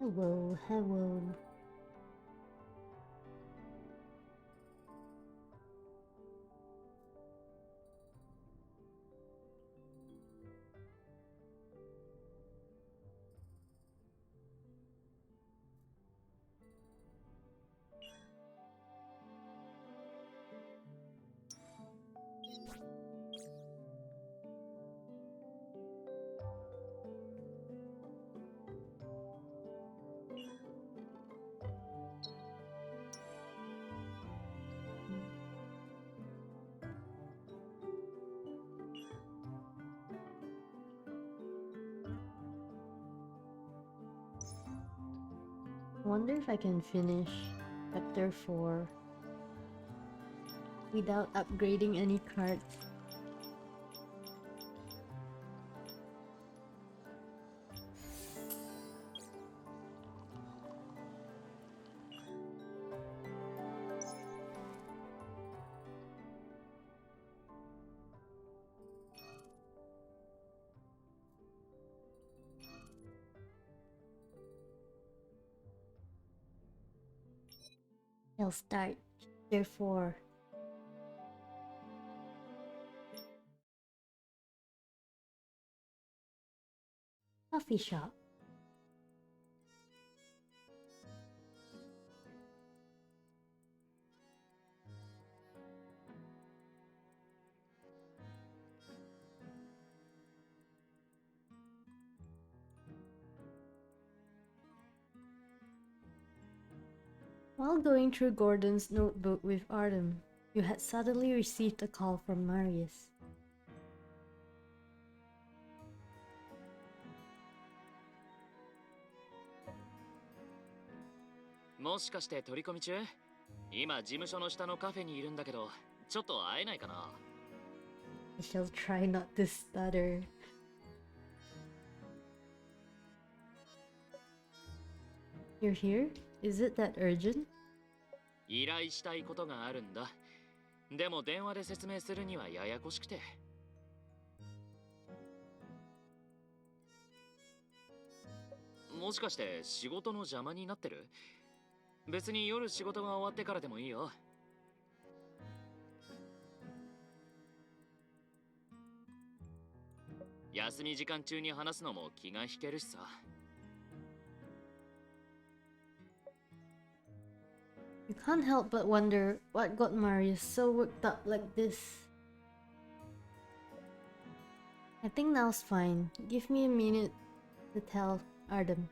Hello, hello. Wonder if I can finish chapter 4 without upgrading any cards. I'll start chapter 4. Coffee shop. While going through Gordon's notebook with Artem, you had suddenly received a call from Marius. I shall try not to stutter. You're here? Is it that urgent? 依頼したいことがあるんだ。でも電話で説明するにはややこしくて。もしかして仕事の邪魔になってる？別に夜仕事が終わってからでもいいよ。休み時間中に話すのも気が引けるしさ。You can't help but wonder what got Marius so worked up like this. I think now's fine. Give me a minute to tell Artem.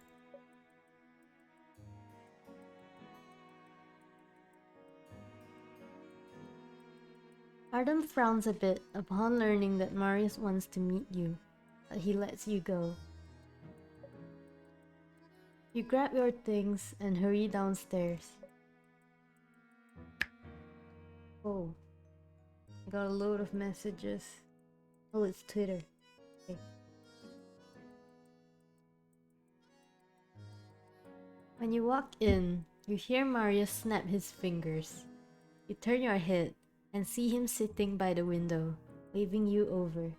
Artem frowns a bit upon learning that Marius wants to meet you, but he lets you go. You grab your things and hurry downstairs. Oh, I got a load of messages. Oh, it's Twitter. Okay. When you walk in, you hear Marius snap his fingers. You turn your head and see him sitting by the window, waving you over.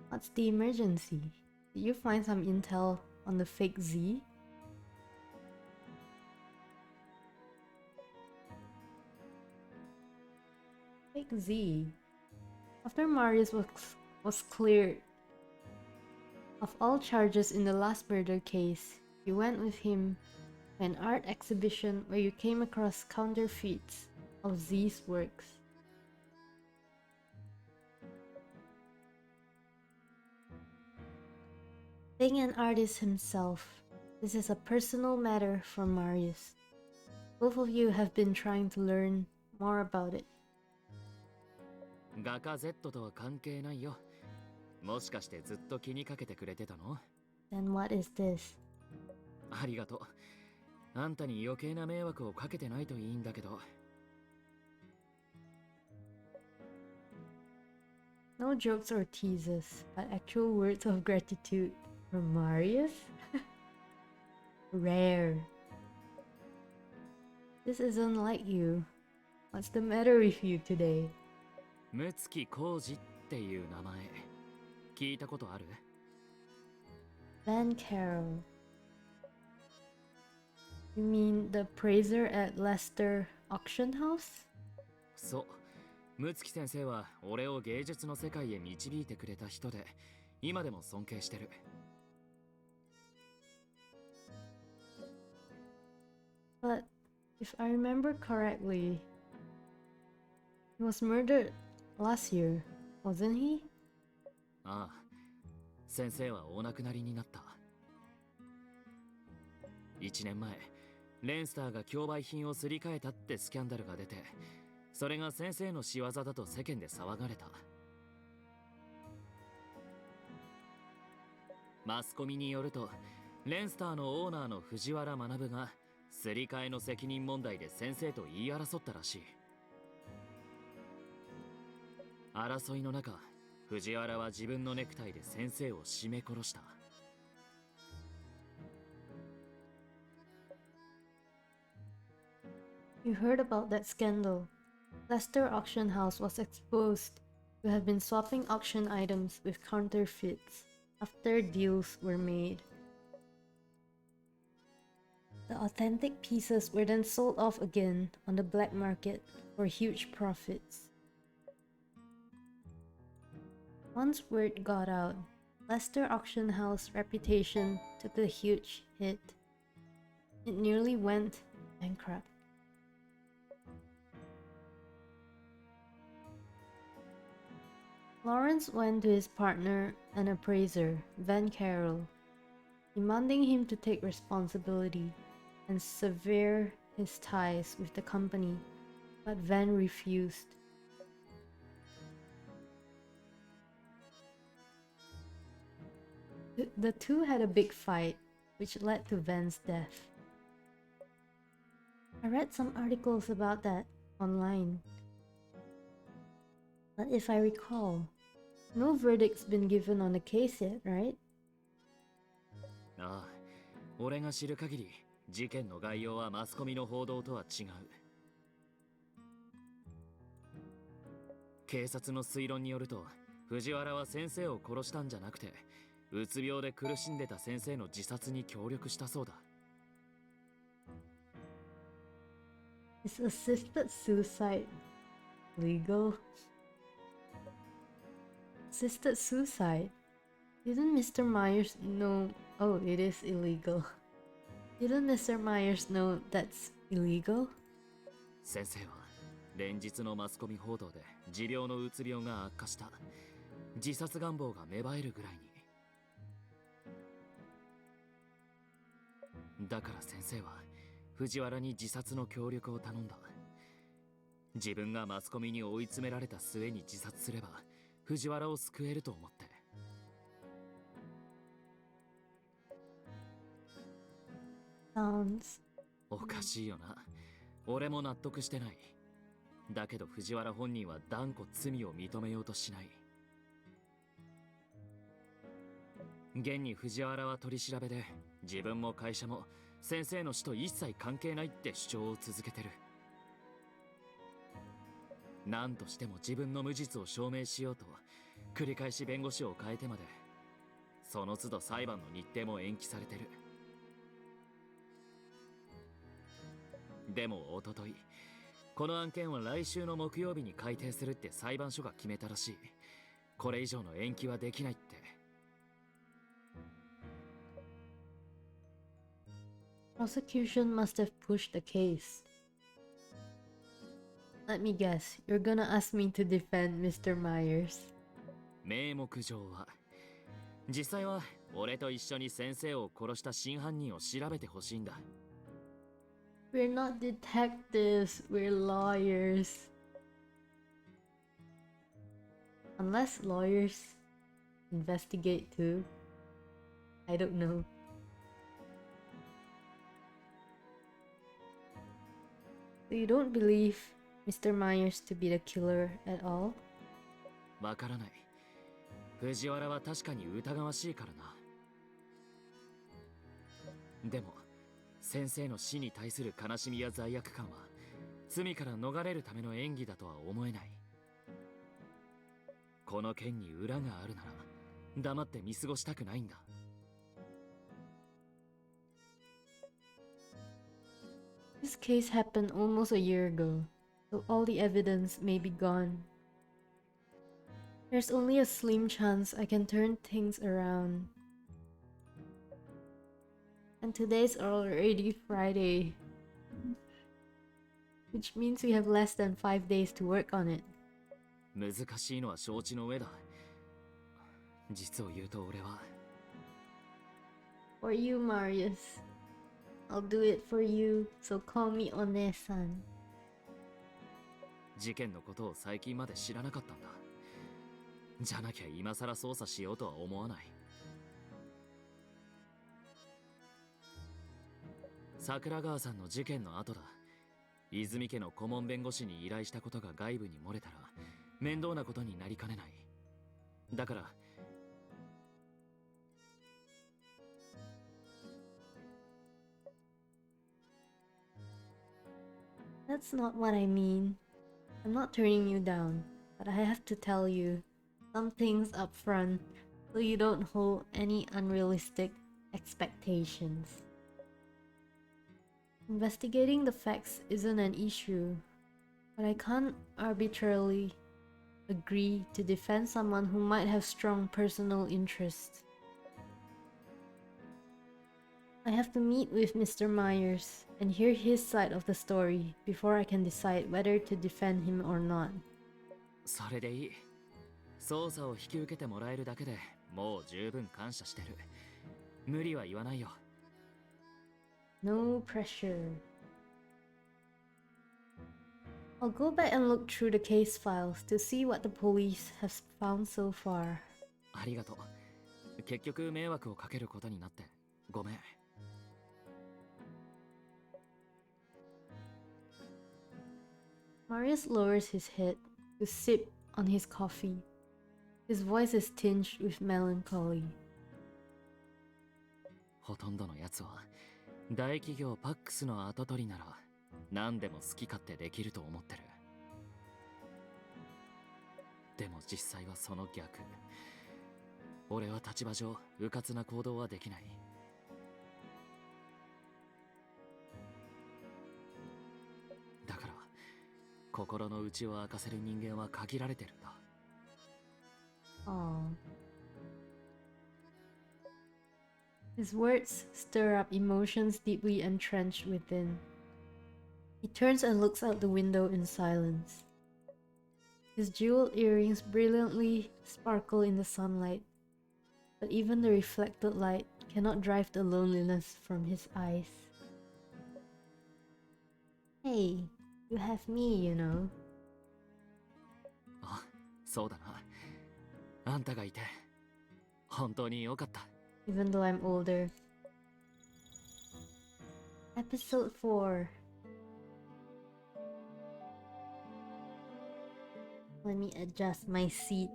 What's the emergency? Did you find some intel on the fake Z? Fake Z? After Marius was cleared of all charges in the last murder case, you went with him to an art exhibition where you came across counterfeits of Z's works. Being an artist himself, this is a personal matter for Marius. Both of you have been trying to learn more about it. 画家 Z とは関係ないよ。もしかしてずっと気にかけてくれてたの？ Then what is this? ありがとう。あんたに余計な迷惑をかけてないといいんだけど。No jokes or teases, but actual words of gratitude from Marius? Rare. This isn't like you. What's the matter with you today? 睦月浩二っていう名前。聞いたことある？ Van Carroll. You mean the appraiser at Leicester Auction House? そう、睦月先生は俺を芸術の世界へ導いてくれた人で、今でも尊敬してる。But if I remember correctly, he was murdered last year, wasn't he? ああ、先生はお亡くなりになった。1年前、レンスターが競売品をすり替えたってスキャンダルが出て、それが先生の仕業だと世間で騒がれた。マスコミによると、レンスターのオーナーの藤原学がすり替えの責任問題で先生と言い争ったらしい。争いの中、藤原は自分のネクタイで先生を絞め殺した。You heard about that scandal. Leicester Auction House was exposed to have been swapping auction items with counterfeits after deals were made. The authentic pieces were then sold off again on the black market for huge profits. Once word got out, Leicester Auction House reputation took a huge hit. It nearly went bankrupt. Lawrence went to his partner and appraiser, Van Carroll, demanding him to take responsibility and sever his ties with the company, but Van refused. The two had a big fight, which led to Van's death. I read some articles about that online. But if I recall, no verdict's been given on the case yet, right? ああ、俺が知る限り、事件の概要はマスコミの報道とは違う。警察の推論によると、藤原は先生を殺したんじゃなくて、うつ病で苦しんでた先生の自殺に協力したそうだ。Is assisted suicide legal? Assisted suicide? Didn't Mr. Myers know? Oh, it is illegal. Didn't Mr. Myers know that's illegal? 先生は連日のマスコミ報道で持病のうつ病が悪化した。自殺願望が芽生えるぐらいに。だから先生は藤原に自殺の協力を頼んだ。自分がマスコミに追い詰められた末に自殺すれば藤原を救えると思って。Sounds おかしいよな。俺も納得してない。だけど藤原本人は断固罪を認めようとしない。現に藤原は取り調べで自分も会社も先生の死と一切関係ないって主張を続けてる。何としても自分の無実を証明しようと繰り返し弁護士を変えてまで、その都度裁判の日程も延期されてる。でもおととい、この案件は来週の木曜日に改定するって裁判所が決めたらしい。これ以上の延期はできないって。prosecution must have pushed the case. Let me guess, you're gonna ask me to defend Mr. Myers. 名目上は。実際は俺と一緒に先生を殺した真犯人を調べてほしいんだ。We're not detectives, we're lawyers. Unless lawyers investigate too. I don't know. So you don't believe Mr. Myers to be the killer at all? わからない。藤原は確かに疑わしいからな。でも先生の死に対する悲しみや罪悪感は罪から逃れるための演技だとは思えない。この件に裏があるなら黙って見過ごしたくないんだ。This case happened almost a year ago, so all the evidence may be gone. There's only a slim chance I can turn things around. And today's already Friday, which means we have less than 5 days to work on it. 難しいのは承知の上だ。実を言うと俺は。For you, Marius. I'll do it for you, so call me Onee-san. 事件のことを最近まで知らなかったんだ。じゃなきゃ今さら捜査しようとは思わない。桜川さんの事件の後だ。泉家の顧問弁護士に依頼したことが外部に漏れたら面倒なことになりかねない。だからThat's not what I mean. I'm not turning you down, but I have to tell you some things up front so you don't hold any unrealistic expectations. Investigating the facts isn't an issue, but I can't arbitrarily agree to defend someone who might have strong personal interests. I have to meet with Mr. Myers and hear his side of the story before I can decide whether to defend him or not. それでいい。捜査を引き受けてもらえるだけでもう十分感謝してる。無理は言わないよ。No pressure. I'll go back and look through the case files to see what the police has found so far. ありがとう。結局迷惑をかけることになってごめん。Marius lowers his head to sip on his coffee. His voice is tinged with melancholy. ほとんどのやつは大企業パックスの跡取りなら何でも好き勝手できると思ってる。でも実際はその逆。俺は立場上迂闊な行動はできない。だから心の内を明かせる人間は限られてるんだ。Aww. His words stir up emotions deeply entrenched within. He turns and looks out the window in silence. His jeweled earrings brilliantly sparkle in the sunlight, but even the reflected light cannot drive the loneliness from his eyes. Hey, you have me, you know. あ、そうだな。あんたがいて本当に良かった。Even though I'm older. Episode 4. Let me adjust my seat.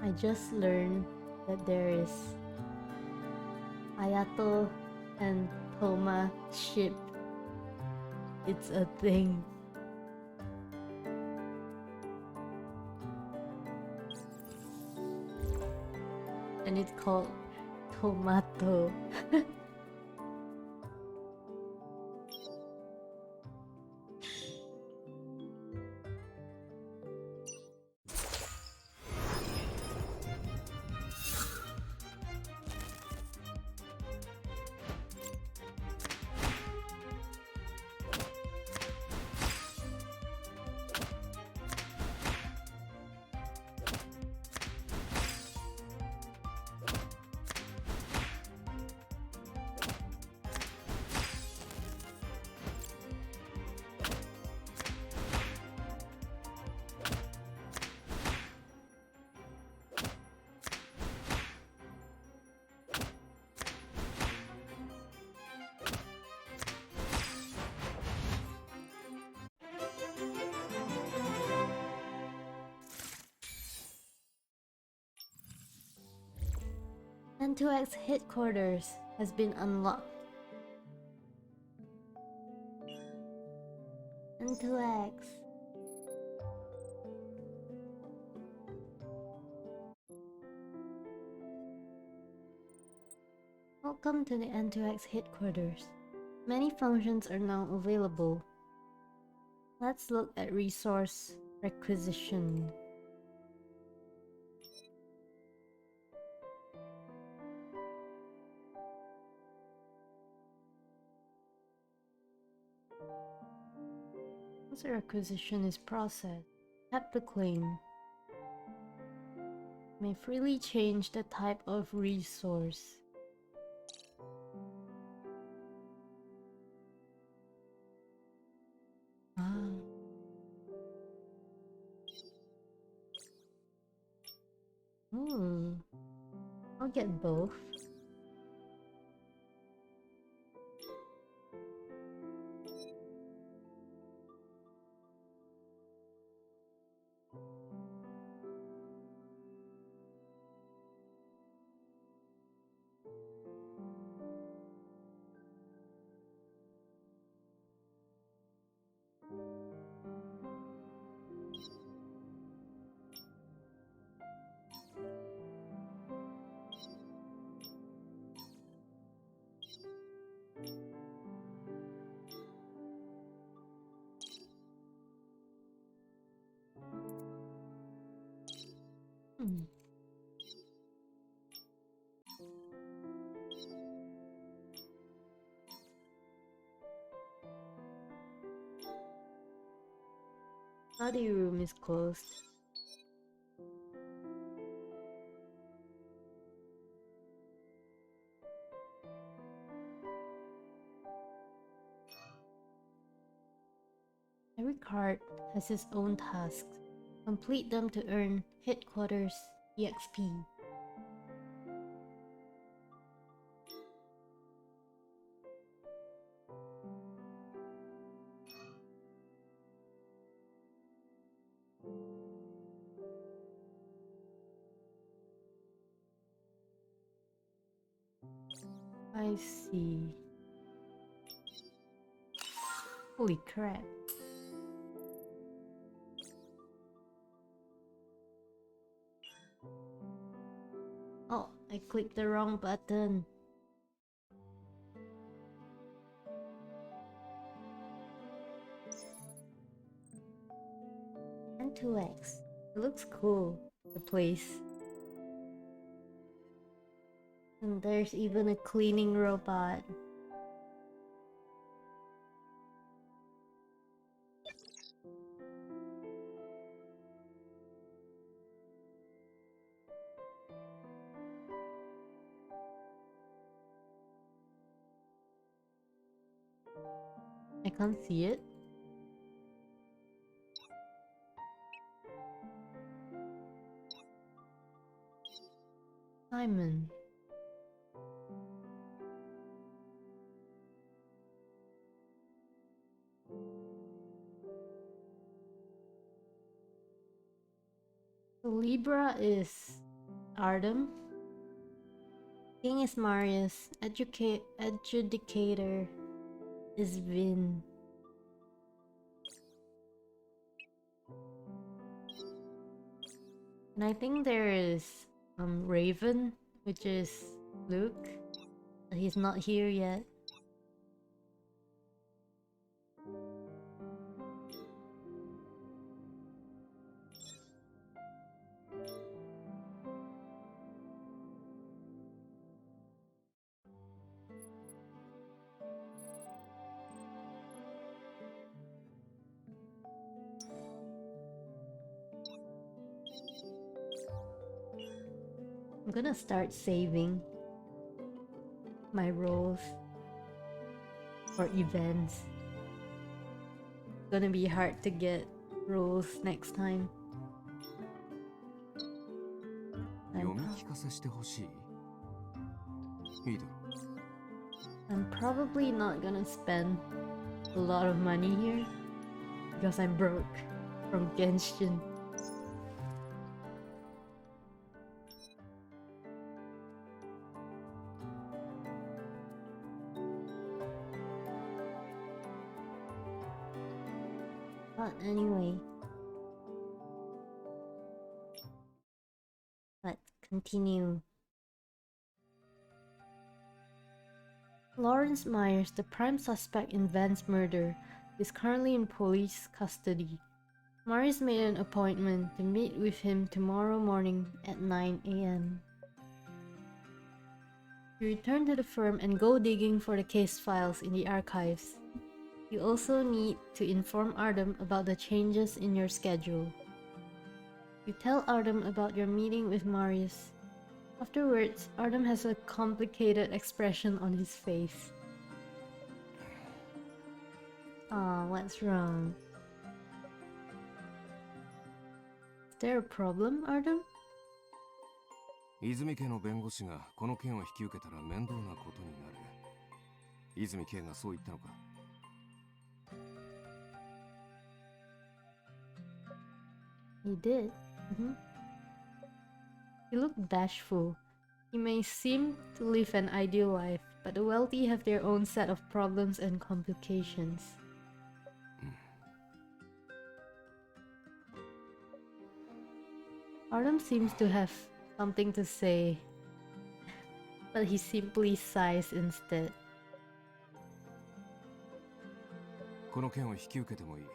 I just learned that there is Ayato and Toma ship. It's a thing. And it's called Tomato. N2X headquarters has been unlocked. N2X. Welcome to the N2X headquarters. Many functions are now available. Let's look at resource requisition. Once a requisition is processed, tap the claim. You may freely change the type of resource. I'll get both. Study room is closed. Every card has its own tasks. Complete them to earn headquarters EXP. I see. Holy crap. Oh, I clicked the wrong button. N2X. It looks cool, the place. And there's even a cleaning robot. I can't see it. Simon. The Libra is Artem. King is Marius. Adjudicator is Vin. And I think there is Raven, which is Luke. But he's not here yet. I'm gonna start saving my roles for events. It's gonna be hard to get roles next time. I'm probably not gonna spend a lot of money here because I'm broke from Genshin. But anyway, let's continue. Lawrence Myers, the prime suspect in Van's murder, is currently in police custody. Marius made an appointment to meet with him tomorrow morning at 9 a.m. You return to the firm and go digging for the case files in the archives. You also need to inform Artem about the changes in your schedule. You tell Artem about your meeting with Marius. Afterwards, Artem has a complicated expression on his face. Aw, what's wrong? Is there a problem, Artem? 泉家の弁護士がこの件を引き受けたら面倒なことになる。泉家がそう言ったのか? He did. He looked bashful. He may seem to live an ideal life, but the wealthy have their own set of problems and complications. Artem seems to have something to say, but he simply sighs instead. この件を引き受けてもいい。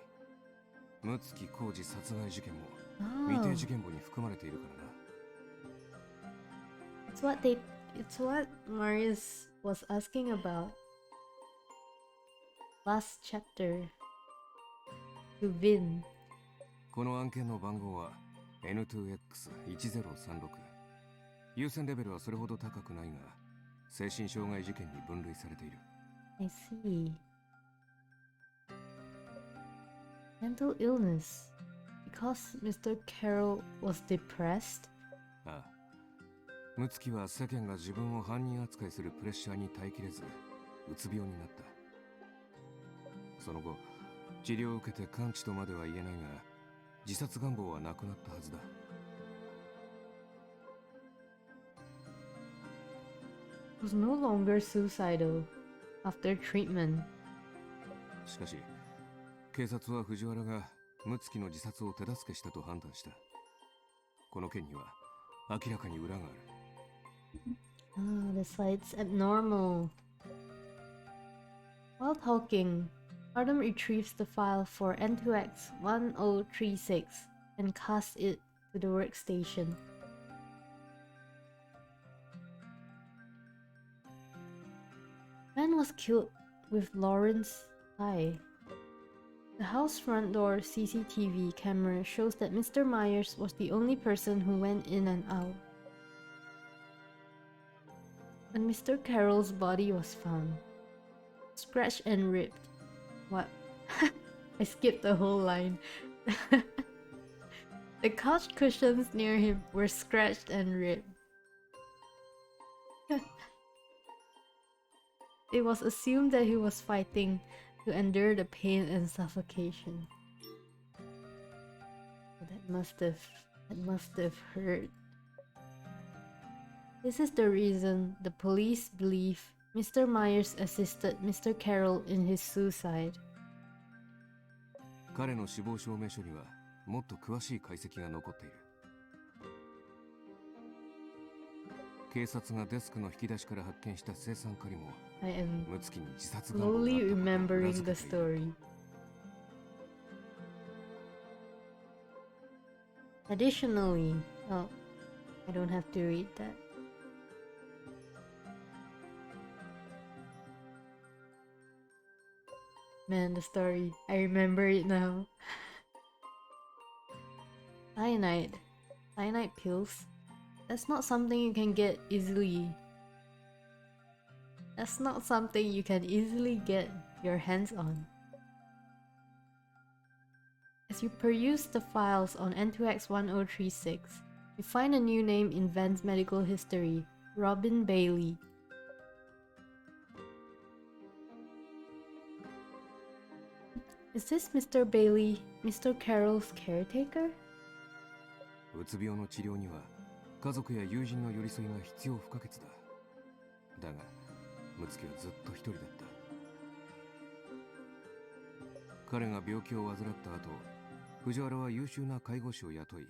六木浩二殺害事件も未定事件簿に含まれているからな。It's what Marius was asking about last chapter to Vin. この案件の番号は N2X1036。優先レベルはそれほど高くないが、精神障害事件に分類されている。I see. Mental illness. Because Mr. Carroll was depressed? ああ。六木は世間が自分を犯人扱いするプレッシャーに耐えきれず、うつ病になった。その後、治療を受けて完治とまでは言えないが、自殺願望はなくなったはずだ。Was no longer suicidal after treatment. しかし、警察は藤原が六木の自殺を手助けしたと判断した。この件には明らかに裏がある。That's why it's abnormal. While talking, Artem retrieves the file for N2X1036 and casts it to the workstation. Man was killed with Lawrence's eye. The house front door CCTV camera shows that Mr. Myers was the only person who went in and out. And Mr. Carroll's body was found, scratched and ripped. What? I skipped the whole line. The couch cushions near him were scratched and ripped. It was assumed that he was fighting to endure the pain and suffocation. That must have hurt. This is the reason the police believe Mr. Myers assisted Mr. Carroll in his suicide. 彼の死亡証明書にはもっと詳しい解析が残っている。警察がデスクの引き出しから発見した青酸カリも I am 六木に自殺願望があった slowly ことを裏 remembering 付 the けている。 story. Additionally, oh, I don't have to read that. Man, the story. I remember it now. Cyanide. Cyanide pills. That's not something you can get easily. That's not something you can easily get your hands on. As you peruse the files on N2X1036, you find a new name in Van's medical history, Robin Bailey. Is this Mr. Bailey, Mr. Carroll's caretaker? うつ病の治療には家族や友人の寄り添いが必要不可欠だ。だが、六木はずっと一人だった。彼が病気を患った後、藤原は優秀な介護士を雇い、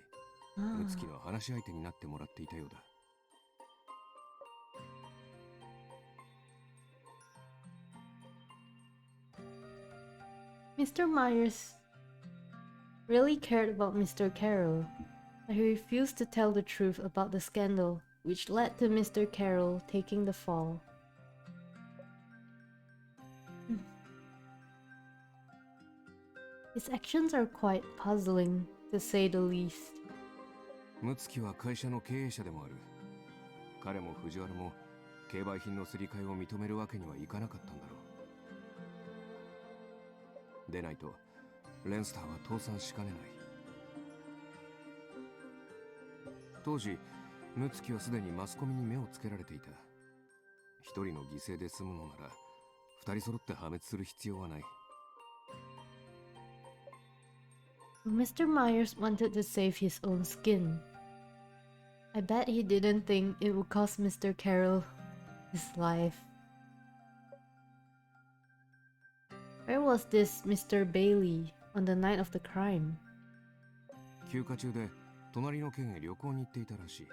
睦月の話し相手になってもらっていたようだ。Mr. Marius really cared about Mr. Carroll, but he refused to tell the truth about the scandal, which led to Mr. Carroll taking the fall. His actions are quite puzzling, to say the least. 睦月は会社の経営者でもある。彼も藤原も競売品のすり替えを認めるわけにはいかなかったんだろう。でないとレンスターは倒産しかねない。当時睦月はすでにマスコミに目をつけられていた。一人の犠牲で済むのなら二人揃って破滅する必要はない。Mr. Myers wanted to save his own skin. I bet he didn't think it would cost Mr. Carroll his life. Where was this Mr. Bailey on the night of the crime? 休暇中で隣の県へ旅行に行っていたらしい。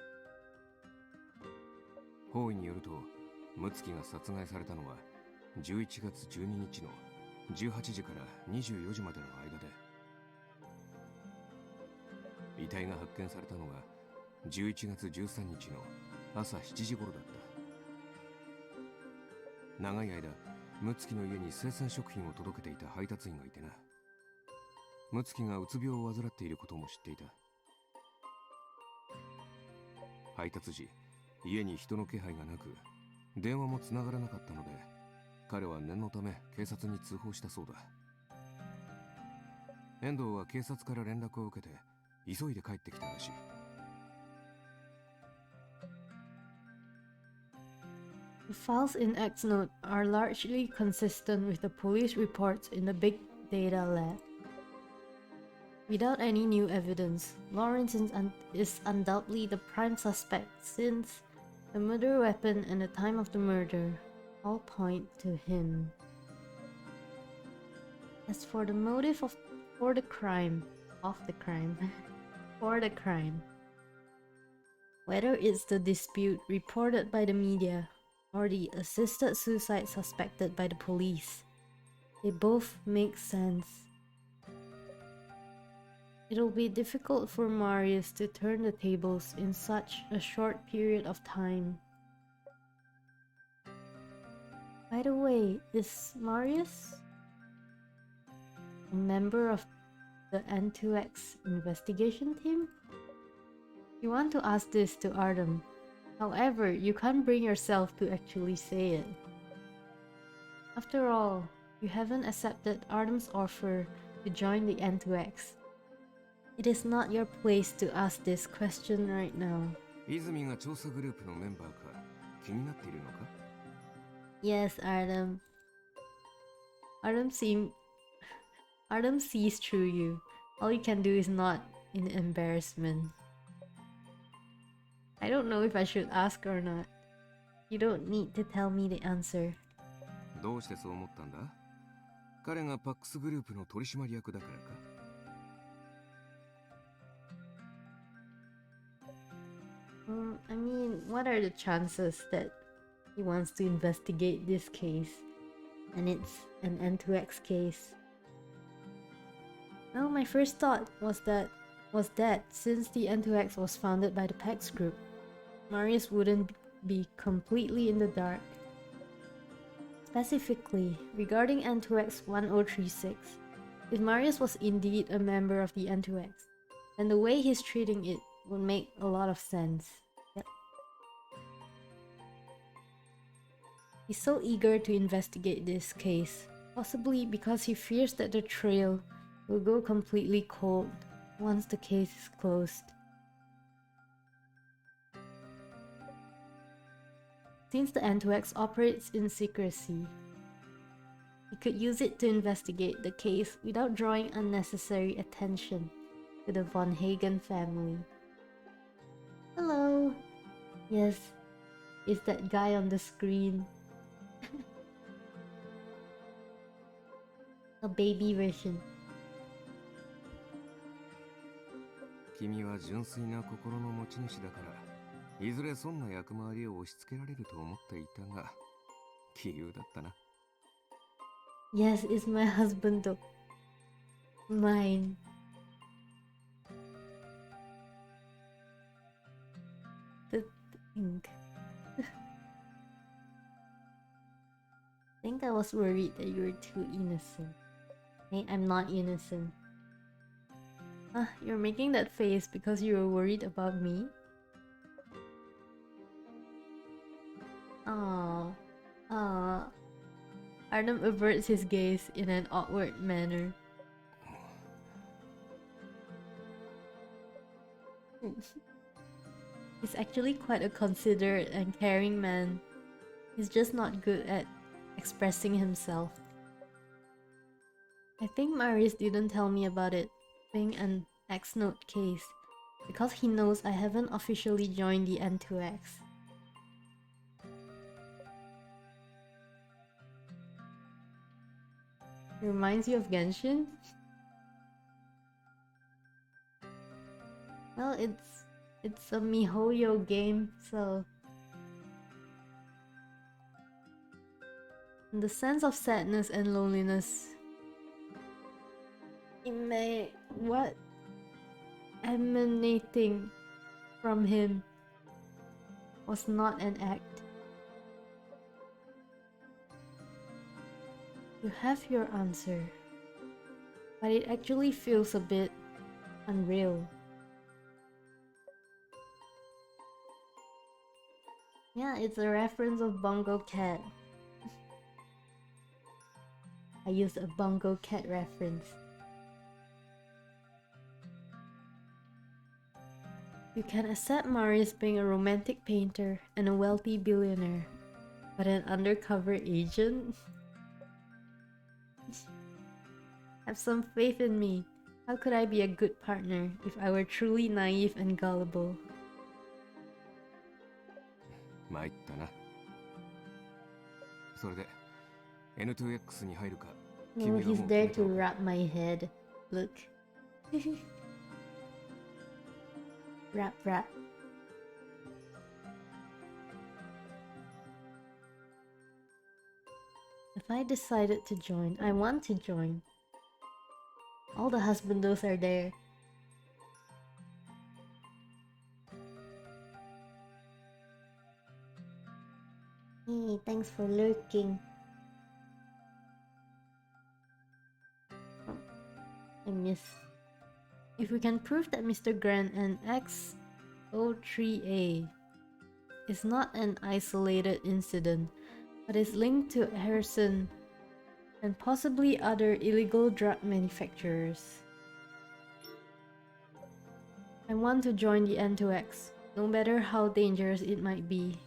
法医によると睦月が殺害されたのは11月12日の18時から24時までの間で、遺体が発見されたのが11月13日の朝7時頃だった。長い間睦月の家に生鮮食品を届けていた配達員がいてな。睦月がうつ病を患っていることも知っていた。配達時家に人の気配がなく電話もつながらなかったので、彼は念のため警察に通報したそうだ。遠藤は警察から連絡を受けて急いで帰ってきたらしい。The files in X Note are largely consistent with the police reports in the Big Data Lab. Without any new evidence, Lawrence is undoubtedly the prime suspect since the murder weapon and the time of the murder all point to him. As for the motive for the crime, whether it's the dispute reported by the media or the assisted suicide suspected by the police, they both make sense. It'll be difficult for Marius to turn the tables in such a short period of time. By the way, is Marius a member of the N2X investigation team? You want to ask this to Artem. However, you can't bring yourself to actually say it. After all, you haven't accepted Artem's offer to join the N2X. It is not your place to ask this question right now. 泉が調査グループのメンバーか気になっているのか? Yes, Artem. Artem sees through you. All you can do is nod in embarrassment. I don't know if I should ask or not. You don't need to tell me the answer. どうしてそう思ったんだ? 彼がパックスグループの取締役だからか? I mean, what are the chances that he wants to investigate this case and it's an N2X case? Well, my first thought was that since the N2X was founded by the PAX group, Marius wouldn't be completely in the dark. Specifically, regarding N2X 1036, if Marius was indeed a member of the N2X, then the way he's treating it would make a lot of sense. Yep. He's so eager to investigate this case, possibly because he fears that the trail will go completely cold once the case is closed. Since the N2X operates in secrecy, he could use it to investigate the case without drawing unnecessary attention to the Von Hagen family. Hello! Yes, it's that guy on the screen. A baby version. 君は純粋な心の持ち主だからいずれそんな役回りを押し付けられると思っていたが杞憂だったな。 Yes, it's my husband though. Mine. The thing. I think I was worried that you were too innocent. Hey, I'm not innocent. You're making that face because you were worried about me? Aww. Artem averts his gaze in an awkward manner. He's actually quite a considerate and caring man. He's just not good at expressing himself. I think Marius didn't tell me about it being an X-Note case because he knows I haven't officially joined the N2X. Reminds you of Genshin? Well, it's a MiHoYo game, so the sense of sadness and loneliness emanating from him was not an act. You have your answer, but it actually feels a bit unreal. Yeah, it's a reference of Bongo Cat. I used a Bongo Cat reference. You can accept Marius being a romantic painter and a wealthy billionaire, but an undercover agent? Have some faith in me. How could I be a good partner if I were truly naive and gullible? 参ったな。それで N2X に入るか。 Oh, 君はもう he's 決め there た to のか？ wrap my head. Look. Wrap. If I decided to join, I want to join. All the husbandos are there. Hey, thanks for lurking. Oh, I miss. If we can prove that Mr. Grant and X03A is not an isolated incident, but is linked to Harrison and possibly other illegal drug manufacturers, I want to join the N2X, no matter how dangerous it might be.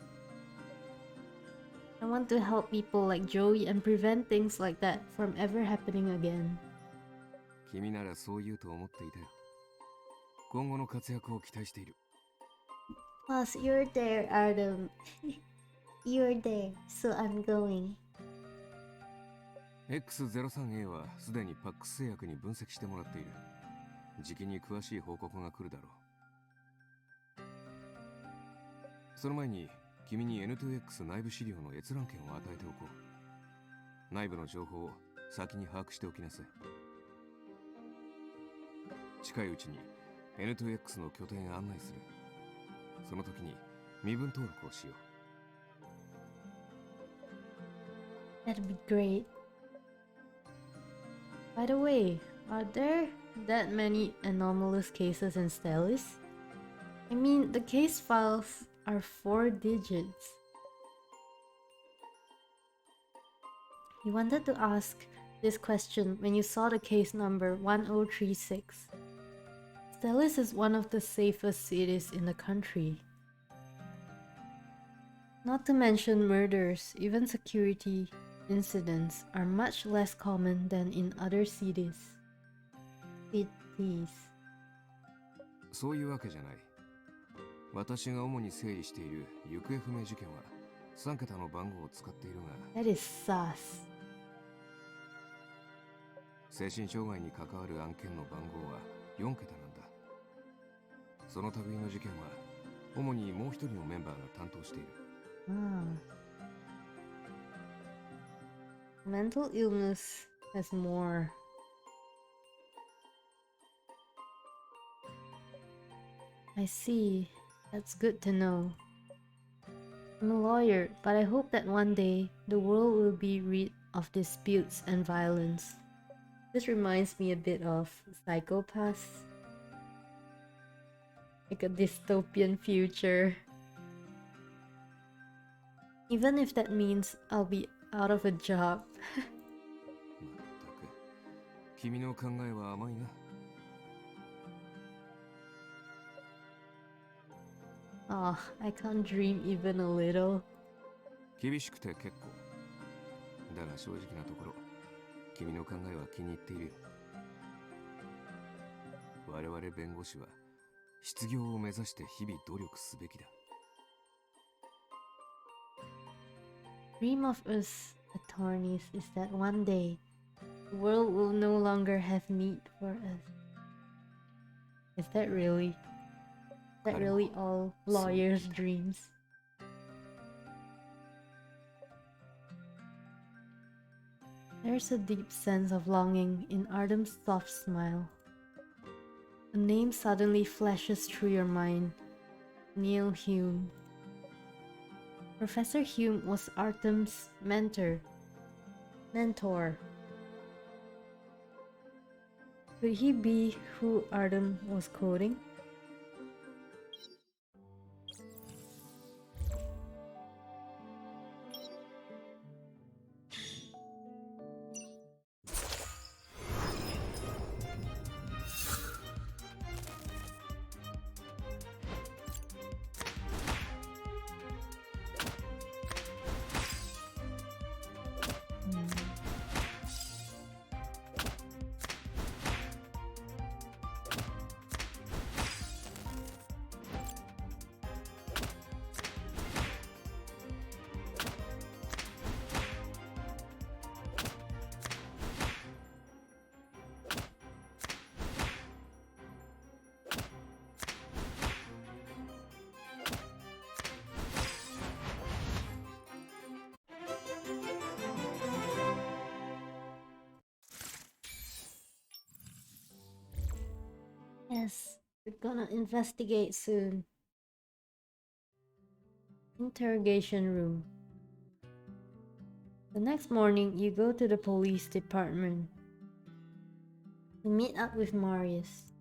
I want to help people like Joey and prevent things like that from ever happening again. 君ならそう言うと思っていたよ。今後の活躍を期待している。 Plus, you're there, Adam. You're there, so I'm going. X03A はすでにパックス製薬に分析してもらっている。時期に詳しい報告が来るだろう。その前に君に N2X 内部資料の閲覧権を与えておこう。内部の情報を先に把握しておきなさい。近いうちに N2X の拠点へ案内する。その時に身分登録をしよう。 That'd be great. By the way, are there that many anomalous cases in Stelis? I mean, the case files are 4 digits. You wanted to ask this question when you saw the case number 1036. Stelis is one of the safest cities in the country. Not to mention murders, even security incidents are much less common than in other cities. そういうわけじゃない。私が主に整理している行方不明事件は3桁の番号を使っているが。 That is sus. 精神障害に関わる案件の番号は4桁なんだ。その類の事件は主にもう一人のメンバーが担当している。Mental illness has more. I see. That's good to know. I'm a lawyer, but I hope that one day the world will be rid of disputes and violence. This reminds me a bit of Psychopaths. Like a dystopian future. Even if that means I'll be out of a job. まったく、君の考えは甘いな。Oh, I can't dream even a little. 厳しくて結構。だが正直なところ、君の考えは気に入っているよ。我々弁護士は失業を目指して日々努力すべきだ。Dream of us attorneys is that one day the world will no longer have need for us. Is that really all lawyers' dreams? There's a deep sense of longing in Artem's soft smile. A name suddenly flashes through your mind. Neil Hume. Professor Hume was Artem's mentor. Could he be who Artem was quoting? Yes, we're gonna investigate soon. Interrogation room. The next morning, you go to the police department. You meet up with Marius.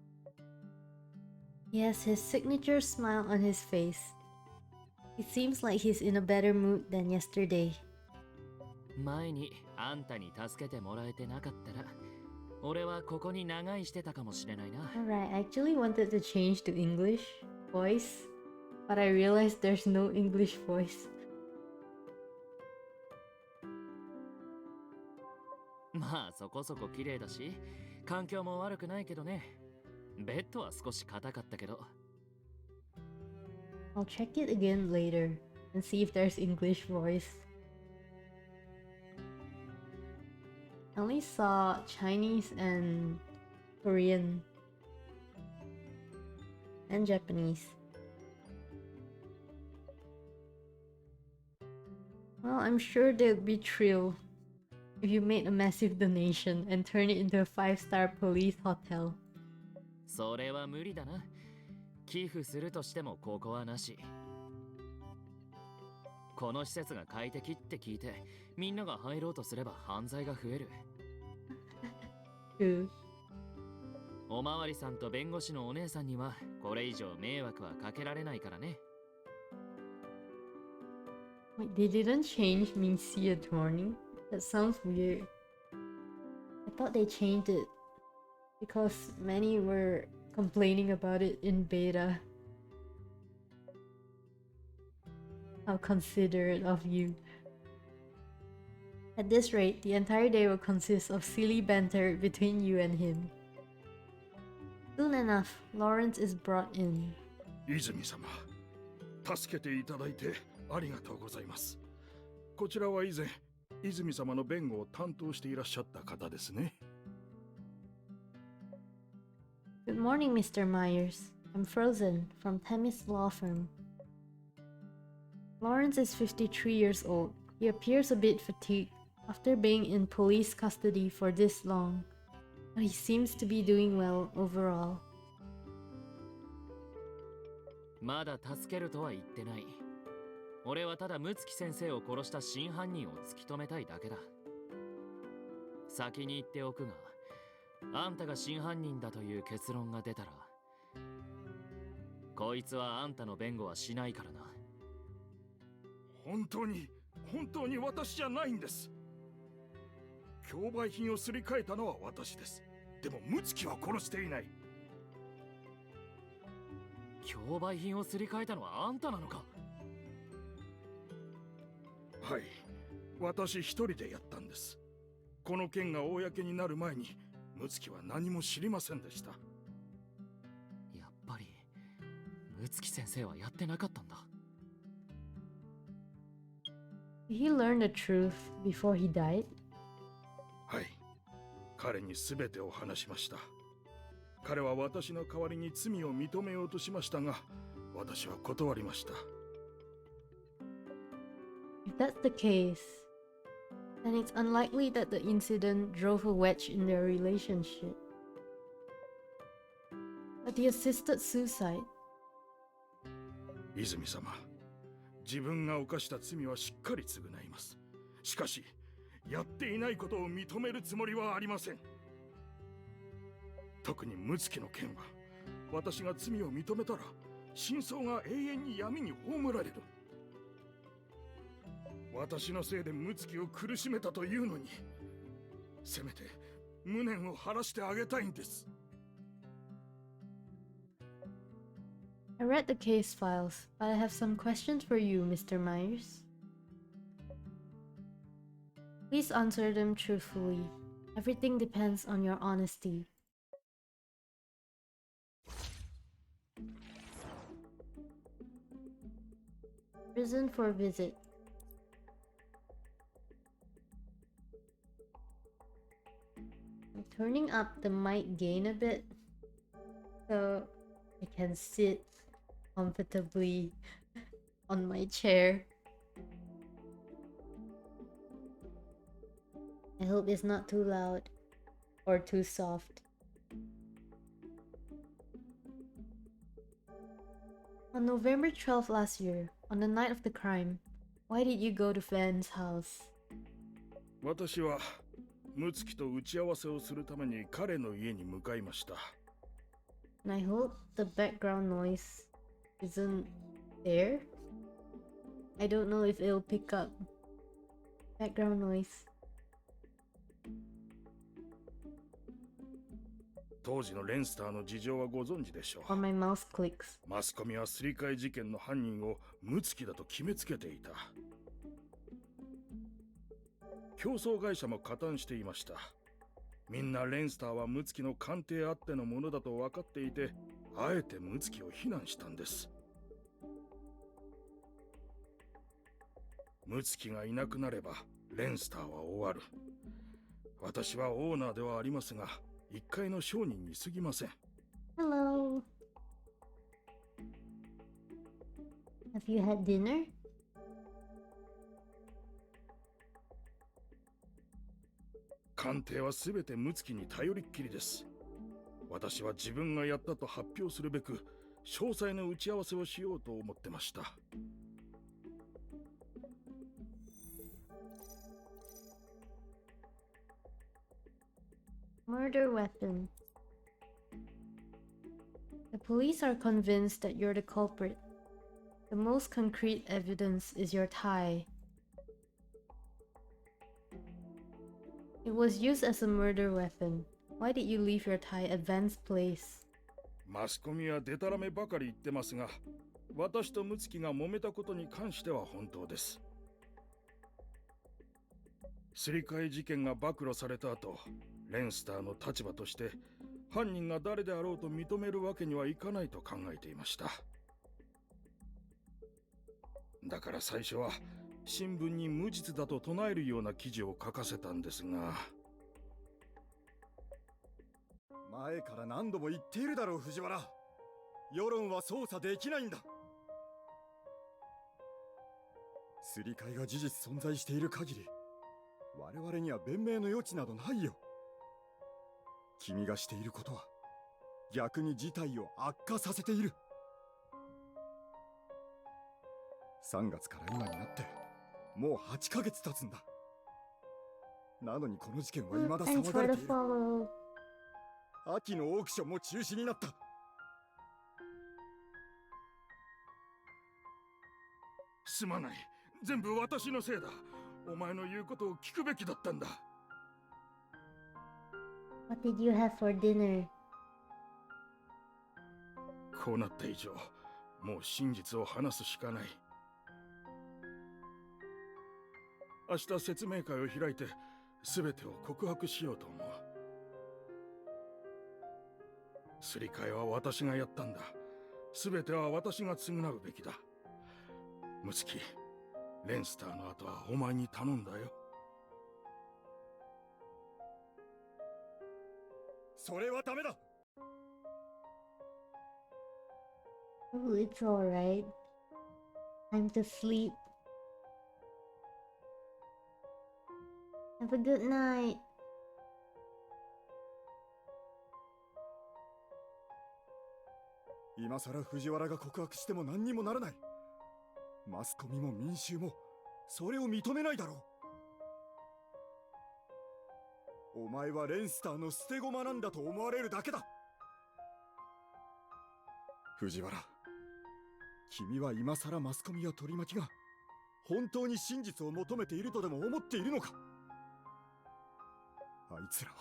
He has his signature smile on his face. It seems like he's in a better mood than yesterday. 前にあんたに助けてもらえてなかったら、俺はここに長居してたかもしれないな。Alright, I actually wanted to change to English voice, but I realized there's no English voice. まあそこそこ綺麗だし、環境も悪くないけどね。ベッドは少し硬かったけど。I'll check it again later and see if there's English voice. I only saw Chinese and Korean and Japanese. Well, I'm sure they'd be thrilled if you made a massive donation and turned it into a 5-star police hotel. それは無理だな。寄付するとしてもここはなし。この施設が快適って聞いて、みんなが入ろうとすれば犯罪が増える。おまわりさんと弁護士のお姉さんにはこれ以上迷惑はかけられないからね。Wait, they didn't change Minxi attorney? That sounds weird. I thought they changed it because many were complaining about it in beta. How considerate of you. At this rate, the entire day will consist of silly banter between you and him. Soon enough, Lawrence is brought in. 泉様、助けていただいてありがとうございます。こちらは以前、泉様の弁護を担当していらっしゃった方ですね。morning, Mr. Myers. I'm Frozen from Themis Law Firm. Lawrence is 53 years old. He appears a bit fatigued after being in police custody for this long, but he seems to be doing well overall. まだ助けるとは言ってない。俺はただ六木先生を殺した真犯人を突き止めたいだけだ。先に言っておくが、あんたが真犯人だという結論が出たら、こいつはあんたの弁護はしないからな。本当に私じゃないんです。競売品をすり替えたのは私です。でも六木は殺していない。競売品をすり替えたのはあんたなのか？はい、私一人でやったんです。この件が公になる前に六木は何も知りませんでした。やっぱり六木先生はやってなかったんだ。Did he learn the truth before he died? はい、彼に全てを話しました。彼は私の代わりに罪を認めようとしましたが、私は断りました。If that's the case, then it's unlikely that the incident drove a wedge in their relationship. But the assisted suicide? 泉様、自分が犯した罪はしっかり償います。しかし、やっていないことを認めるつもりはありません。特に六木の件は、私が罪を認めたら真相が永遠に闇に葬られる。私のせいで六木を苦しめたというのに、せめて無念を晴らしてあげたいんです。I read the case files, but I have some questions for you, Mr. Myers. Please answer them truthfully. Everything depends on your honesty. Reason for visit. I'm turning up the mic gain a bit so I can sit comfortably on my chair. I hope it's not too loud or too soft. On November 12th last year, on the night of the crime, why did you go to Van's house? 私は六木と打ち合わせをするために彼の家に向かいました。And I hope the background noise isn't there. I don't know if it'll pick up background noise. 当時のレンスターの事情はご存知でしょ Or う。 my mouse clicks. マスコミはすり替え事件の犯人を六木だと決めつけていた。競争会社も加担していました。みんなレンスターは六木の鑑定あってのものだと分かっていて、あえて六木を非難したんです。六木がいなくなればレンスターは終わる。私はオーナーではありますが、一階の商人に過ぎません。 Hello. Have you had dinner? 鑑定はすべて六木に頼りっきりです。私は自分がやったと発表するべく、詳細の打ち合わせをしようと思ってました。Murder weapon. The police are convinced that you're the culprit. The most concrete evidence is your tie. It was used as a murder weapon. Why did you leave your tie at Van's place? マスコミはデタラメばかり言ってますが、私と六木が揉めたことに関しては本当です。すり替え事件が暴露された後、レンスターの立場として犯人が誰であろうと認めるわけにはいかないと考えていました。だから最初は新聞に無実だと唱えるような記事を書かせたんですが。前から何度も言っているだろう、藤原。世論は操作できないんだ。すり替えが事実存在している限り、我々には弁明の余地などないよ。君がしていることは逆に事態を悪化させている。3月から今になってもう8ヶ月経つんだ。なのにこの事件は未だ騒がれている。秋のオークションも中止になった。すまない。全部私のせいだ。お前の言うことを聞くべきだったんだ。What did you have for dinner? こうなった以上、もう真実を話すしかない。明日説明会を開いて全てを告白しようと思う。すり替えは私がやったんだ。全ては私が償うべきだ。ムツキ、レンスターの後はお前に頼んだよ。それはダメだ。Oh, it's alright. Time to sleep. Have a good night. 今さら藤原が告白しても何にもならない。マスコミも民衆もそれを認めないだろう。お前はレンスターの捨て駒なんだと思われるだけだ。藤原、君は今さらマスコミや取り巻きが本当に真実を求めているとでも思っているのか。あいつらは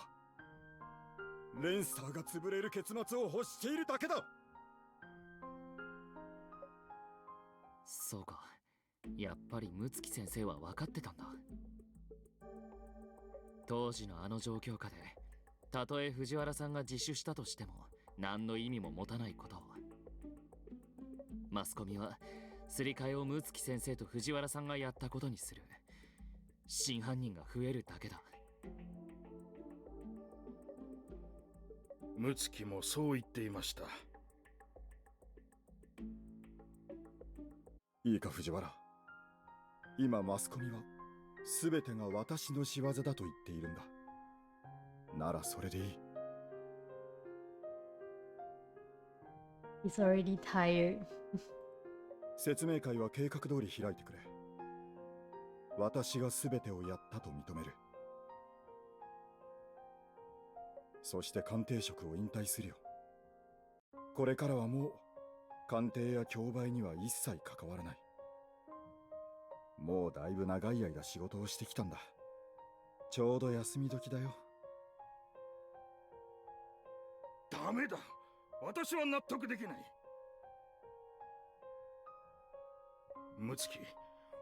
レンスターが潰れる結末を欲しているだけだ。そうか、やっぱり六月先生は分かってたんだ。当時のあの状況下で、たとえ藤原さんが自首したとしても何の意味も持たないことを、マスコミはすり替えを六月先生と藤原さんがやったことにする。真犯人が増えるだけだ。ムツキもそう言っていました。いいか藤原、今マスコミは全てが私の仕業だと言っているんだ。ならそれでいい。He's already tired. 説明会は計画通り開いてくれ。私が全てをやったと認める。そして鑑定職を引退するよ。これからはもう鑑定や競売には一切関わらない。もうだいぶ長い間仕事をしてきたんだ。ちょうど休み時だよ。ダメだ。私は納得できない。ムツキ、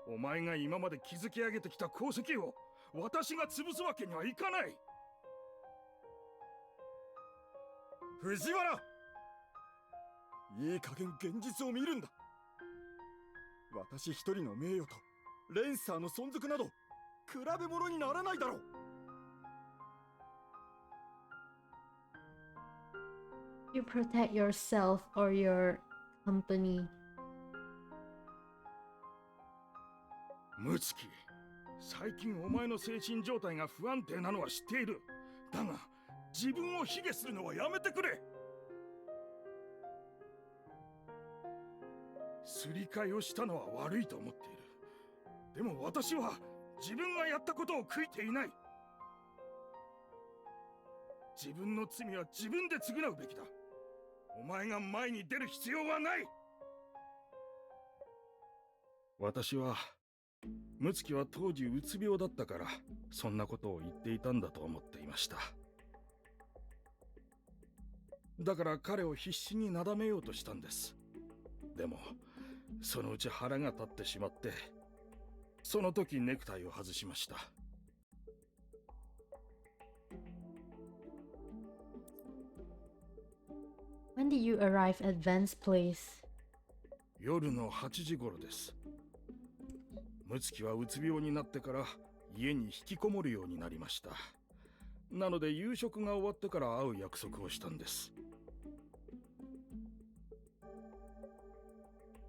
お前が今まで築き上げてきた功績を私が潰すわけにはいかない。藤原、いい加減現実を見るんだ。私一人の名誉とレンサーの存続など比べ物にならないだろう。You protect yourself or your company. ムツキ、最近お前の精神状態が不安定なのは知っている。だが自分を卑下するのはやめてくれ。すり替えをしたのは悪いと思っている。でも私は自分がやったことを悔いていない。自分の罪は自分で償うべきだ。お前が前に出る必要はない。私はムツキは当時うつ病だったからそんなことを言っていたんだと思っていました。だから彼を必死になだめようとしたんです。でもそのうち腹が立ってしまって、その時ネクタイを外しました。When did you arrive at Van's place? 夜の8時頃です。ムツキはうつ病になってから家に引きこもるようになりました。なので夕食が終わってから会う約束をしたんです。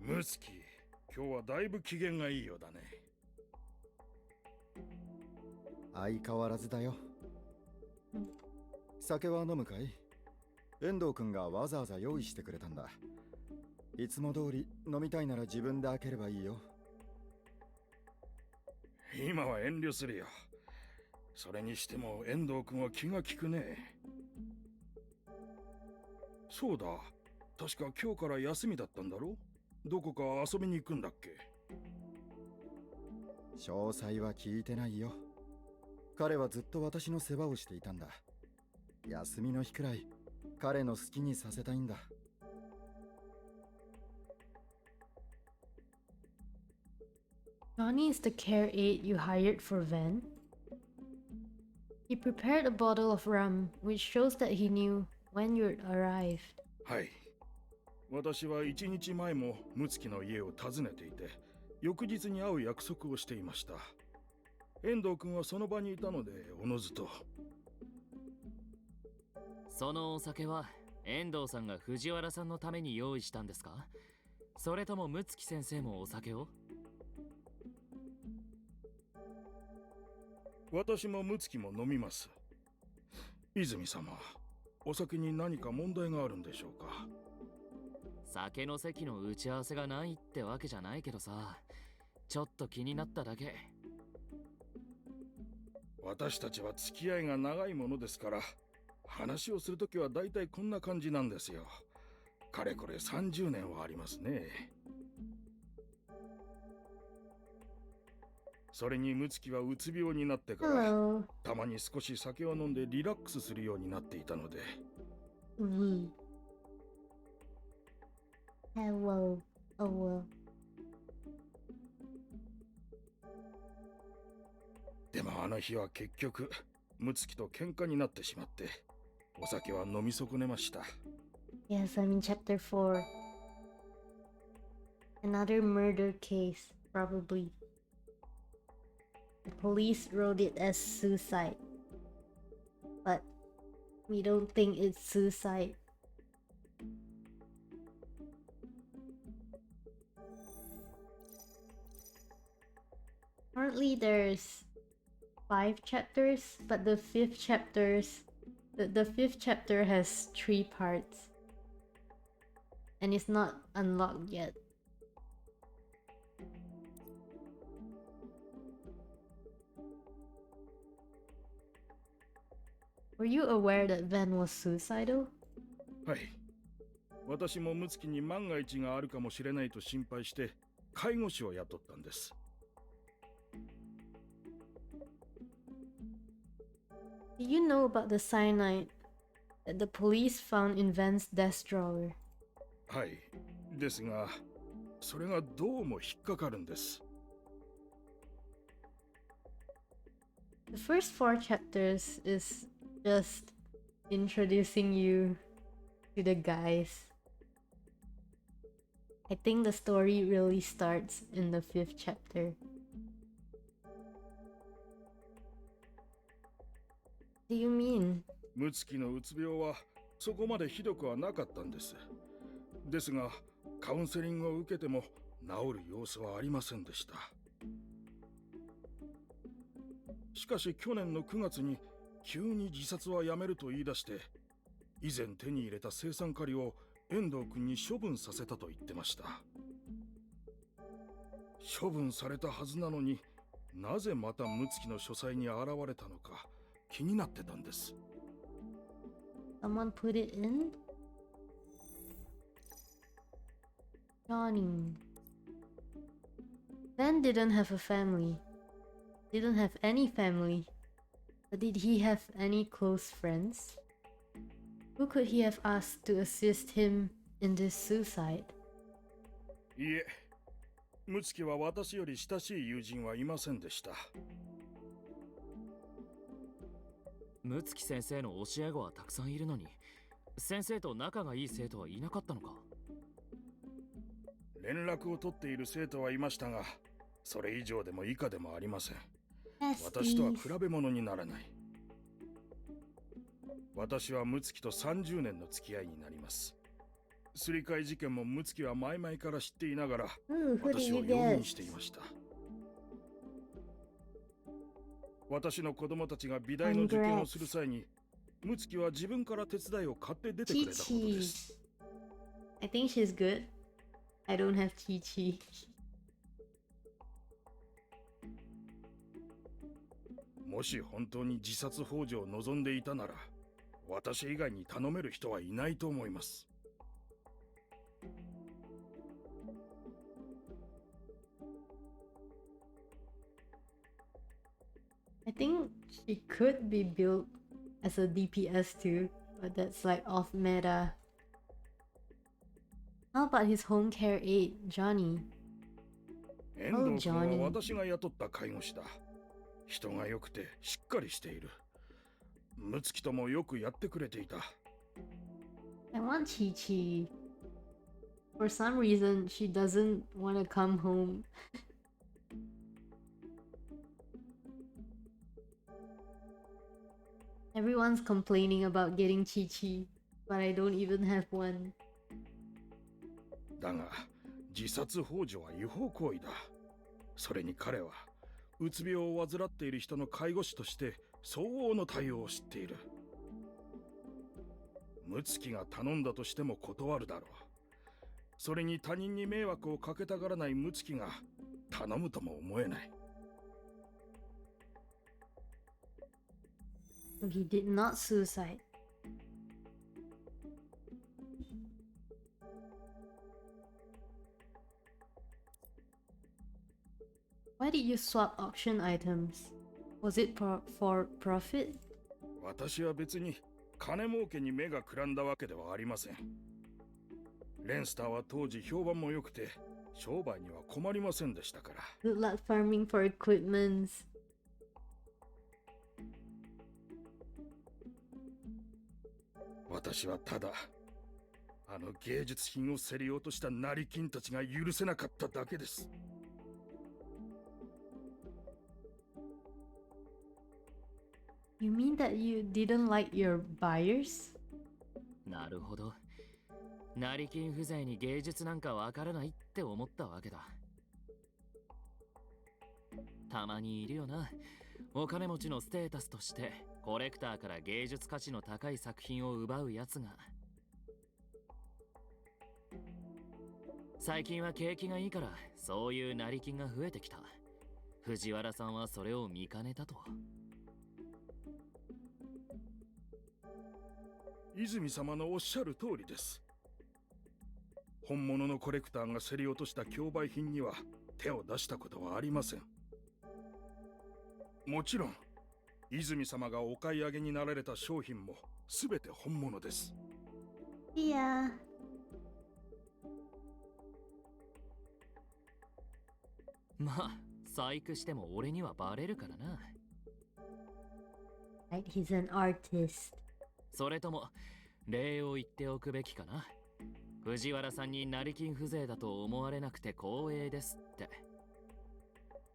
ムツキ、今日はだいぶ機嫌がいいようだね。相変わらずだよ。酒は飲むかい？遠藤君がわざわざ用意してくれたんだ。いつも通り飲みたいなら自分で開ければいいよ。今は遠慮するよ。それにしても遠藤君は気が利くね。そうだ、確か今日から休みだったんだろ？どこか遊びに行くんだっけ？詳細は聞いてないよ。彼はずっと私の世話をしていたんだ。休みの日くらい彼の好きにさせたいんだ。Johnny is the care aide you hired for Van? He prepared a bottle of rum, which shows that he knew when you'd arrived. はい。私は1日前もムツキの家を訪ねていて、翌日に会う約束をしていました。遠藤君はその場にいたので、おのずと。そのお酒は遠藤さんが藤原さんのために用意したんですか？それとも睦月先生もお酒を？私も睦月も飲みます。泉様、お酒に何か問題があるんでしょうか？酒の席の打ち合わせがないってわけじゃないけどさ、ちょっと気になっただけ。私たちは付き合いが長いものですから、話をするときはだいたいこんな感じなんですよ。かれこれ30年はありますね。それに睦月はうつ病になってから、Hello. たまに少し酒を飲んでリラックスするようになっていたので。Hello. Oh well. でもあの日は結局睦月と喧嘩になってしまって、お酒は飲み損ねました。 Yes, I'm in chapter 4. Another murder case, probably. The police wrote it as suicide, but we don't think it's suicide. Currently there's 5 chapters, but the fifth chapter has 3 parts, and it's not unlocked yet. Were you aware that Van was suicidal? はい。私も睦月に万が一があるかもしれないと心配して介護士を雇ったんです。Do you know about the cyanide that the police found in Van's desk drawer? はい。ですが、それがどうも引っかかるんです。The first 4 chapters is just introducing you to the guys. I think the story really starts in the 5th chapter. What do you mean? 睦月のうつ病はそこまでひどくはなかったんです。ですが、カウンセリングを受けても治る様子はありませんでした。しかし去年の9月に急に自殺はやめると言い出して、以前手に入れた青酸カリを遠藤君に処分させたと言ってました。処分されたはずなのに、なぜまた睦月の書斎に現れたのか気になってたんです。Someone put it in? Johnny. Ben didn't have a family. Didn't have any family. But did he have any close friends? Who could he have asked to assist him in this suicide? いえ、睦月は私より親しい友人はいませんでした。睦月先生の教え子はたくさんいるのに、先生と仲がいい生徒はいなかったのか？連絡を取っている生徒はいましたが、それ以上でも以下でもありません。私とは比べ物にならない。私は睦月と30年の付き合いになります。すり替え事件も睦月は前々から知っていながら Ooh, who did 私 you を容 get? 認していました。私の子供たちが美大の受験をする際に睦月は自分から手伝いを買って出てくれたことで Chi-Chi. す。 I think she's good. I don't have Chi-Chi. もし本当に自殺幇助を望んでいたなら私以外に頼める人はいないと思います。 I think she could be built as a DPS too, but that's like off meta. How about his home care aide, Johnny? 遠藤君は私が雇った介護士だ。人が良くてしっかりしている。睦月ともよくやってくれていた。 I want Chi-Chi. For some reason, she doesn't want to come home. Everyone's complaining about getting Chi-Chi, but I don't even have one. だが自殺幇助は違法行為だ。それに彼はうつ病を患っている人の介護士として相応の対応を知っている。睦月が頼んだとしても断るだろう。それに他人に迷惑をかけたがらない睦月が頼むとも思えない。 So he did not suicide. Why did you swap auction items? Was it for profit? 私は別に金儲けに目がくらんだわけではありません。レンスターは当時評判も良くて商売には困りませんでしたから。 Good luck farming for equipments. 私はただあの芸術品を競り落とした成金たちが許せなかっただけです。 You mean that you didn't like your buyers? なるほど。成金風情に芸術なんかわからないって思ったわけだ。たまにいるよな。お金持ちのステータスとしてコレクターから芸術価値の高い作品を奪うやつが。最近は景気がいいからそういう成金が増えてきた。藤原さんはそれを見かねたと。泉様のおっしゃる通りです。本物のコレクターが競り落とした競売品には手を出したことはありません。もちろん泉様がお買い上げになられた商品もすべて本物です。 Yeah. まあ細工しても俺にはバレるからな。 Right, he's an artist. それとも礼を言っておくべきかな。藤原さんに成金風情だと思われなくて光栄ですって。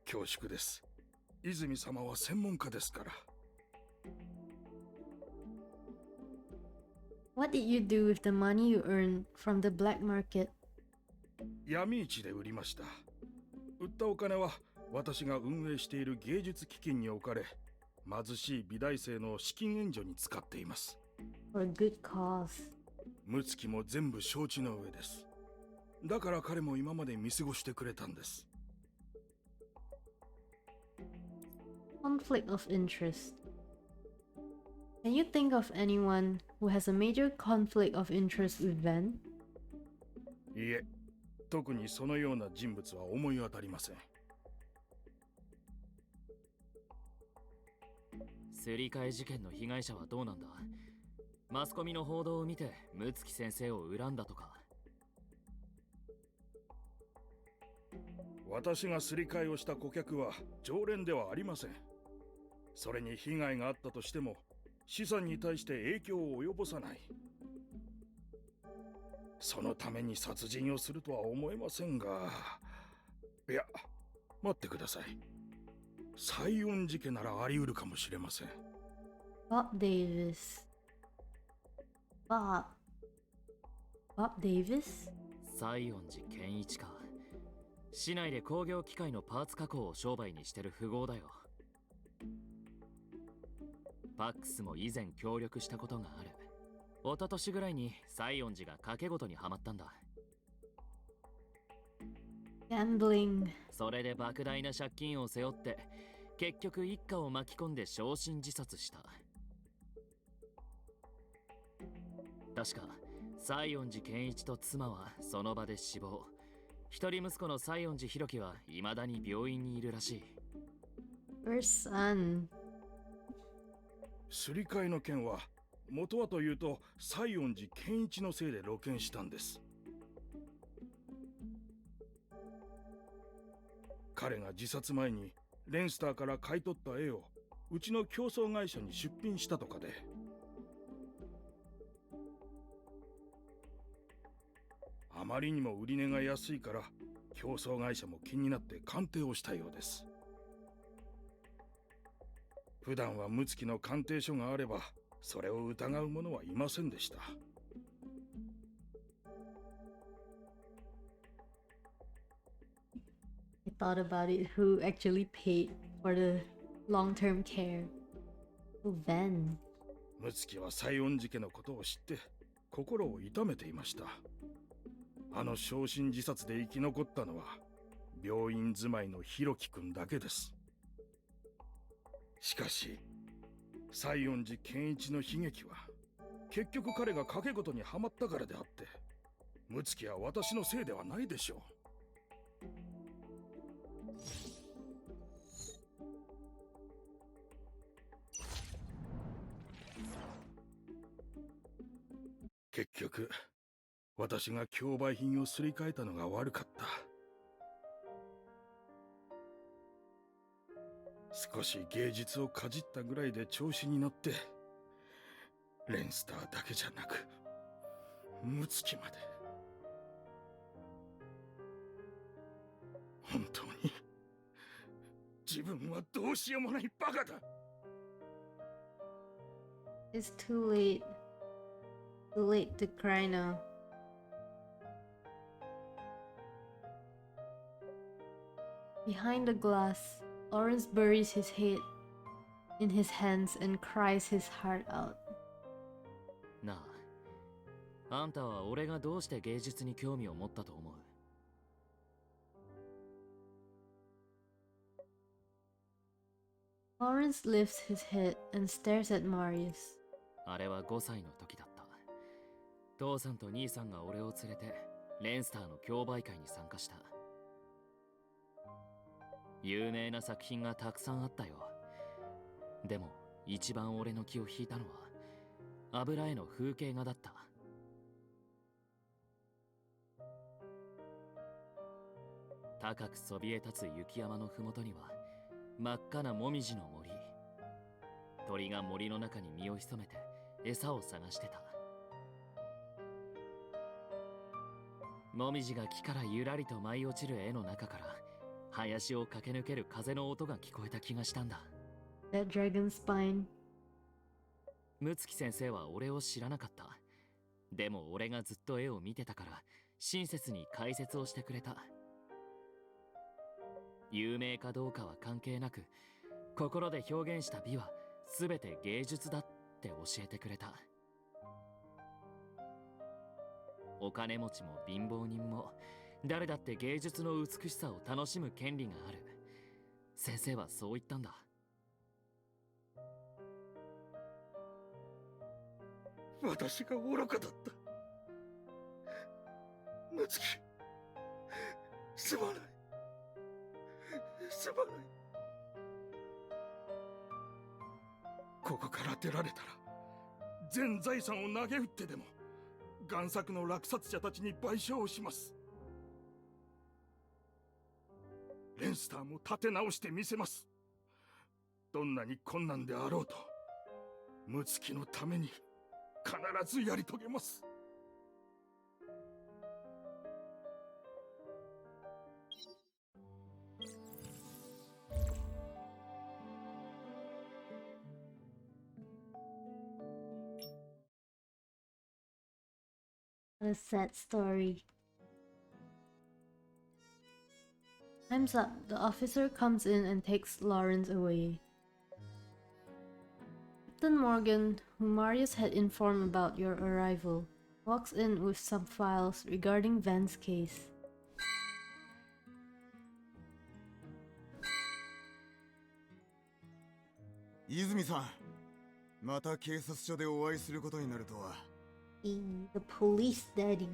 恐縮です。泉様は専門家ですから。 What did you do with the money you earned from the black market? 闇市で売りました。売ったお金は私が運営している芸術基金に置かれ、貧しい美大生の資金援助に使っています。 For a good cause. 睦月も全部承知の上です。だから彼も今まで見過ごしてくれたんです。 Conflict of interest. Can you think of anyone who has a major conflict of interest with Ben? いえ、特にそのような人物は思い当たりません。すり替え事件の被害者はどうなんだ。マスコミの報道を見て睦月先生を恨んだとか。私がすり替えをした顧客は常連ではありません。それに被害があったとしても資産に対して影響を及ぼさない。そのために殺人をするとは思えませんが、いや、待ってください。西園寺家ならあり得るかもしれません。Bob Davis. Bob. Bob Davis? 西園寺健一か。市内で工業機械のパーツ加工を商売にしてる富豪だよ。パックスも以前協力したことがある。一昨年ぐらいに西園寺が賭け事にはまったんだ。Gambling. それで莫大な借金を背負って結局一家を巻き込んで焼身自殺した。確か西園寺健一と妻はその場で死亡。一人息子の西園寺弘樹は未だに病院にいるらしい。 First son. すり替えの件は元はというと西園寺健一のせいで露見したんです。彼が自殺前にレンスターから買い取った絵をうちの競争会社に出品したとかで、あまりにも売り値が安いから競争会社も気になって鑑定をしたようです。普段は睦月の鑑定書があればそれを疑う者はいませんでした。I thought about it. Who actually paid for the long-term care? Oh, Ven. 睦月は西園寺家のことを知って心を痛めていました。あの焼身自殺で生き残ったのは病院住まいの弘樹くんだけです。しかし西園寺健一の悲劇は結局彼が賭け事にはまったからであって、睦月は私のせいではないでしょう。結局私が競売品をすり替えたのが悪かった。少し芸術をかじったぐらいで調子に乗ってレンスターだけじゃなく睦月まで。本当に自分はどうしようもないバカだ。 It's too late. Too late to cry now. Behind the glass, Lawrence buries his head in his hands and cries his heart out. なあ、あんたは俺がどうして芸術に興味を持ったと思う？Lawrence lifts his head and stares at Marius. あれは5歳の時だった。父さんと兄さんが俺を連れてレンスターの競売会に参加した。有名な作品がたくさんあったよ。でも一番俺の気を引いたのは油絵の風景画だった。高くそびえ立つ雪山のふもとには真っ赤なもみじの森。鳥が森の中に身を潜めて餌を探してた。もみじが木からゆらりと舞い落ちる絵の中から林を駆け抜ける風の音が聞こえた気がしたんだ。 That dragon spine. 睦月先生は俺を知らなかった。でも俺がずっと絵を見てたから親切に解説をしてくれた。有名かどうかは関係なく心で表現した美は全て芸術だって教えてくれた。お金持ちも貧乏人も誰だって芸術の美しさを楽しむ権利がある。先生はそう言ったんだ。私が愚かだった。睦月、すまない。すまない。ここから出られたら全財産を投げ打ってでも贋作の落札者たちに賠償をします。レンスターも立て直してみせます。どんなに困難であろうと睦月のために必ずやり遂げます。What a sad story. Time's up. The officer comes in and takes Lawrence away. Captain Morgan, whom Marius had informed about your arrival, walks in with some files regarding Van's case. Izumi-san, また警察署でお会いすることになるとは。The police daddy.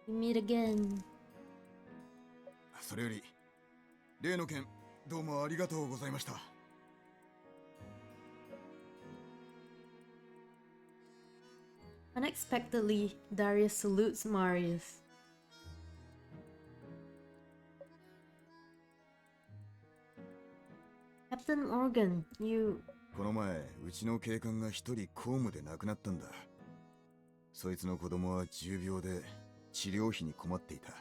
We meet again. それより、例の件、どうもありがとうございました。Unexpectedly, Darius salutes Marius. Captain Morgan, you... この前、うちの警官が一人公務で亡くなったんだ。そいつの子供は重病で治療費に困っていた。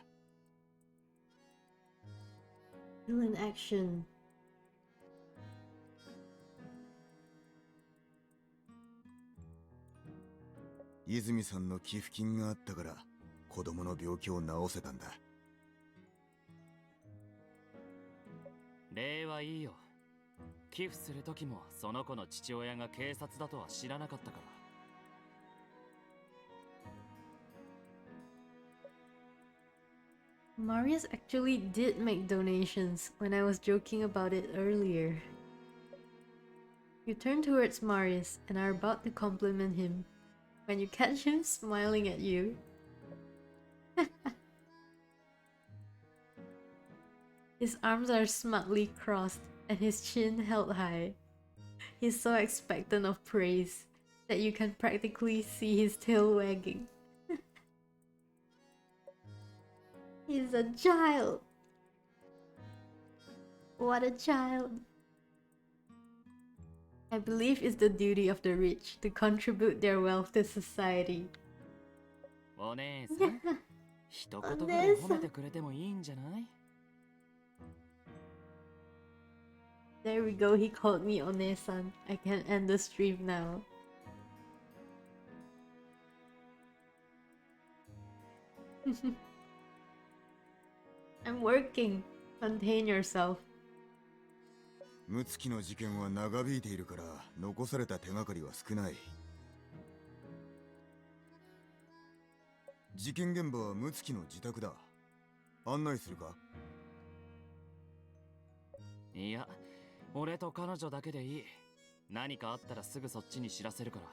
Still in action. 泉さんの寄付金があったから子供の病気を治せたんだ。礼はいいよ。寄付する時もその子の父親が警察だとは知らなかったから。Marius actually did make donations when I was joking about it earlier. You turn towards Marius and are about to compliment him when you catch him smiling at you. His arms are smugly crossed and his chin held high. He's so expectant of praise that you can practically see his tail wagging. He's a child! What a child! I believe it's the duty of the rich to contribute their wealth to society. お姉さん、一言ぐらい褒めてくれてもいいんじゃない？ There we go, he called me Onee-san. I can end the stream now. I'm working. Contain yourself. 睦月の事件は長引いているから残された手がかりは少ない。事件現場は睦月の自宅だ。案内するか？いや、俺と彼女だけでいい。何かあったらすぐそっちに知らせるから。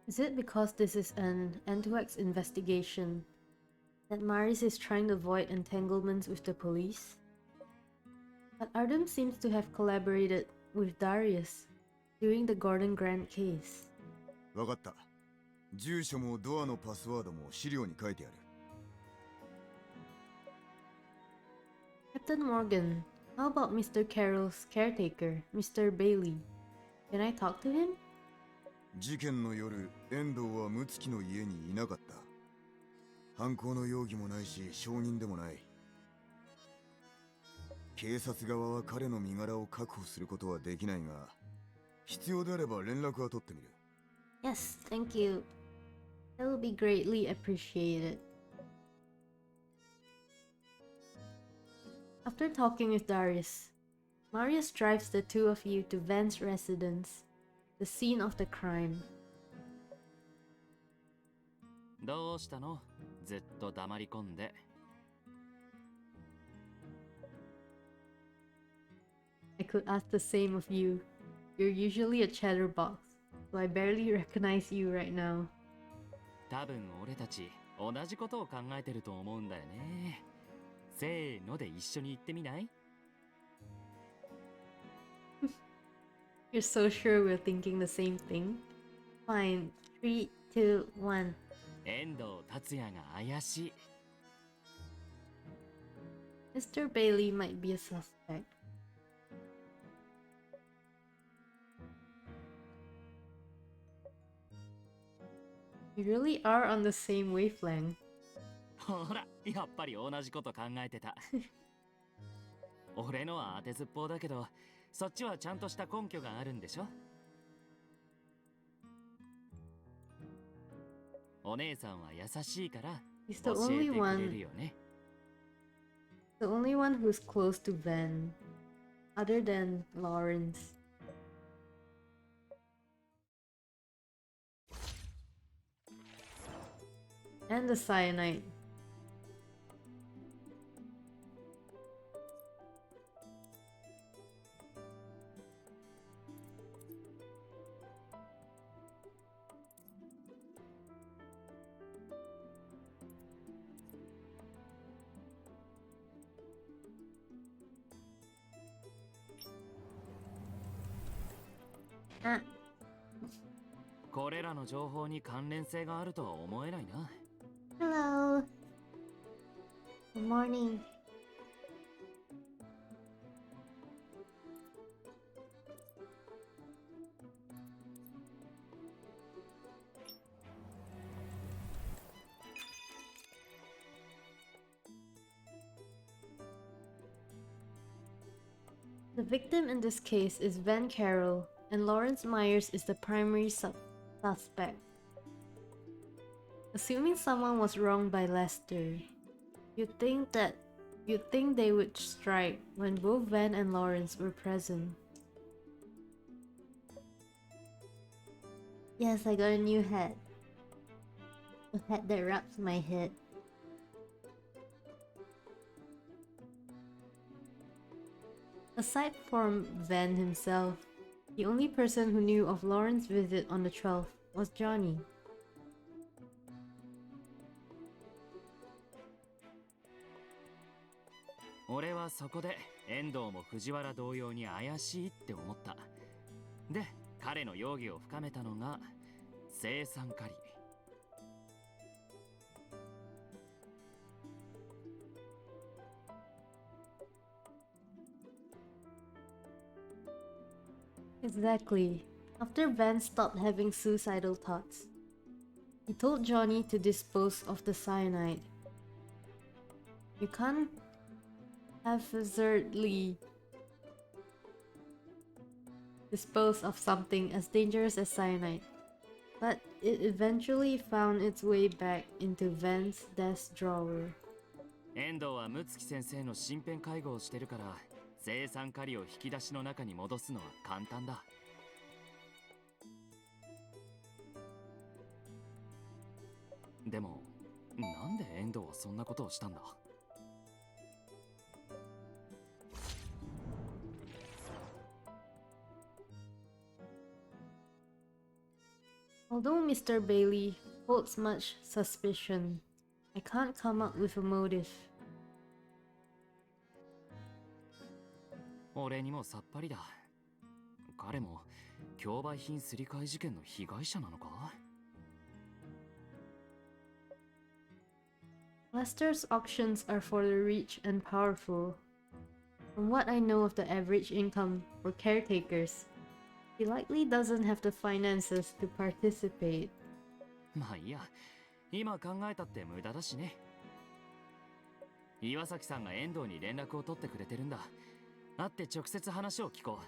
Is it because this is an N2X investigation that Marius is trying to avoid entanglements with the police? But Artem seems to have collaborated with Darius during the Gordon Grant case. わかった。住所もドアのパスワードも資料に書いてある。Captain Morgan, how about Mr. Carroll's caretaker, Mr. Bailey? Can I talk to him? 事件の夜、遠藤は睦月の家にいなかった。犯行の容疑もないし、証人でもない。警察側は彼の身柄を確保することはできないが、必要であれば連絡は取ってみる。Yes, thank you. That will be greatly appreciated. After talking with Darius, Marius drives the two of you to Van's residence, the scene of the crime. どうしたの？ずっと黙り込んで。I could ask the same of you. You're usually a chatterbox, so I barely recognize you right now. 多分俺たち同じことを考えてると思うんだよね。せーので一緒に行ってみない？ You're so sure we're thinking the same thing? Fine. 3, 2, 1. 遠藤達也が怪しい。Mr. Bailey might be a suspect. You really are on the same wavelength. ほら、やっぱり同じこと考えてた。俺のは当てずっぽうだけど、そっちはちゃんとした根拠があるんでしょ？お姉さんは優しいから He's 教 the え only てくれ one, るよね。 the only one who's close to Van, other than Lawrence. And the cyanide. Ah, これらの情報に関連性があるとは思えないな。 hello. Good morning. The victim in this case is Van Carroll, and Lawrence Myers is the primary suspect. Assuming someone was wronged by Lester, you'd think they would strike when both Van and Lawrence were present. Yes, I got a new hat. A hat that wraps my head. Aside from Van himself, the only person who knew of Lawrence's visit on the 12th was Johnny.俺はそこで遠藤も藤原同様に怪しいって思った。で、彼の容疑を深めたのが青酸カリ。Exactly. After Van stopped having suicidal thoughts, he told Johnny to dispose of the cyanide. You can't haphazardly dispose of something as dangerous as cyanide, but it eventually found its way back into Van's desk drawer. 遠藤は睦月先生の身辺介護をしてるから、青酸カリを引き出しの中に戻すのは簡単だ。でも、なんで遠藤はそんなことをしたんだ？ Although Mr. Bailey holds much suspicion, I can't come up with a motive. 俺にもさっぱりだ。彼も競売品すり替え事件の被害者なのか？ Lester's auctions are for the rich and powerful. From what I know of the average income for caretakers, he likely doesn't have the finances to participate. まあいいや、今考えたって無駄だしね。岩崎さんが遠藤に連絡を取ってくれてるんだ。会って直接話を聞こう。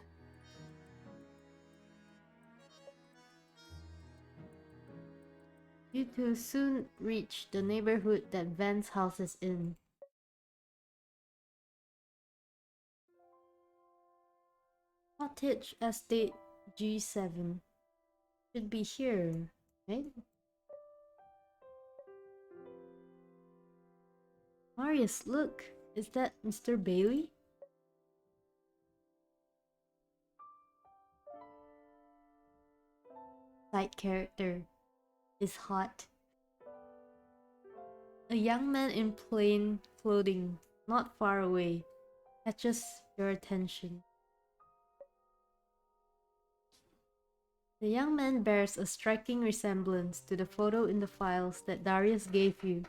You two soon reach the neighborhood that Van's house is in. Cottage Estate G7 should be here, right? Marius, look! Is that Mr. Bailey? Side character is hot. A young man in plain clothing, not far away, catches your attention. The young man bears a striking resemblance to the photo in the files that Darius gave you.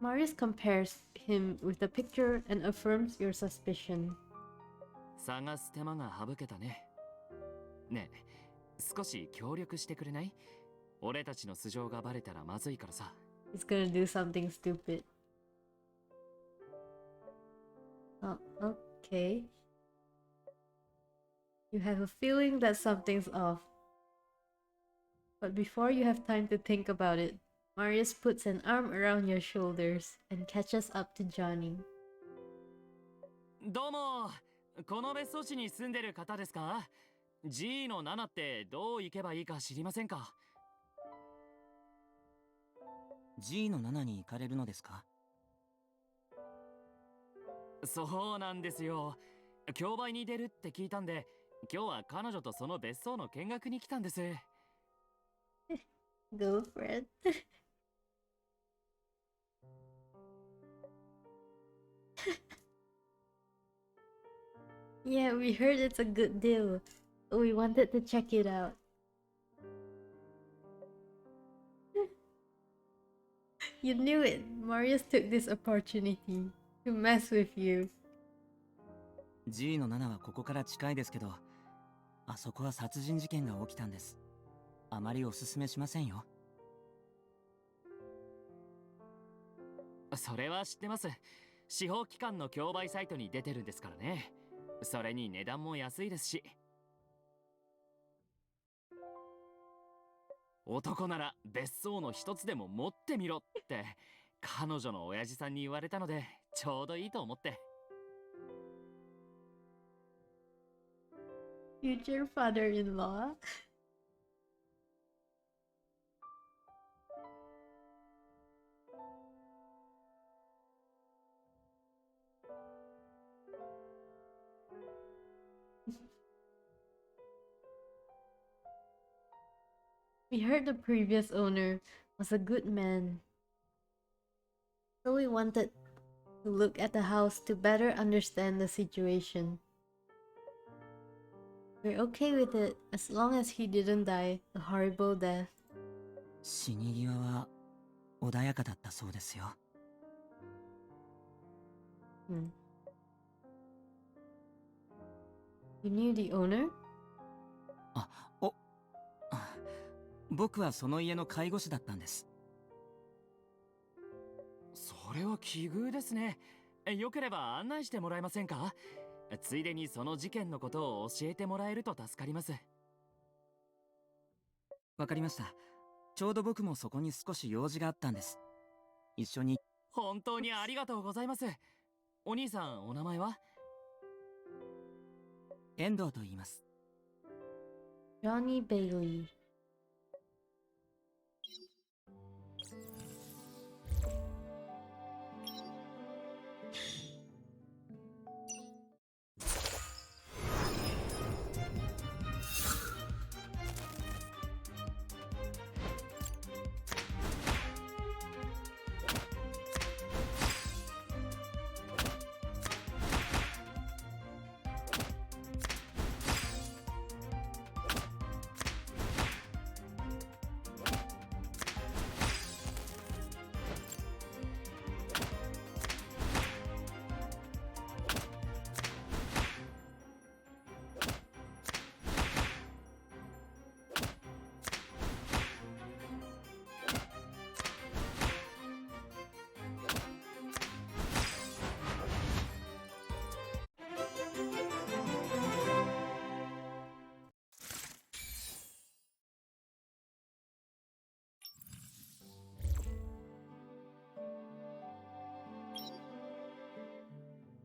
Marius compares him with the picture and affirms your suspicion. 探す手間が省けたね。ねえ、少し協力してくれない？俺たちの素性がバレたらまずいからさ。He's gonna do something stupid. Okay. You have a feeling that something's off. But before you have time to think about it, Marius puts an arm around your shoulders and catches up to Johnny. どうも、この別荘地に住んでる方ですか？ G の7ってどう行けばいいか知りませんか？ G の7に行かれるのですか？そうなんですよ。競売に出るって聞いたんで、今日は彼女とその別荘の見学に来たんです。Girlfriend. Yeah, we heard it's a good deal. We wanted to check it out. You knew it. Marius took this opportunity to mess with you. G の7はここから近いですけど、あそこは殺人事件が起きたんです。あまりおすすめしませんよ。それは知ってます。司法機関の競売サイトに出てるんですからね。それに値段も安いですし。男なら別荘の一つでも持ってみろって彼女の親父さんに言われたのでちょうどいいと思って。Future father-in-law. We heard the previous owner was a good man, so we wanted to look at the house to better understand the situation. We're okay with it as long as he didn't die a horrible death. 死に際は穏やかだったそうですよ。You knew the owner? 僕はその家の介護士だったんです。それは奇遇ですね。よければ案内してもらえませんか？ついでにその事件のことを教えてもらえると助かります。わかりました。ちょうど僕もそこに少し用事があったんです。一緒に。本当にありがとうございます。お兄さん、お名前は？遠藤と言います。Johnny Bailey.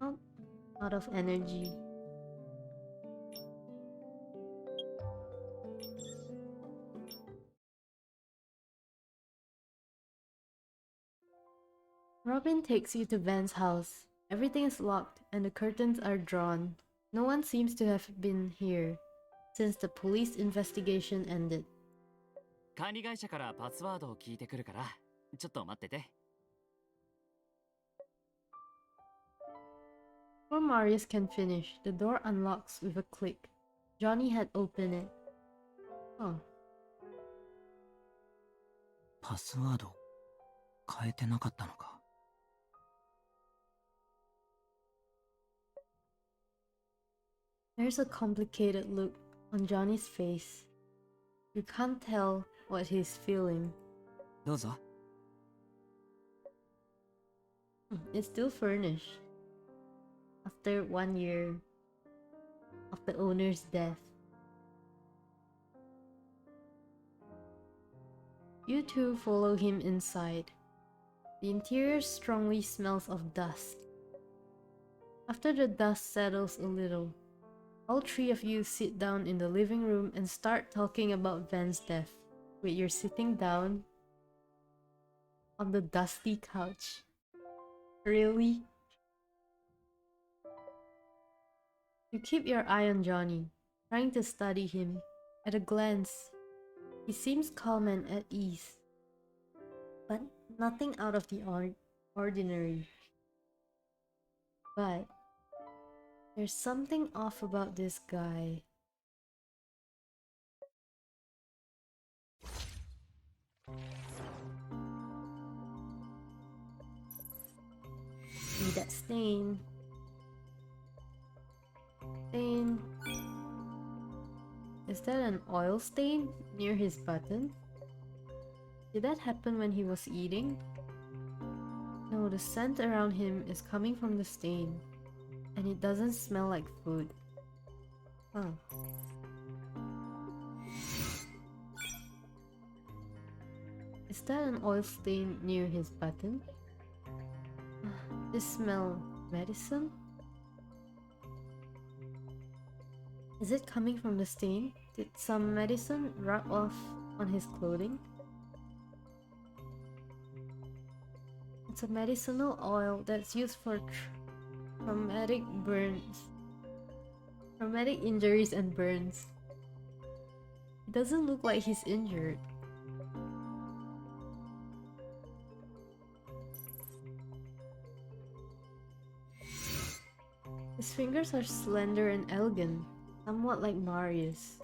Oh, out of energy. Robin takes you to Van's house. Everything is locked and the curtains are drawn. No one seems to have been here since the police investigation ended. 管理会社からパスワードを聞いてくるから、ちょっと待ってて。Before Marius can finish, the door unlocks with a click. Johnny had opened it. Oh. パスワード変えてなかったのか。There's a complicated look on Johnny's face. You can't tell what he's feeling. どうぞ。It's still furnished. after 1 year of the owner's death. You two follow him inside. The interior strongly smells of dust. After the dust settles a little, all three of you sit down in the living room and start talking about Van's death. Wait, you're sitting down on the dusty couch? Really? You keep your eye on Johnny, trying to study him. At a glance, he seems calm and at ease, but nothing out of the ordinary. But there's something off about this guy. See that stain? Stain. Is that an oil stain near his button? Did that happen when he was eating? No, the scent around him is coming from the stain, and it doesn't smell like food. Huh. Is that an oil stain near his button? This smell medicine? Is it coming from the stain? Did some medicine rub off on his clothing? It's a medicinal oil that's used for traumatic injuries and burns. It doesn't look like he's injured. His fingers are slender and elegant, somewhat like Marius.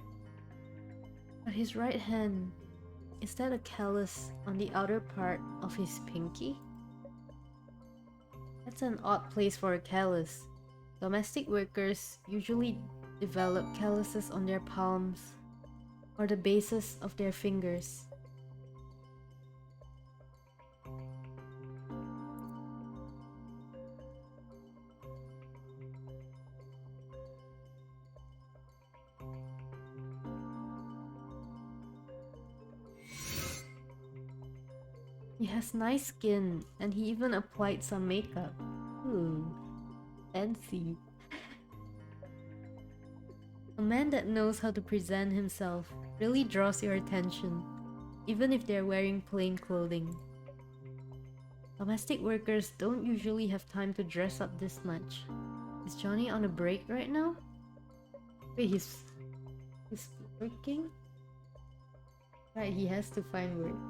But his right hand, is that a callus on the outer part of his pinky? That's an odd place for a callus. Domestic workers usually develop calluses on their palms or the bases of their fingers. He has nice skin, and he even applied some makeup. Ooh, fancy. A man that knows how to present himself really draws your attention, even if they're wearing plain clothing. Domestic workers don't usually have time to dress up this much. Is Johnny on a break right now? Wait, he's working? Right, he has to find work.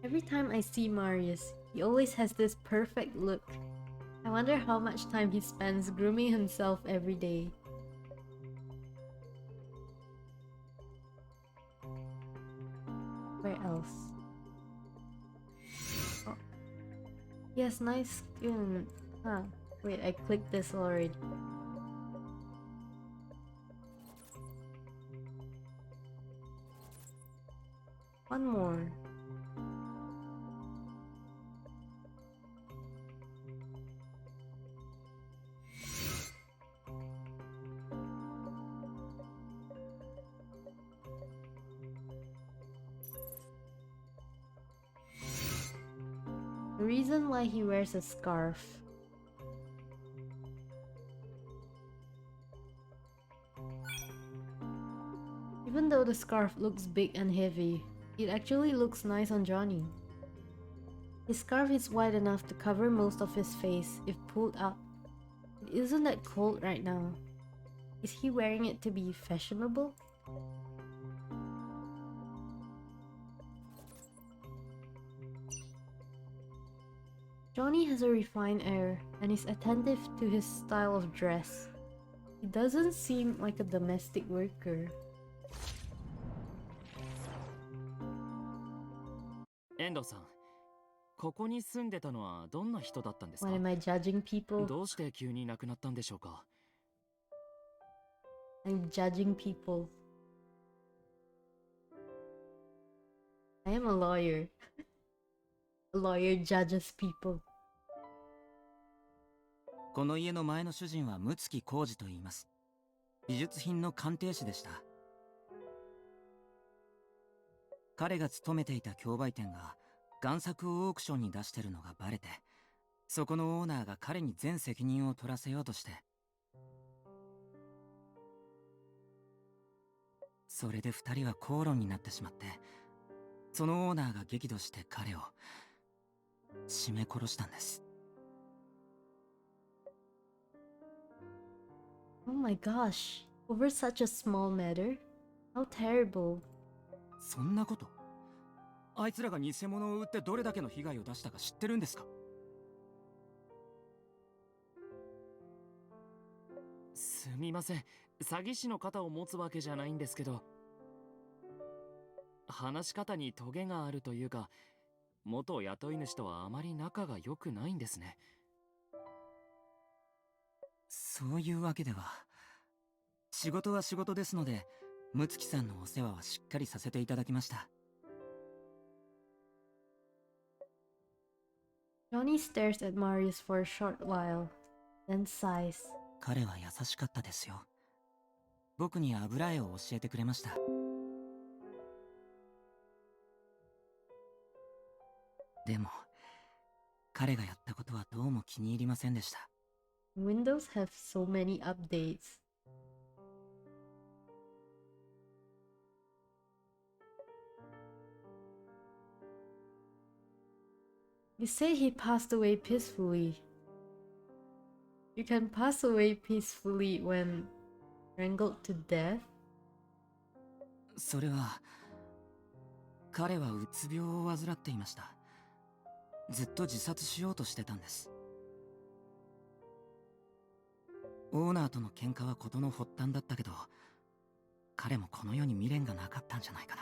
Every time I see Marius, he always has this perfect look. I wonder how much time he spends grooming himself every day. Where else? Oh. He has nice skin. Huh. Wait, I clicked this already. One more. The reason why he wears a scarf. Even though the scarf looks big and heavy, it actually looks nice on Johnny. His scarf is wide enough to cover most of his face if pulled up. It isn't that cold right now. Is he wearing it to be fashionable? Johnny has a refined air and is attentive to his style of dress. He doesn't seem like a domestic worker. 遠藤さん、ここに住んでたのはどんな人だったんですか？ Why am I judging people? どうして急に亡くなったんでしょうか？ I'm judging people. I am a lawyer. A lawyer judges people. この家の前の主人は睦月浩二と言います。美術品の鑑定士でした。彼が勤めていた競売店が贋作をオークションに出してるのがバレて、そこのオーナーが彼に全責任を取らせようとして、それで二人は口論になってしまって、そのオーナーが激怒して彼を絞め殺したんです。Oh my gosh, over such a small matter? How terrible. そんなこと、あいつらが偽物を売ってどれだけの被害を出したか知ってるんですか？すみません、詐欺師の肩を持つわけじゃないんですけど、話し方にトゲがあるというか、元雇い主とはあまり仲が良くないんですね。そういうわけでは。仕事は仕事ですので、睦月さんのお世話はしっかりさせていただきました。Johnny stares at Marius for a short while, then sighs. 彼は優しかったですよ。僕に油絵を教えてくれました。でも、彼がやったことはどうも気に入りませんでした。Windows have so many updates. You say he passed away peacefully. You can pass away peacefully when strangled to death? それは、彼はうつ病を患っていました。ずっと自殺しようとしてたんです。オーナーとの喧嘩は事の発端だったけど、彼もこの世に未練がなかったんじゃないかな。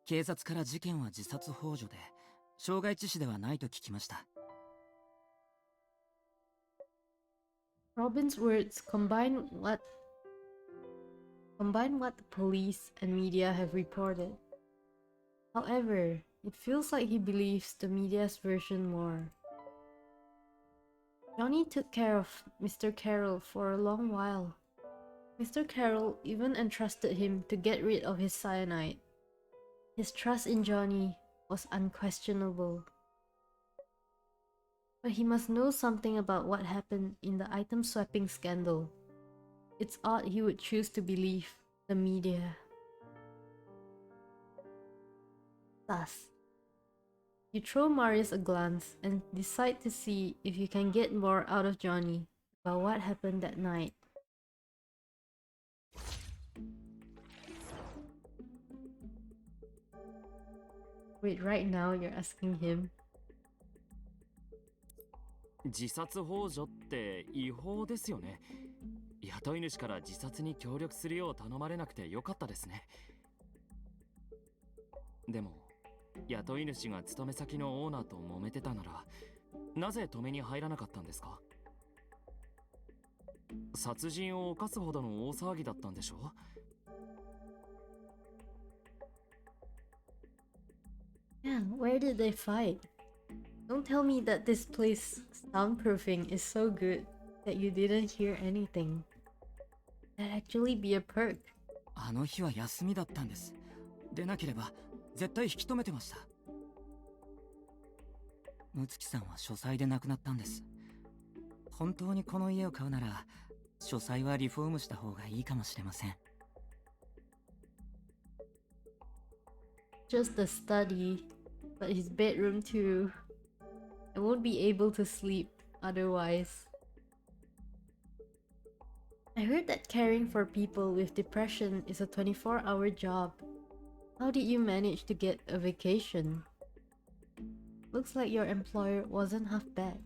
警察から事件は自殺幇助で、傷害致死ではないと聞きました。Robin's words combine what the police and media have reported. However, it feels like he believes the media's version more. Johnny took care of Mr. Carroll for a long while. Mr. Carroll even entrusted him to get rid of his cyanide. His trust in Johnny was unquestionable. But he must know something about what happened in the item swapping scandal. It's odd he would choose to believe the media. Thus, you throw Marius a glance and decide to see if you can get more out of Johnny about what happened that night. Wait, right now you're asking him? 自殺幇助って違法ですよね。雇い主から自殺に協力するよう頼まれなくてよかったですね。でも雇い主が勤め先のオーナーと揉めてたなら、なぜ止めに入らなかったんですか？殺人を犯すほどの大騒ぎだったんでしょ？ Yeah, where did they fight? Don't tell me that this place soundproofing is so good that you didn't hear anything. That'd actually be a perk. あの日は休みだったんです。でなければ絶対引き止めてました。睦月さんは書斎で亡くなったんです。本当にこの家を買うなら、書斎はリフォームした方がいいかもしれません。Just the study, but his bedroom too. I won't be able to sleep otherwise. I heard that caring for people with depression is a 24-hour job. How did you manage to get a vacation? Looks like your employer wasn't half bad.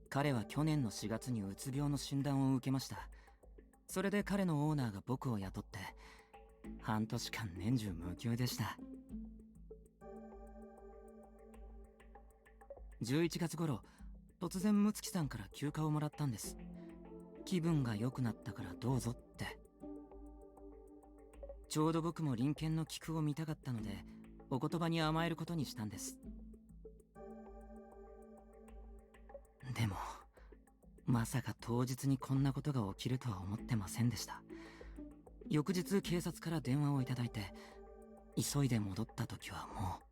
彼は去年の4月にうつ病の診断を受けました。それで彼のオーナーが僕を雇って、半年間年中無休でした。11月頃、突然睦月さんから休暇をもらったんです。気分が良くなったからどうぞって。ちょうど僕も隣県の菊を見たかったので、お言葉に甘えることにしたんです。でもまさか当日にこんなことが起きるとは思ってませんでした。翌日警察から電話をいただいて、急いで戻った時はもう。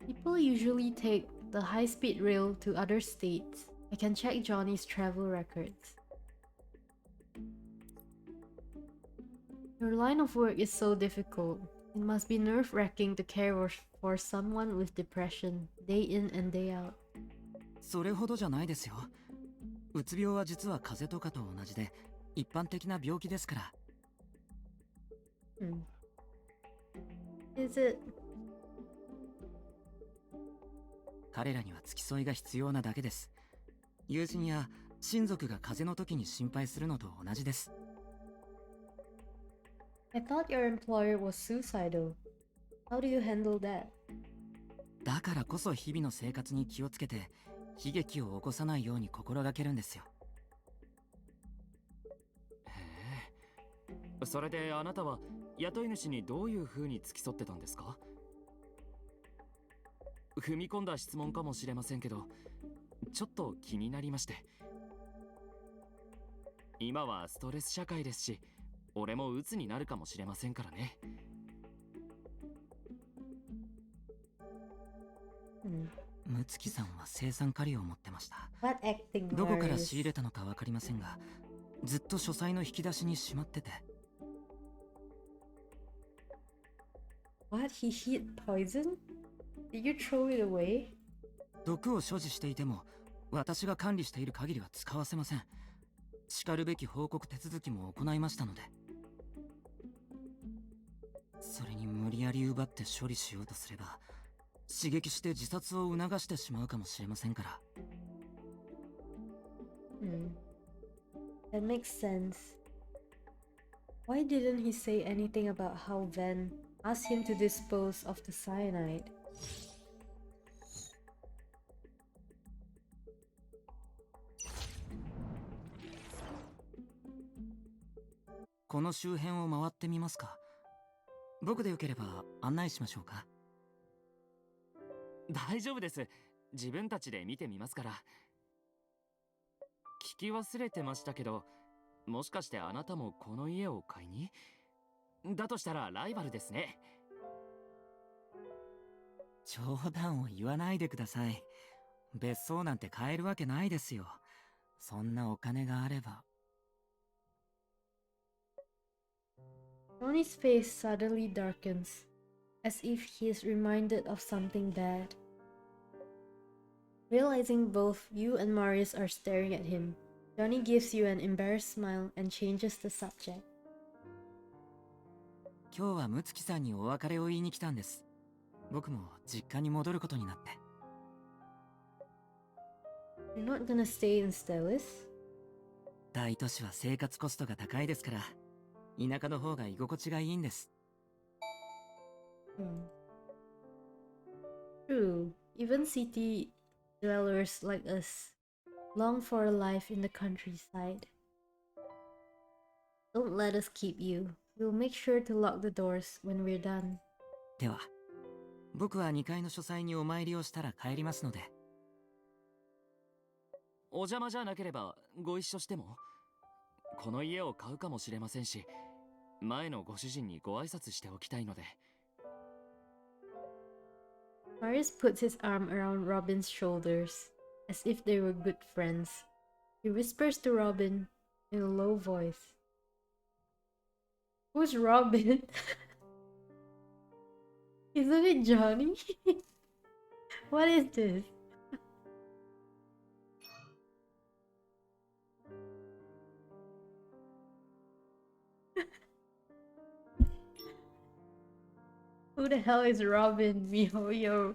People usually take the high-speed rail to other states. I can check Johnny's travel records. Your line of work is so difficult. It must be nerve-wracking to care for someone with depression, day in and day out. それほどじゃないですよ。うつ病は実は風邪とかと同じで一般的な病気ですから。Is it? 彼らには付き添いが必要なだけです。友人や親族が風邪の時に心配するのと同じです。I thought your employer was suicidal. How do you handle that? だからこそ日々の生活に気をつけて悲劇を起こさないように心がけるんですよ。へえ。それであなたは雇い主にどういう風に付き添ってたんですか？踏み込んだ質問かもしれませんけど、ちょっと気になりまして。今はストレス社会ですし、俺も鬱になるかもしれませんからね。ムツキさんは生産カリを持ってました。 What acting, どこから Marius? 仕入れたのか分かりませんが、ずっと書斎の引き出しにしまってて。 What? He hid poison? Did you throw it away? 毒を所持していても私が管理している限りは使わせません。叱るべき報告手続きも行いましたので。それに無理やり奪って処理しようとすれば刺激して自殺を促してしまうかもしれませんから。That makes sense. Why didn't he say anything about how Van asked him to dispose of the cyanide? この周辺を回ってみますか。僕でよければ案内しましょうか。大丈夫です。自分たちで見てみますから。聞き忘れてましたけど、もしかしてあなたもこの家を買いに？だとしたらライバルですね。冗談を言わないでください。別荘なんて買えるわけないですよ。そんなお金があれば。Ronnie's face suddenly darkens, as if he is reminded of something bad. Realizing both you and Marius are staring at him, Johnny gives you an embarrassed smile and changes the subject. 今日はムツキさんにお別れを言いに来たんです。僕も実家に戻ることになって。You're not gonna stay in Stelis? 大都市は生活コストが高いですから、田舎の方が居心地がいいんです。True, even city dwellers like us long for a life in the countryside. Don't let us keep you. We'll make sure to lock the doors when we're done. では、僕は2階の書斎にお参りをしたら帰りますので。お邪魔じゃなければご一緒しても？この家を買うかもしれませんし、前のご主人にご挨拶しておきたいので。Marius puts his arm around Robin's shoulders, as if they were good friends. He whispers to Robin in a low voice. Who's Robin? Isn't it Johnny? What is this? Who the hell is Robin, MiHoYo?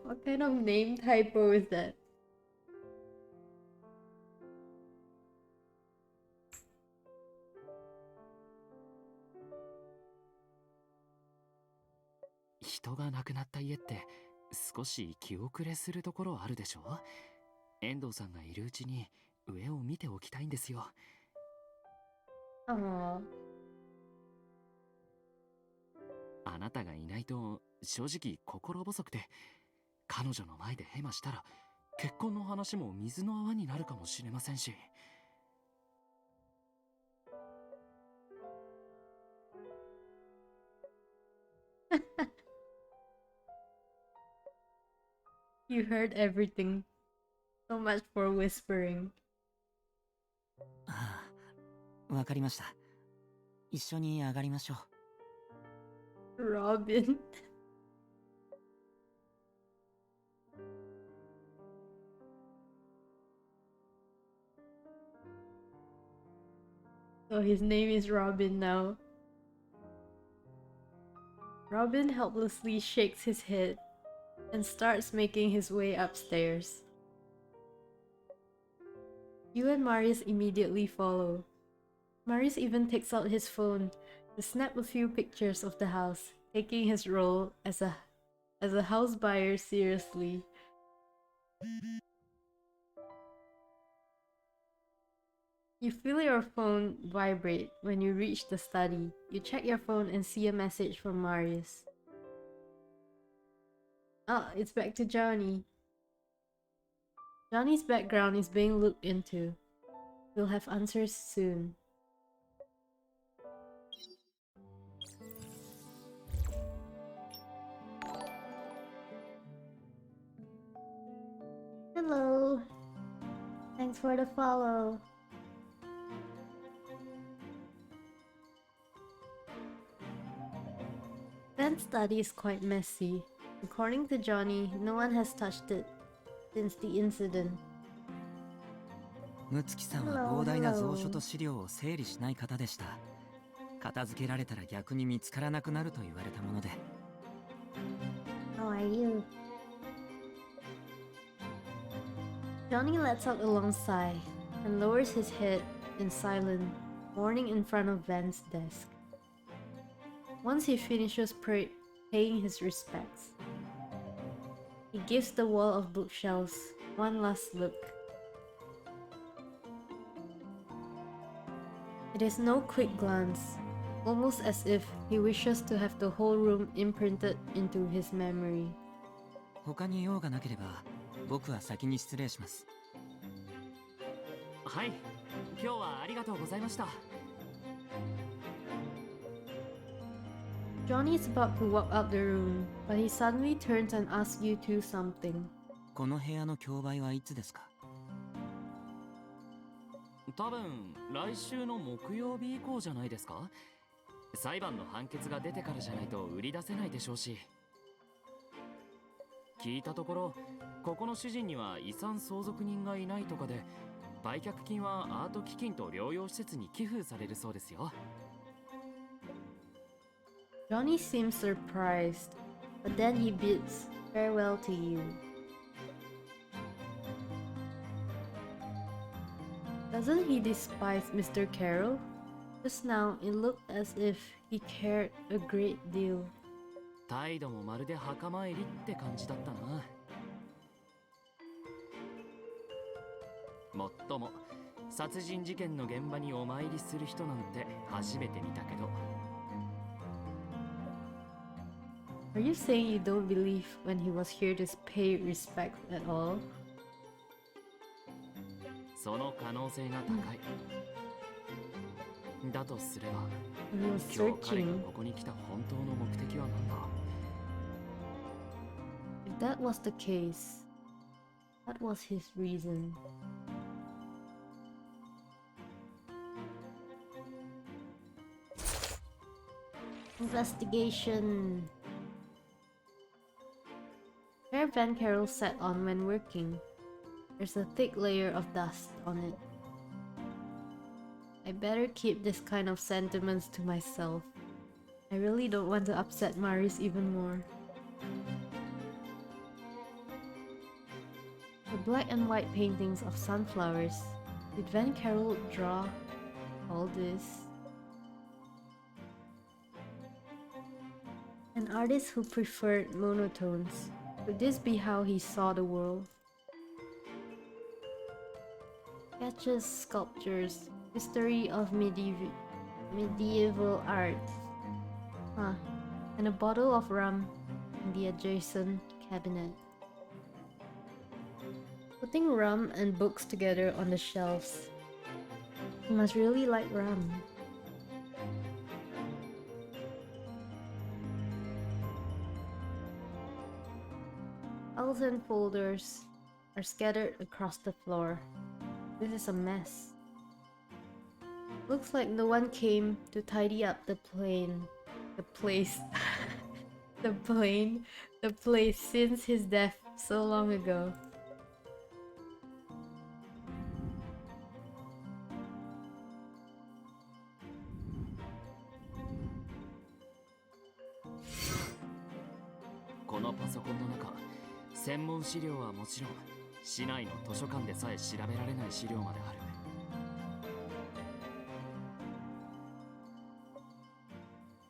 What kind of name typo is that?人が亡くなった家って少し気遅れするところあるでしょ？遠藤さんがいるうちに上を見ておきたいんですよ。Aww. あなたがいないと正直心細くて、彼女の前でヘマしたら結婚の話も水の泡になるかもしれませんし。You heard everything. So much for whispering. ああ、わかりました。一緒に上がりましょう。Robin. So his name is Robin now. Robin helplessly shakes his head and starts making his way upstairs. You and Marius immediately follow. Marius even takes out his phone to snap a few pictures of the house, taking his role as a house buyer seriously. You feel your phone vibrate when you reach the study. You check your phone and see a message from Marius. Ah, it's back to Johnny. Johnny's background is being looked into. We'll have answers soon. Hello. Thanks for the follow. Ben's study is quite messy. According to Johnny, no one has touched it since the incident. ムツキさんは膨大な蔵書と資料を整理しない方でした。片付けられたら逆に見つからなくなると言われたもので。How are you? Johnny lets out a long sigh and lowers his head in silent mourning in front of Van's desk. Once he finishes paying his respects, he gives the wall of bookshelves one last look. It is no quick glance, almost as if he wishes to have the whole room imprinted into his memory. 他に用がなければ、僕は先に失礼します。はい、今日はありがとうございました。Johnny is about to walk out the room, but he suddenly turns and asks you two something. この部屋の競売はいつですか？多分来週の木曜日以降じゃないですか。裁判の判決が出てからじゃないと売り出せないでしょうし。聞いたところ、ここの主人には遺産相続人がいないとかで、売却金はアート基金と療養施設に寄付されるそうですよ。Johnny seems surprised, but then he bids farewell to you. Doesn't he despise Mr. Carroll? Just now, it looked as if he cared a great deal. 態度もまるで墓参りって感じだったな。もっとも殺人事件の現場にお参りする人なんて初めて見たけど。Are you saying you don't believe when he was here to pay respect at all? その可能性が高い。だとすれば、 He was 今日彼が searching. ここに来た本当の目的は何だ？ If that was the case, what was his reason? Investigation. Where Van Carroll sat on when working, there's a thick layer of dust on it. I better keep this kind of sentiments to myself. I really don't want to upset Marius even more. The black and white paintings of sunflowers. Did Van Carroll draw all this? An artist who preferred monotones. Could this be how he saw the world? Sketches, sculptures, history of medieval art. Huh. and a bottle of rum in the adjacent cabinet. Putting rum and books together on the shelves. He must really like rum. Files and folders are scattered across the floor. This is a mess. Looks like no one came to tidy up the place since his death so long ago. This pasokanの中、専門資料はもちろん、市内の図書館でさえ調べられない資料まである。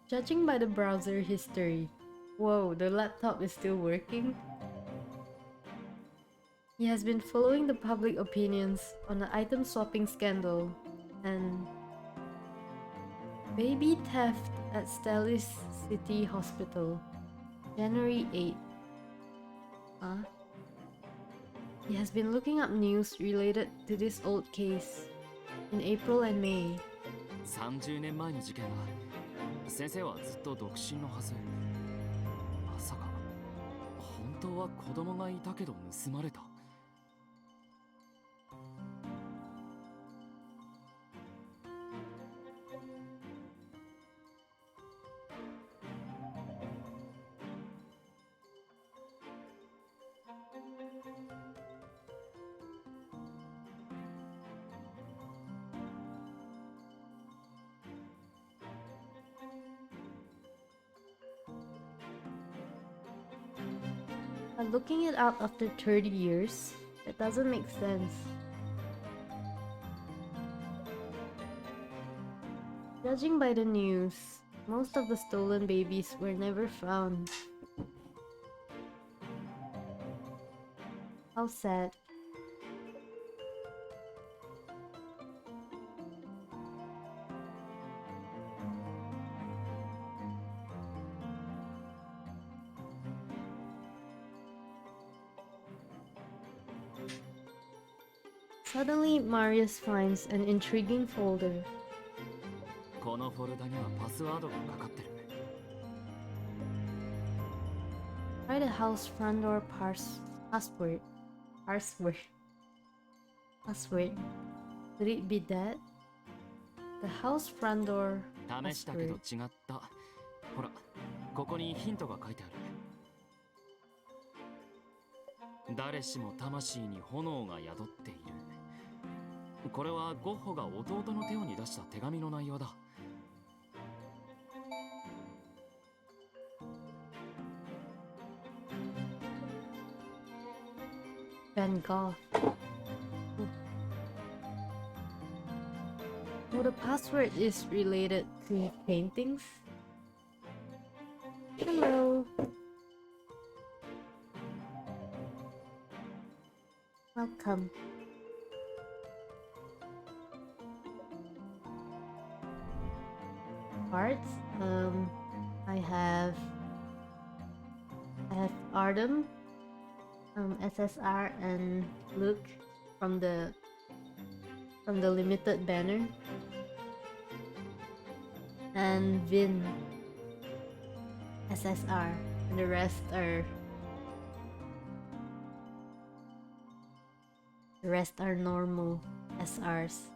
Judging by the browser history, whoa, the laptop is still working? He has been following the public opinions on the item swapping scandal and baby theft at Stellis City Hospital, January 8th. Huh? He has been looking up news related to this old case in April and May. 30年前の事件だ。先生はずっと独身のはず。まさか本当は子供がいたけど盗まれた。But looking it up after 30 years, that doesn't make sense. Judging by the news, most of the stolen babies were never found. How sad. Suddenly, Marius finds an intriguing folder. このフォルダにはパスワードがかかってる。Try the house front door password. Could it be that? The house front door 試したけど password. 違った。ほら、ここにヒントが書いてある。誰しも魂に炎が宿っている。これはゴッホが弟の手をに出した手紙の内容だ。Van Gogh. Oh, the password is related to paintings? Hello. Welcome. Cards. I have Artem, SSR, and Luke from the limited banner, and Vin, SSR, and the rest are normal SRs.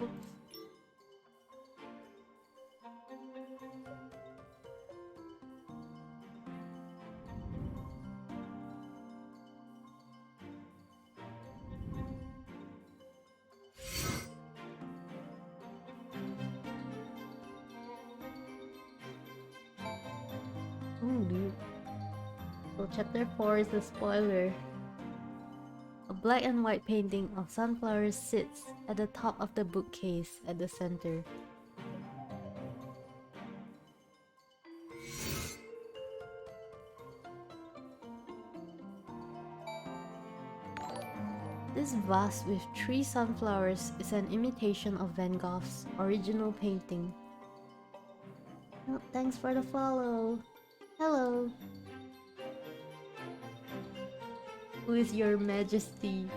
Oops. Oh, dude. So chapter 4 is the spoiler. A black and white painting of sunflowers sits at the top of the bookcase at the center. This vase with 3 sunflowers is an imitation of Van Gogh's original painting. Oh, thanks for the follow. Hello. Who is your majesty?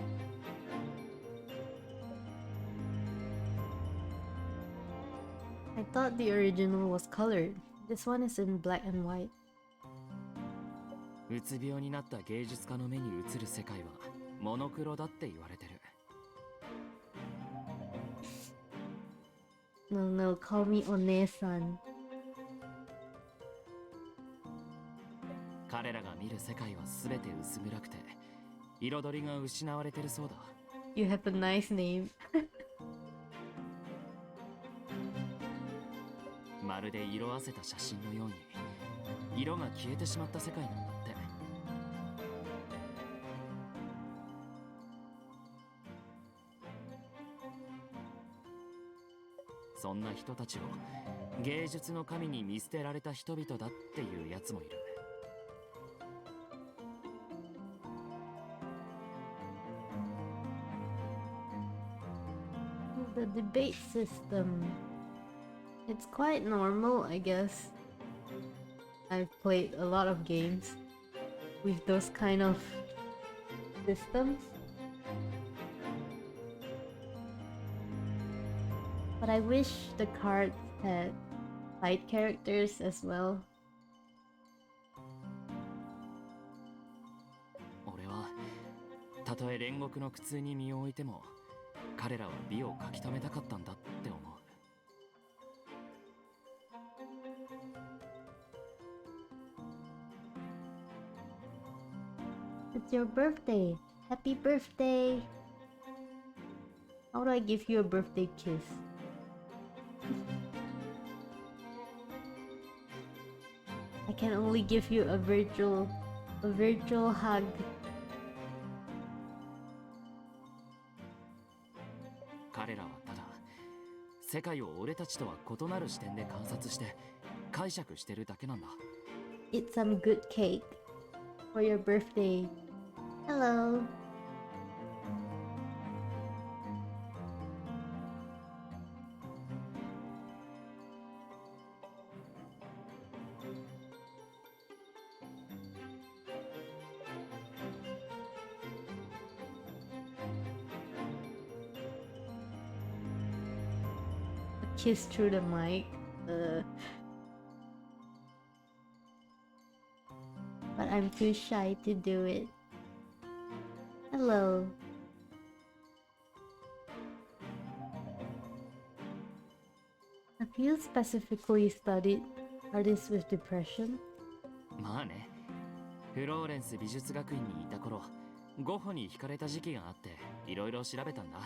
I thought the original was colored. This one is in black and white. うつ病になった芸術家の目に映る世界はモノクロだって言われてる。No, no, call me Onee-san. 彼らが見る世界は全て薄暗くて彩りが失われてるそうだ。You have a nice name. まるで色あせた写真のように色が消えてしまった世界なんだって。そんな人たちを芸術の神に見捨てられた人々だっていうやつもいる。The debate system. It's quite normal, I guess. I've played a lot of games with those kind of systems. But I wish the cards had side characters as well. 俺はたとえ煉獄の苦痛に身を置いても彼らは美を書き留めたかったんだって思う。It's your birthday. Happy birthday. How do I give you a birthday kiss? I can only give you a virtual hug. 彼らはただ世界を俺たちとは異なる視点で観察して解釈してるだけなんだ。 Eat some good cake for your birthday. Hello. A kiss through the mic. But I'm too shy to do it. Hello. Have you specifically studied artists with depression? まあね、フローレンス美術学院にいた頃ゴッホに惹かれた時期があっていろいろ調べたんだ。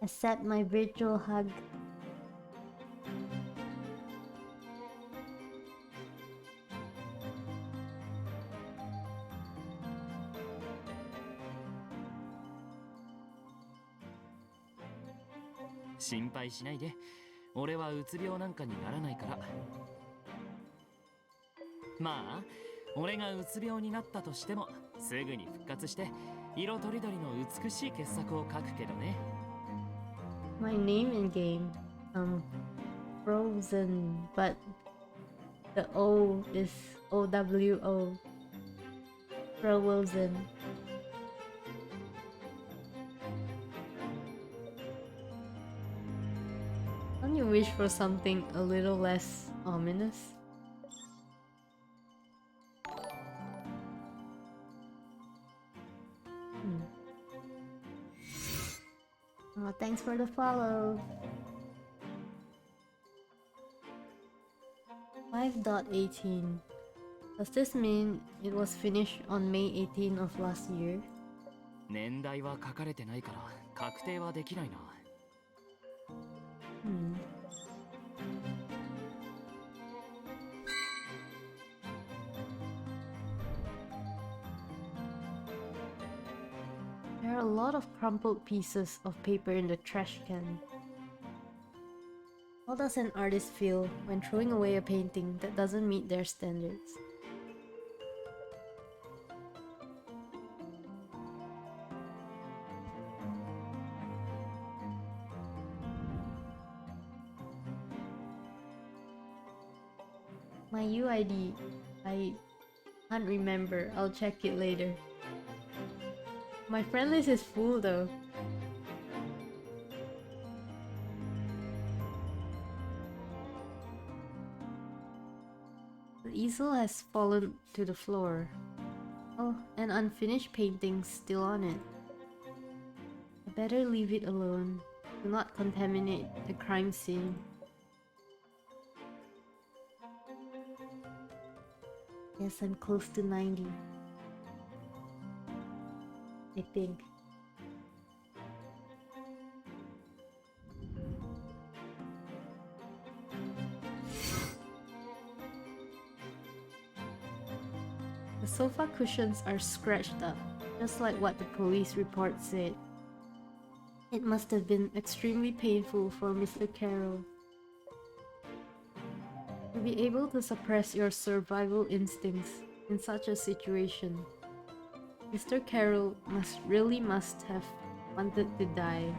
Accept my virtual hug.「心配しないで、俺はうつ病なんかにならないから」。まあ俺がうつ病になったとしてもすぐに復活して色とりどりの美しい傑作を描くけどね。 My name in game, Frozen, but the O is OWO. Frozen. Don't you wish for something a little less ominous? Oh, thanks for the follow. 5.18. Does this mean it was finished on May 18 of last year? 年代は書かれてないから確定はできないな。There are a lot of crumpled pieces of paper in the trash can. How does an artist feel when throwing away a painting that doesn't meet their standards? My UID. I can't remember. I'll check it later. My friend list is full though. The easel has fallen to the floor. Oh, an unfinished painting still on it. I better leave it alone. Do not contaminate the crime scene. Yes, I'm close to 90. I think. The sofa cushions are scratched up, just like what the police report said. It must have been extremely painful for Mr. Carroll. To be able to suppress your survival instincts in such a situation, Mr. Carroll must have wanted to die.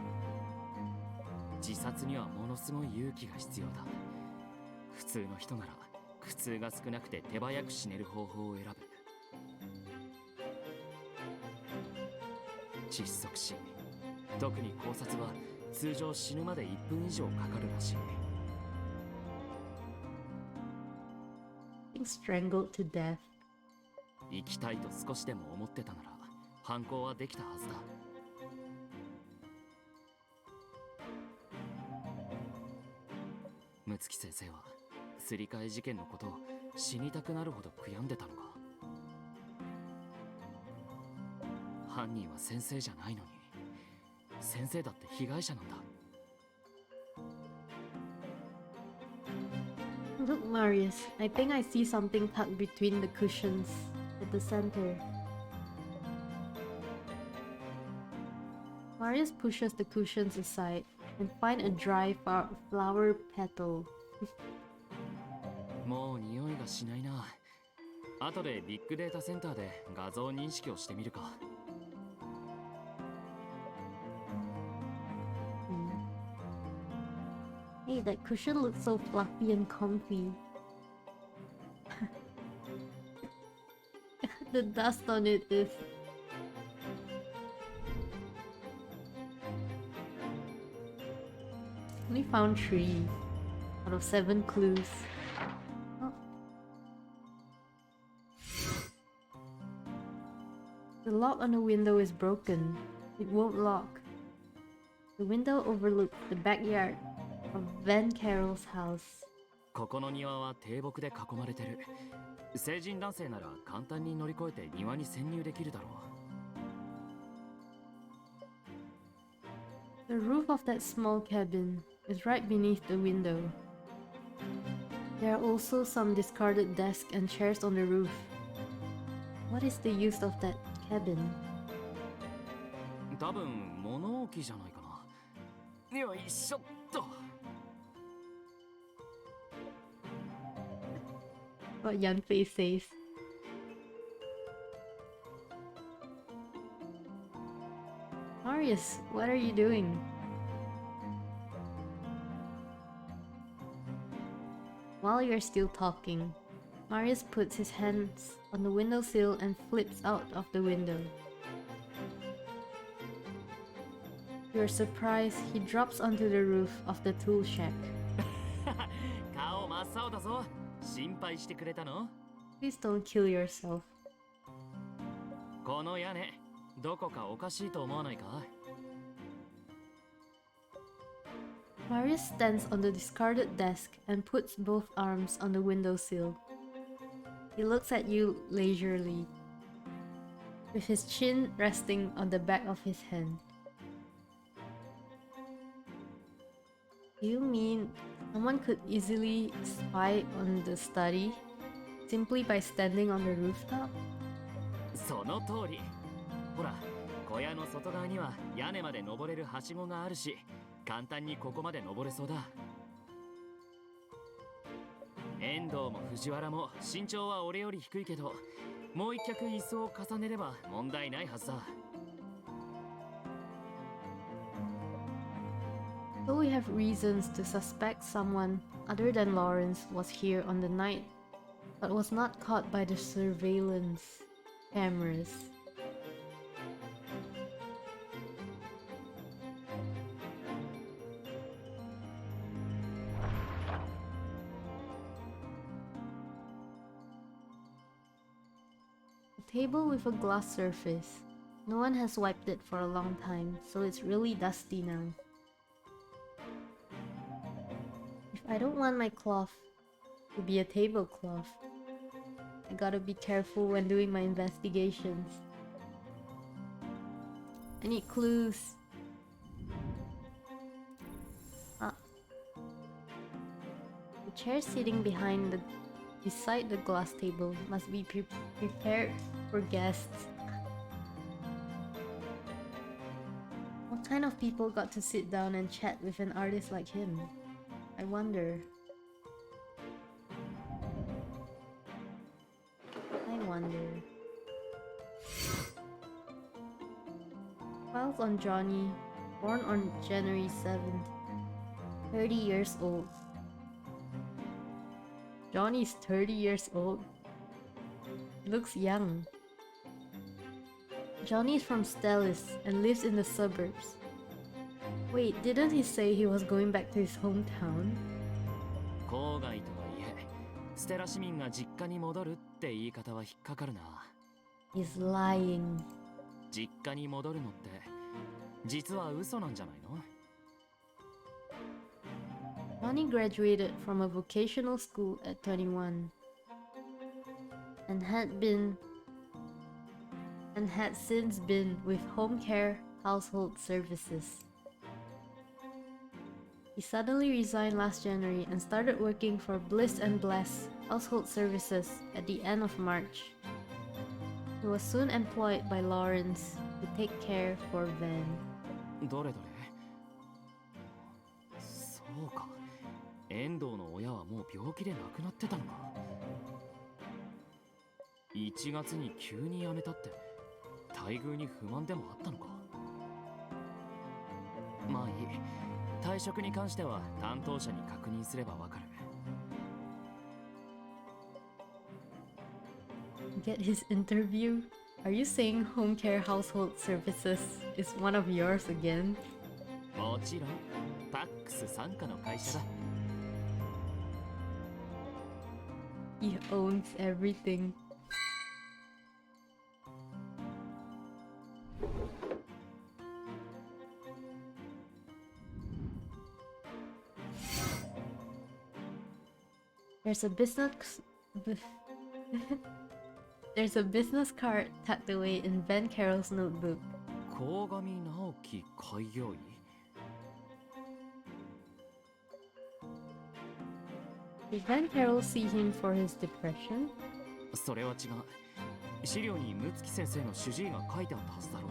自殺にはものすごい勇気が必要だ。普通の人なら苦痛が少なくて手早く死ねる方法を選ぶ。窒息死、特に絞殺は通常死ぬまで1分以上かかるらしい。Being strangled to death. 生きたいと少しでも思ってたなら犯行はできたはずだ。六月先生はすり替え事件のことを死にたくなるほど悔やんでたのか。犯人は先生じゃないのに、先生だって被害者なんだ。Look, Marius, I think I see something tucked between the cushions at the center. Marius pushes the cushions aside and finds a dry flower petal. もう匂いがしないな。後でビッグデータセンターで画像認識をしてみるか。Hey, that cushion looks so fluffy and comfy. The dust on it is... We found 3 out of 7 clues. Oh. The lock on the window is broken. It won't lock. The window overlooks the backyard of Van Carroll's house. ここの庭は低木で囲まれてる。成人男性なら簡単に乗り越えて庭に潜入できるだろう。The roof of that small cabin is right beneath the window. There are also some discarded desks and chairs on the roof. What is the use of that cabin? 多分物置じゃないかな。よいしょっと。What Yanfei says. Marius, what are you doing? While you're still talking, Marius puts his hands on the windowsill and flips out of the window. To your surprise, he drops onto the roof of the tool shack. 顔真っ青だぞ。心配してくれたの？ Please don't kill yourself. この屋根、どこかおかしいと思わないか？ Marius stands on the discarded desk and puts both arms on the windowsill. He looks at you leisurely, with his chin resting on the back of his hand. Do you mean someone could easily spy on the study simply by standing on the rooftop? その通り。ほら、小屋の外側には屋根まで登れるはしごがあるし、簡単にここまで登れそうだ。遠藤も藤原も身長は俺より低いけど、もう一脚椅子を重ねれば問題ないはずだ。So we have reasons to suspect someone other than Lawrence was here on the night but was not caught by the surveillance cameras. A table with a glass surface. No one has wiped it for a long time, so it's really dusty now. If I don't want my cloth to be a tablecloth, I gotta be careful when doing my investigations. I need clues. Ah. The chair sitting beside the glass table must be prepared for guests. What kind of people got to sit down and chat with an artist like him? I wonder. Files on Johnny, born on January 7th, 30 years old. Johnny's 30 years old? He looks young. Johnny's from Stellis and lives in the suburbs. Wait, didn't he say he was going back to his hometown? 郊外とはいえ、ステラ市民が実家に戻るって言い方は引っかかるな。He's lying. 実家に戻るのって実は嘘なんじゃないの？ Johnny graduated from a vocational school at 21 and had since been with home care household services. He suddenly resigned last January and started working for Bliss and Bless Household Services at the end of March. He was soon employed by Lawrence to take care for Van. どれどれ？そうか。遠藤の親はもう病気で亡くなってたのか。1月に急に辞めたって待遇に不満でもあったのか。まあいい。退職に関しては担当者に確認すればわかる。Get his interview? Are you saying home care household services is one of yours again? もちろん、パックス傘下の会社だ。He owns everything. There's a business card tucked away in Ben Carroll's notebook. 鴻上直樹開業医。Did Ben Carroll see him for his depression? それは違う。資料に睦月先生の主治医が書いてあったはずだろ。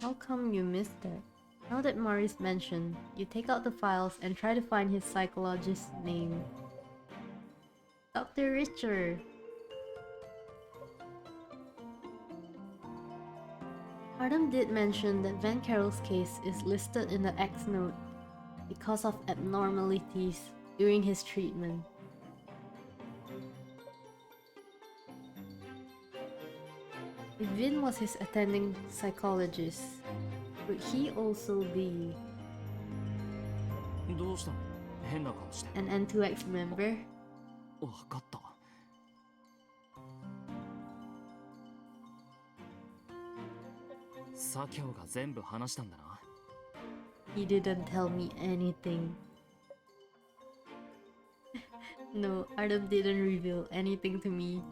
How come you missed that? Now that Marius mentioned, you take out the files and try to find his psychologist's name. Dr. Richard! Artem did mention that Van Carroll's case is listed in the X note because of abnormalities during his treatment. If Vin was his attending psychologist, would he also be どうしたの？変な顔して。an N2X member? わかった。左京が全部話したんだな。He didn't tell me anything. No, Artem didn't reveal anything to me.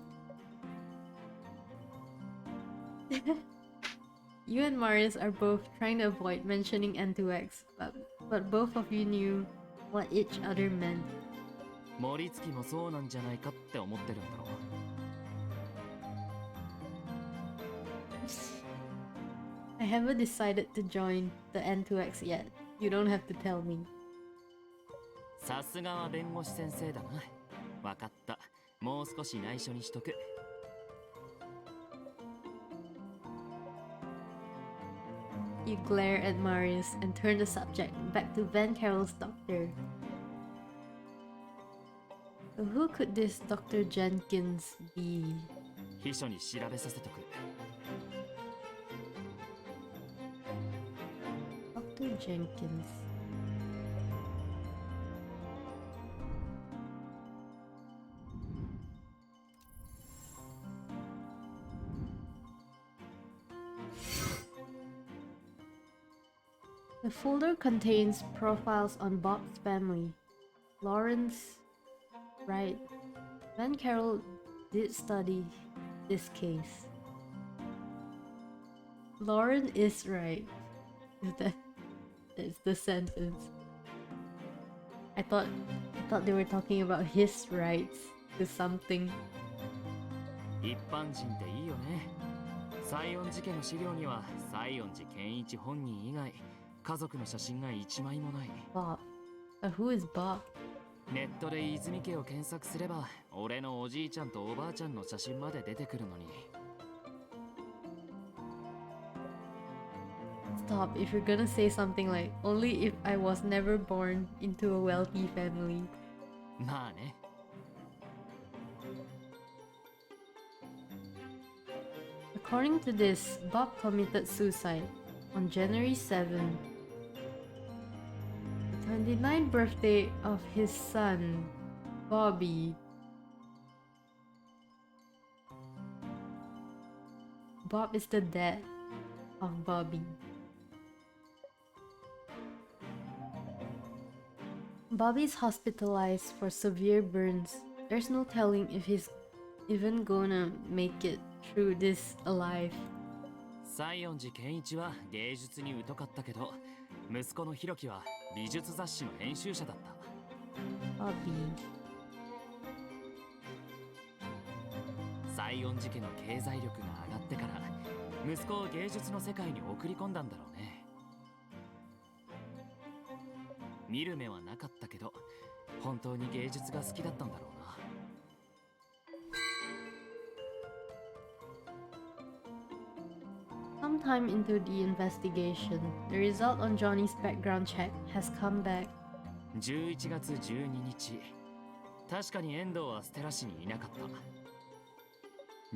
You and Marius are both trying to avoid mentioning N2X, but both of you knew what each other meant. 森月もそうなんじゃないかって思ってるんだろう。I haven't decided to join the N2X yet. You don't have to tell me. さすがは弁護士先生だな。わかった。もう少し内緒にしとく。You glare at Marius and turn the subject back to Van Carroll's doctor. So who could this Dr. Jenkins be? 秘書に調べさせとく。 Dr. Jenkins. The folder contains profiles on Bob's family. Lawrence, right. Van Carroll did study this case. Lauren is right. That's the sentence. I thought they were talking about his rights to something. 一般人っていいよね。西園寺家の資料には西園寺健一本人以外家族の写真が一枚もない。 Bob. Who is Bob? ネットで泉家を検索すれば俺のおじいちゃんとおばあちゃんの写真まで出てくるのに。 Stop if you're gonna say something like, only if I was never born into a wealthy family. まあね。 According to this, Bob committed suicide on January 7, the 29th birthday of his son, Bobby. Bob is the dad of Bobby. Bobby's hospitalized for severe burns. There's no telling if he's even gonna make it through this alive. 西園寺健一は芸術に疎かったけど、息子の弘樹は美術雑誌の編集者だった。 Bobby. 西園寺家の経済力が上がってから息子を芸術の世界に送り込んだんだろうね。見る目はなかったけど本当に芸術が好きだったんだろうな。 Sometime into the investigation, the result on Johnny's background check has come back. 11月12日、確かに遠藤はステラ市にいなかった。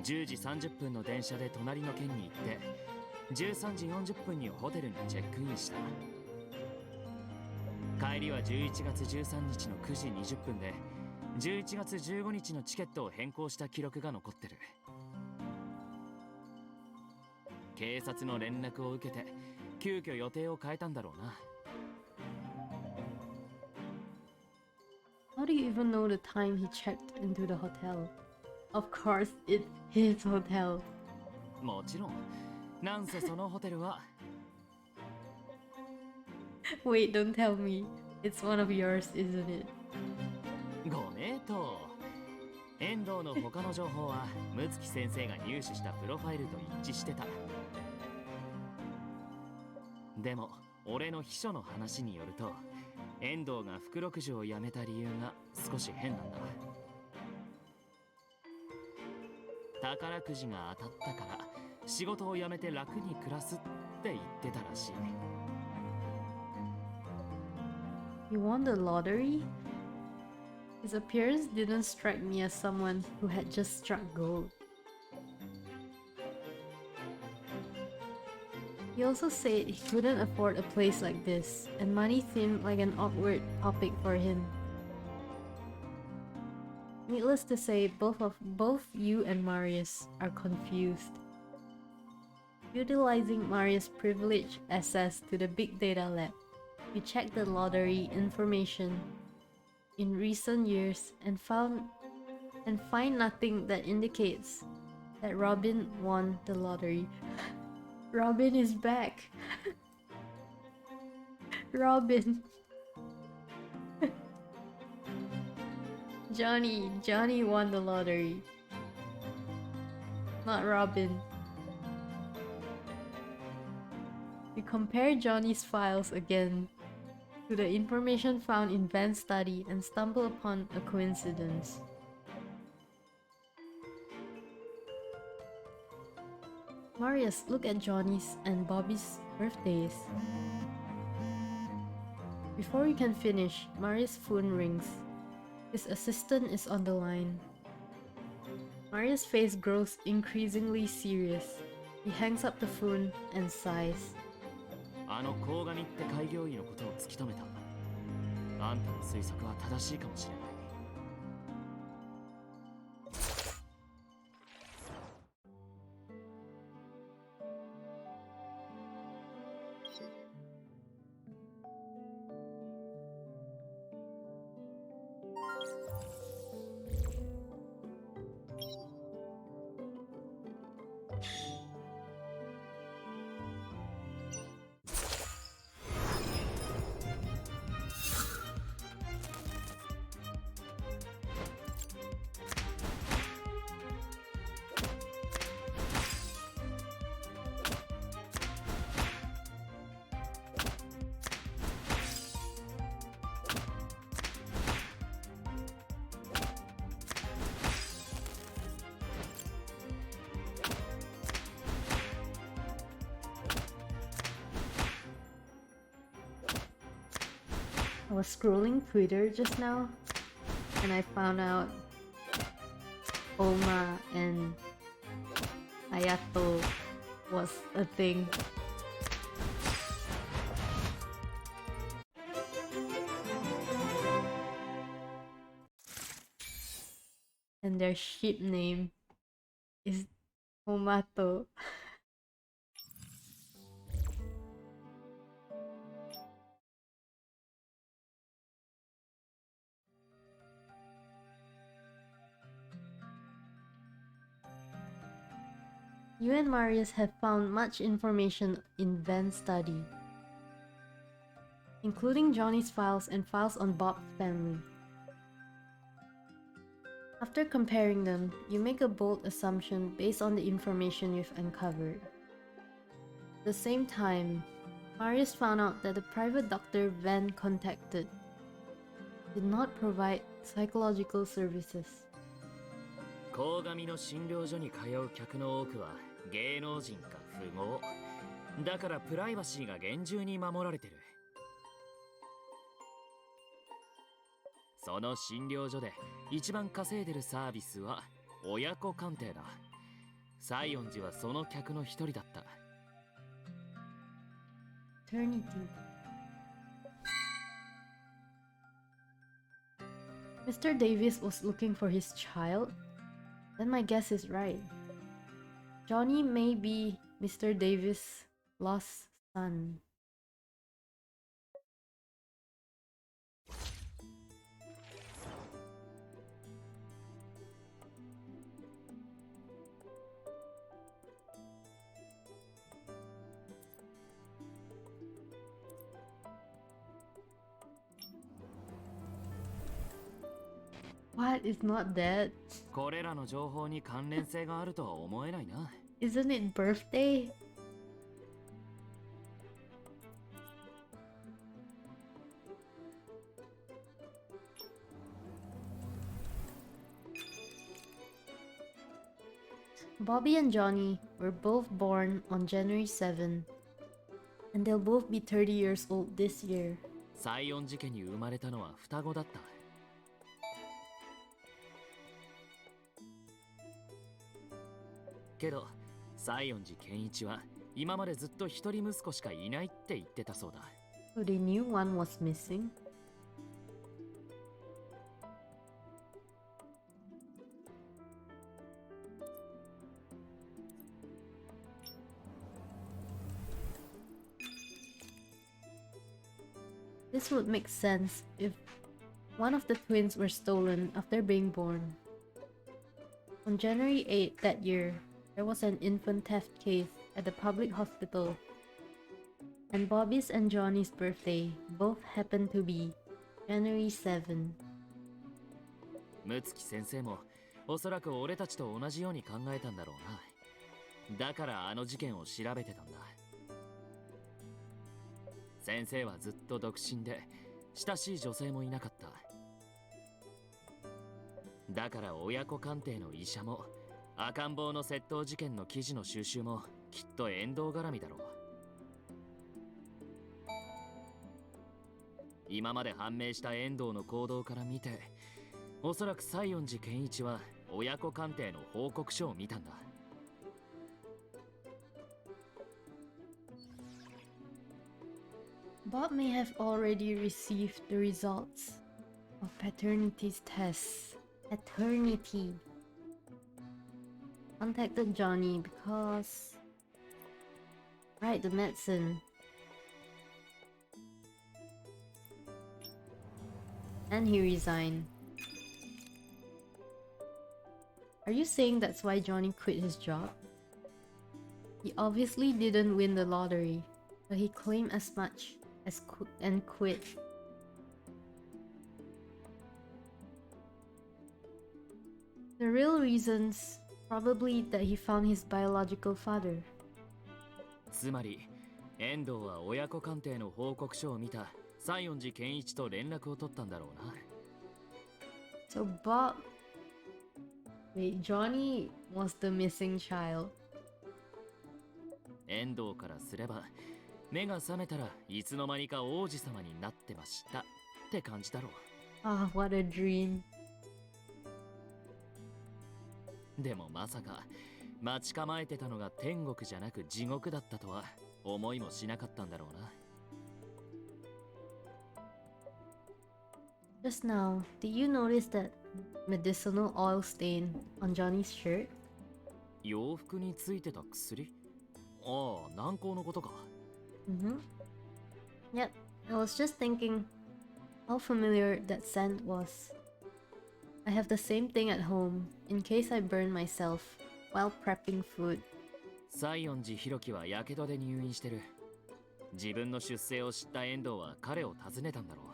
10時30分の電車で隣の県に行って13時40分にホテルにチェックインした。帰りは11月13日の9時20分で11月15日のチケットを変更した記録が残ってる。警察の連絡を受けて急遽予定を変えたんだろうな。 How do you even know the time he checked into the hotel? Of course, it's his hotel. もちろん、なんせそのホテルは Wait, don't tell me. It's one of yours, isn't it? ご名答。遠藤の他の情報は六木先生が入手したプロファイルと一致してた。でも俺の秘書の話によると遠藤が福禄寿を辞めた理由が少し変なんだ。宝くじが当たったから仕事を辞めて楽に暮らすって言ってたらしい。 You won the lottery? His appearance didn't strike me as someone who had just struck gold. He also said he couldn't afford a place like this, and money seemed like an awkward topic for him. Needless to say, both you and Marius are confused. Utilizing Marius' privileged access to the big data lab, you checked the lottery information in recent years and find nothing that indicates that Robin won the lottery. Robin is back. Robin. Johnny won the lottery. Not Robin. You compare Johnny's files again to the information found in Van's study and stumble upon a coincidence. Marius, look at Johnny's and Bobby's birthdays. Before you can finish, Marius' phone rings. His assistant is on the line. Marius' face grows increasingly serious. He hangs up the phone and sighs. あの鴻上って開業医のことを突き止めた。あんたの推測は正しいかもしれない。I was scrolling Twitter just now, and I found out Oma and Ayato was a thing. And their ship name is Tomato. You and Marius have found much information in Ven's study, including Johnny's files and files on Bob's family. After comparing them, you make a bold assumption based on the information you've uncovered. At the same time, Marius found out that the private doctor Van contacted did not provide psychological services. 鴻上の診療所に通う客の多くは芸能人か富豪。だからプライバシーが厳重に守られてる。その診療所で一番稼いでるサービスは親子鑑定だ。西園寺はその客の一人だった。Paternity. Mr. Davis was looking for his child? Then my guess is right. Johnny may be Mr. Davis' lost son. What? It's not dead? これらの情報に関連性があるとは思えないな。Isn't it birthday? Bobby and Johnny were both born on January 7, and they'll both be 30 years old this year. 西園寺家に生まれたのは双子だった。けど西園寺健一は今までずっと一人息子しかいないって言ってたそうだ。So they knew one was missing. This would make sense if one of the twins were stolen after being born. On January 8 that year, there was an infant theft case at the public hospital, and Bobby's and Johnny's birthday both happened to be January 7. 六月先生もおそらく俺たちと同じように考えたんだろうな。だからあの事件を調べてたんだ。先生はずっと独身で親しい女性もいなかった。だから親子鑑定の医者も赤ん坊の窃盗事件の記事の収集もきっと縁遠絡みだろう。今まで判明した遠藤の行動から見ておそらく西園寺健一は親子鑑定の報告書を見たんだ。Bob may have already received the results of paternity's tests. Paternity. Contacted Johnny because... Right, the medicine. And he resigned. Are you saying that's why Johnny quit his job? He obviously didn't win the lottery, but he claimed as much as and quit. The real reasons probably that he found his biological father. つまり遠藤は親子鑑定の報告書を見た西園寺健一と連絡を取ったんだろうな。So Wait, Johnny was the missing child. 遠藤からすれば目が覚めたらいつの間にか王子様になってましたって感じだろう。Ah, what a dream. でもまさか待ち構えてたのが天国じゃなく地獄だったとは思いもしなかったんだろうな。Just now, did you notice that medicinal oil stain on Johnny's shirt? 洋服についてた薬？ああ、軟膏のことか。Yep, I was just thinking how familiar that scent was. I have the same thing at home in case I burn myself while prepping food. 西園寺弘樹はやけどで入院してる。自分の出生を知った遠藤は彼を訪ねたんだろう。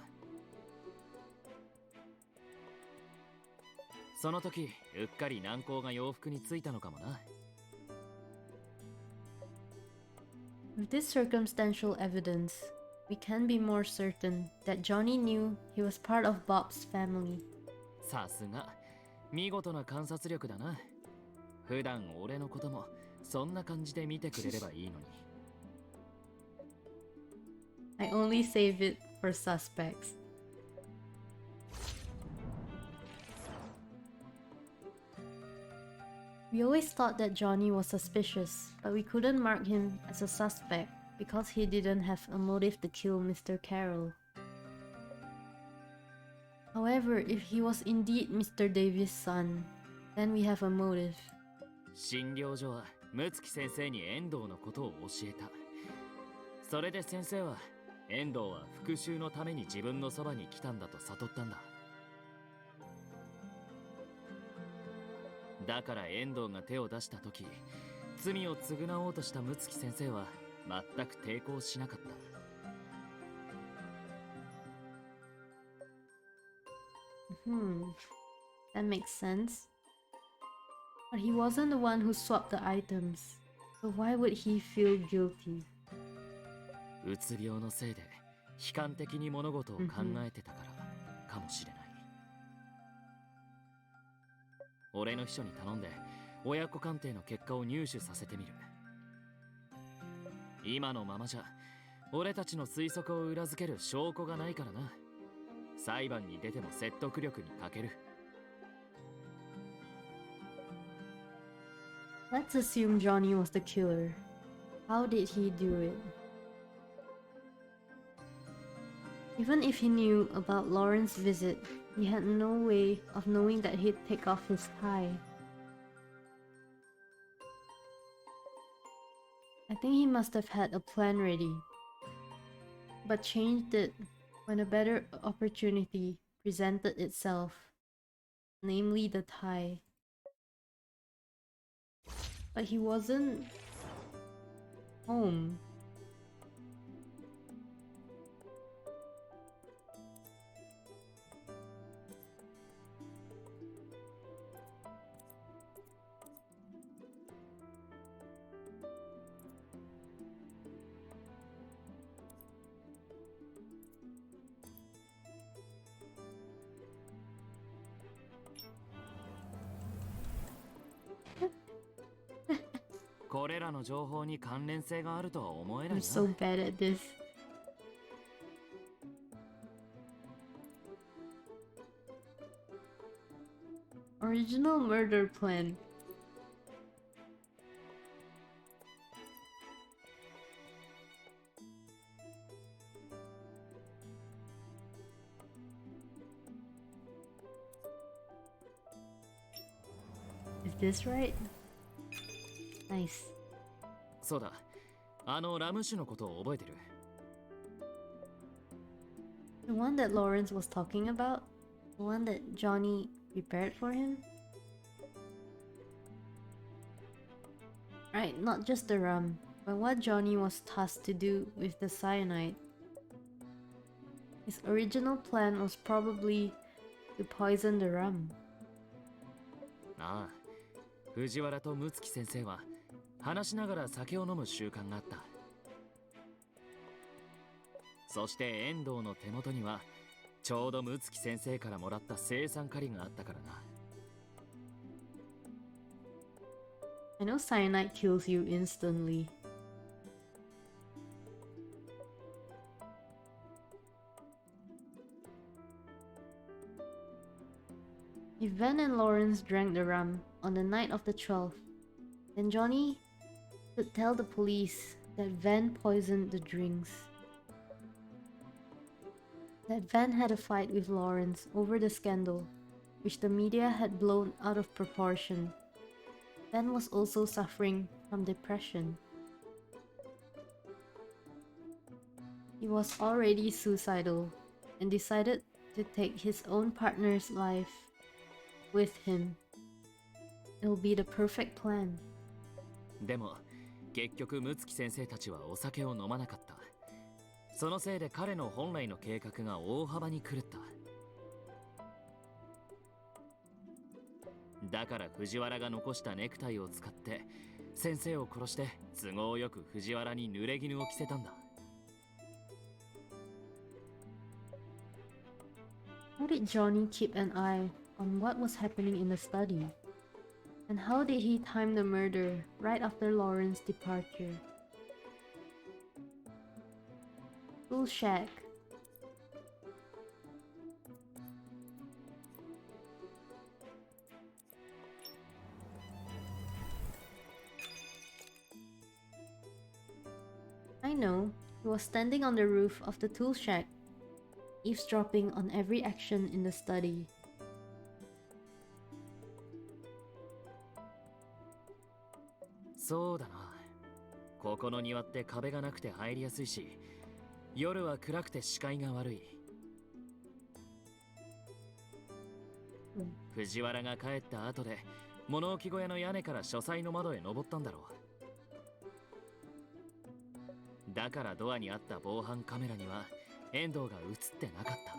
その時うっかり軟膏が洋服についたのかもな。With this circumstantial evidence, we can be more certain that Johnny knew he was part of Bob's family. さすが見事な観察力だな。普段俺のこともそんな感じで見てくれればいいのに。I only save it for suspects. We always thought that Johnny was suspicious, but we couldn't mark him as a suspect because he didn't have a motive to kill Mr. Carroll. However, if he was indeed Mr. Davis' son, then we have a motive. 診療所は六月先生に遠藤のことを教えた。それで先生は遠藤は復讐のために自分のそばに来たんだと悟ったんだ。だから遠藤が手を出した時、罪を償おうとした六月先生は全く抵抗しなかった。That makes sense. But he wasn't the one who swapped the items, so why would he feel guilty? うつ病のせいで悲観的に物事を考えてたからかもしれない。俺の秘書に頼んで親子鑑定の結果を入手させてみる。今のままじゃ俺たちの推測を裏付ける証拠がないからな。裁判に出ても説得力に欠ける。Let's assume Johnny was the killer. How did he do it? Even if he knew about Lauren's visit, he had no way of knowing that he'd take off his tie. I think he must have had a plan ready, but changed it when a better opportunity presented itself, namely the tie. But he wasn't home. I'm これらの情報に関連性があるとは思えないな。so bad at this. Original murder plan. Is this right? Nice. そうだ、あのラム酒のことを覚えてる。 The one that Lawrence was talking about? The one that Johnny prepared for him? Right, not just the rum, but what Johnny was tasked to do with the cyanide. His original plan was probably to poison the rum. ああ、藤原と睦月先生は話しながら酒を飲む習慣があった。そして遠藤の手元にはちょうど睦月先生からもらった青酸カリがあったからな。 I know cyanide kills you instantly. If Van and Lawrence drank the rum on the night of the 12th, then Johnny could tell the police that Van poisoned the drinks. That Van had a fight with Lawrence over the scandal, which the media had blown out of proportion. Van was also suffering from depression. He was already suicidal and decided to take his own partner's life with him. It'll be the perfect plan. でも結局睦月先生たちはお酒を飲まなかった。そのせいで彼の本来の計画が大幅に狂った。だから藤原が残したネクタイを使って先生を殺して都合よく藤原に濡れ衣を着せたんだ。How did Johnny keep an eye on what was happening in the study? And how did he time the murder right after Lauren's departure? Tool shack. I know. He was standing on the roof of the tool shack, eavesdropping on every action in the study.そうだな。ここの庭って壁がなくて入りやすいし、夜は暗くて視界が悪い。藤原が帰った後で物置小屋の屋根から書斎の窓へ登ったんだろう。だからドアにあった防犯カメラには遠藤が映ってなかった。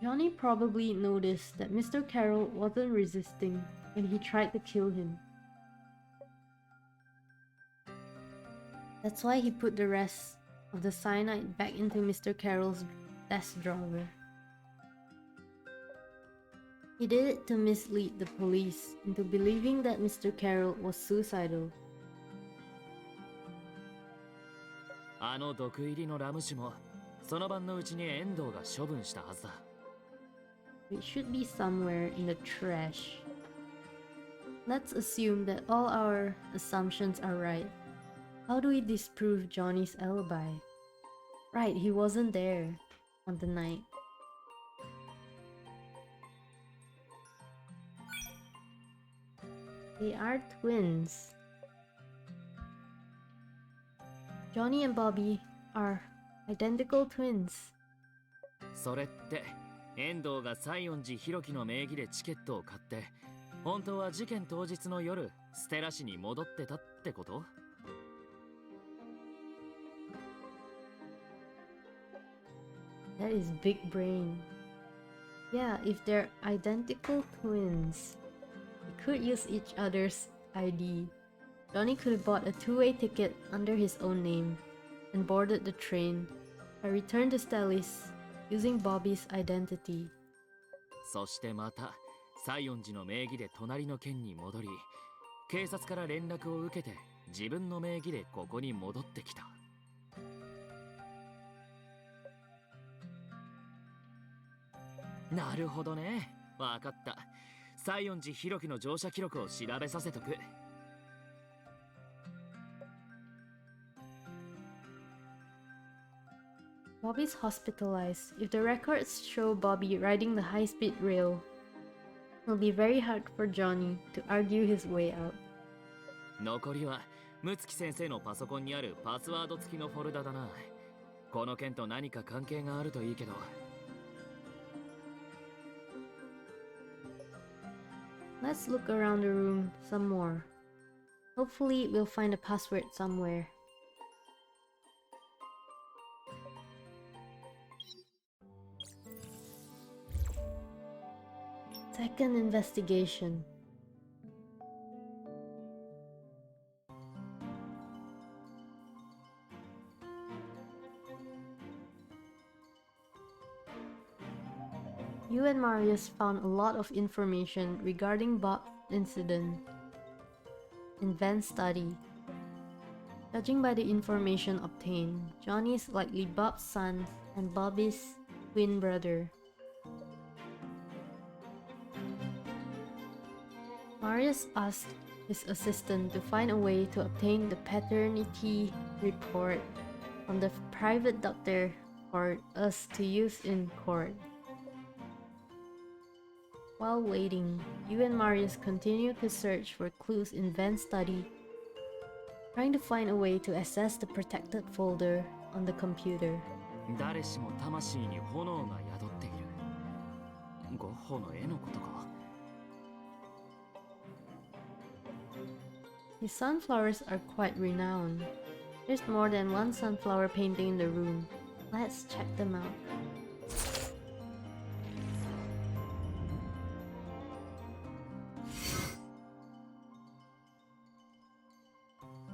Johnny probably noticed that Mr. Carroll wasn't resisting when he tried to kill him. That's why he put the rest of the cyanide back into Mr. Carroll's desk drawer. He did it to mislead the police into believing that Mr. Carroll was suicidal. あの毒入りのラム酒もその晩のうちに遠藤が処分したはずだ。It should be somewhere in the trash. Let's assume that all our assumptions are right. How do we disprove Johnny's alibi? Right, he wasn't there on the night. They are twins. Johnny and Bobby are identical twins. それって遠藤が西園寺弘樹の名義でチケットを買って本当は事件当日の夜ステラ市に戻ってたってこと？ That is big brain. Yeah, if they're identical twins, they could use each other's ID. Johnny could have bought a two-way ticket under his own name and boarded the train and returned to Stellis using Bobby's identity. そしてまた西園寺の名義で隣の県に戻り警察から連絡を受けて自分の名義でここに戻ってきた。なるほどね。わかった。西園寺弘樹の乗車記録を調べさせとく。Bobby's hospitalized. If the records show Bobby riding the high-speed rail, it'll be very hard for Johnny to argue his way out. 残りは六月先生のパソコンにあるパスワード付きのフォルダだな。この件と何か関係があるといいけど。Let's look around the room some more. Hopefully, we'll find a password somewhere. Second investigation. You and Marius found a lot of information regarding Bob's incident and Van's study. Judging by the information obtained, Johnny is likely Bob's son and Bobby's twin brother. Marius asked his assistant to find a way to obtain the paternity report from the private doctor for us to use in court. While waiting, you and Marius continue to search for clues in Van's study, trying to find a way to access the protected folder on the computer. 誰しも魂に炎が宿っている。ゴッホの絵のことか。His sunflowers are quite renowned. There's more than one sunflower painting in the room. Let's check them out.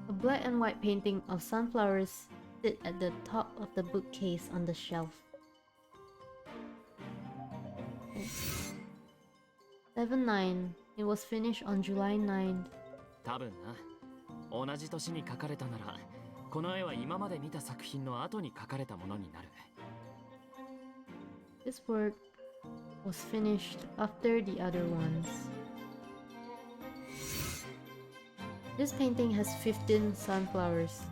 A black and white painting of sunflowers sit at the top of the bookcase on the shelf. 7-9. It was finished on July 9th. 多分な。同じ年に描かれたなら、この絵は今まで見た作品の後に描かれたものになる。This work was finished after the other ones. This painting has 15 sunflowers.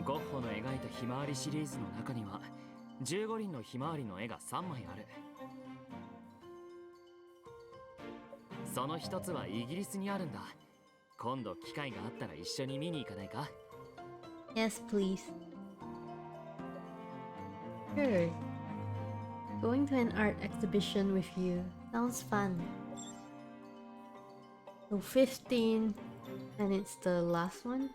ゴッホの描いたひまわりシリーズの中には15輪のひまわりの絵が3枚ある。その一つはイギリスにあるんだ。今度機会があったら一緒に見に行かないか？ Yes, please. Sure. Going to an art exhibition with you sounds fun. So 15, and it's the last one?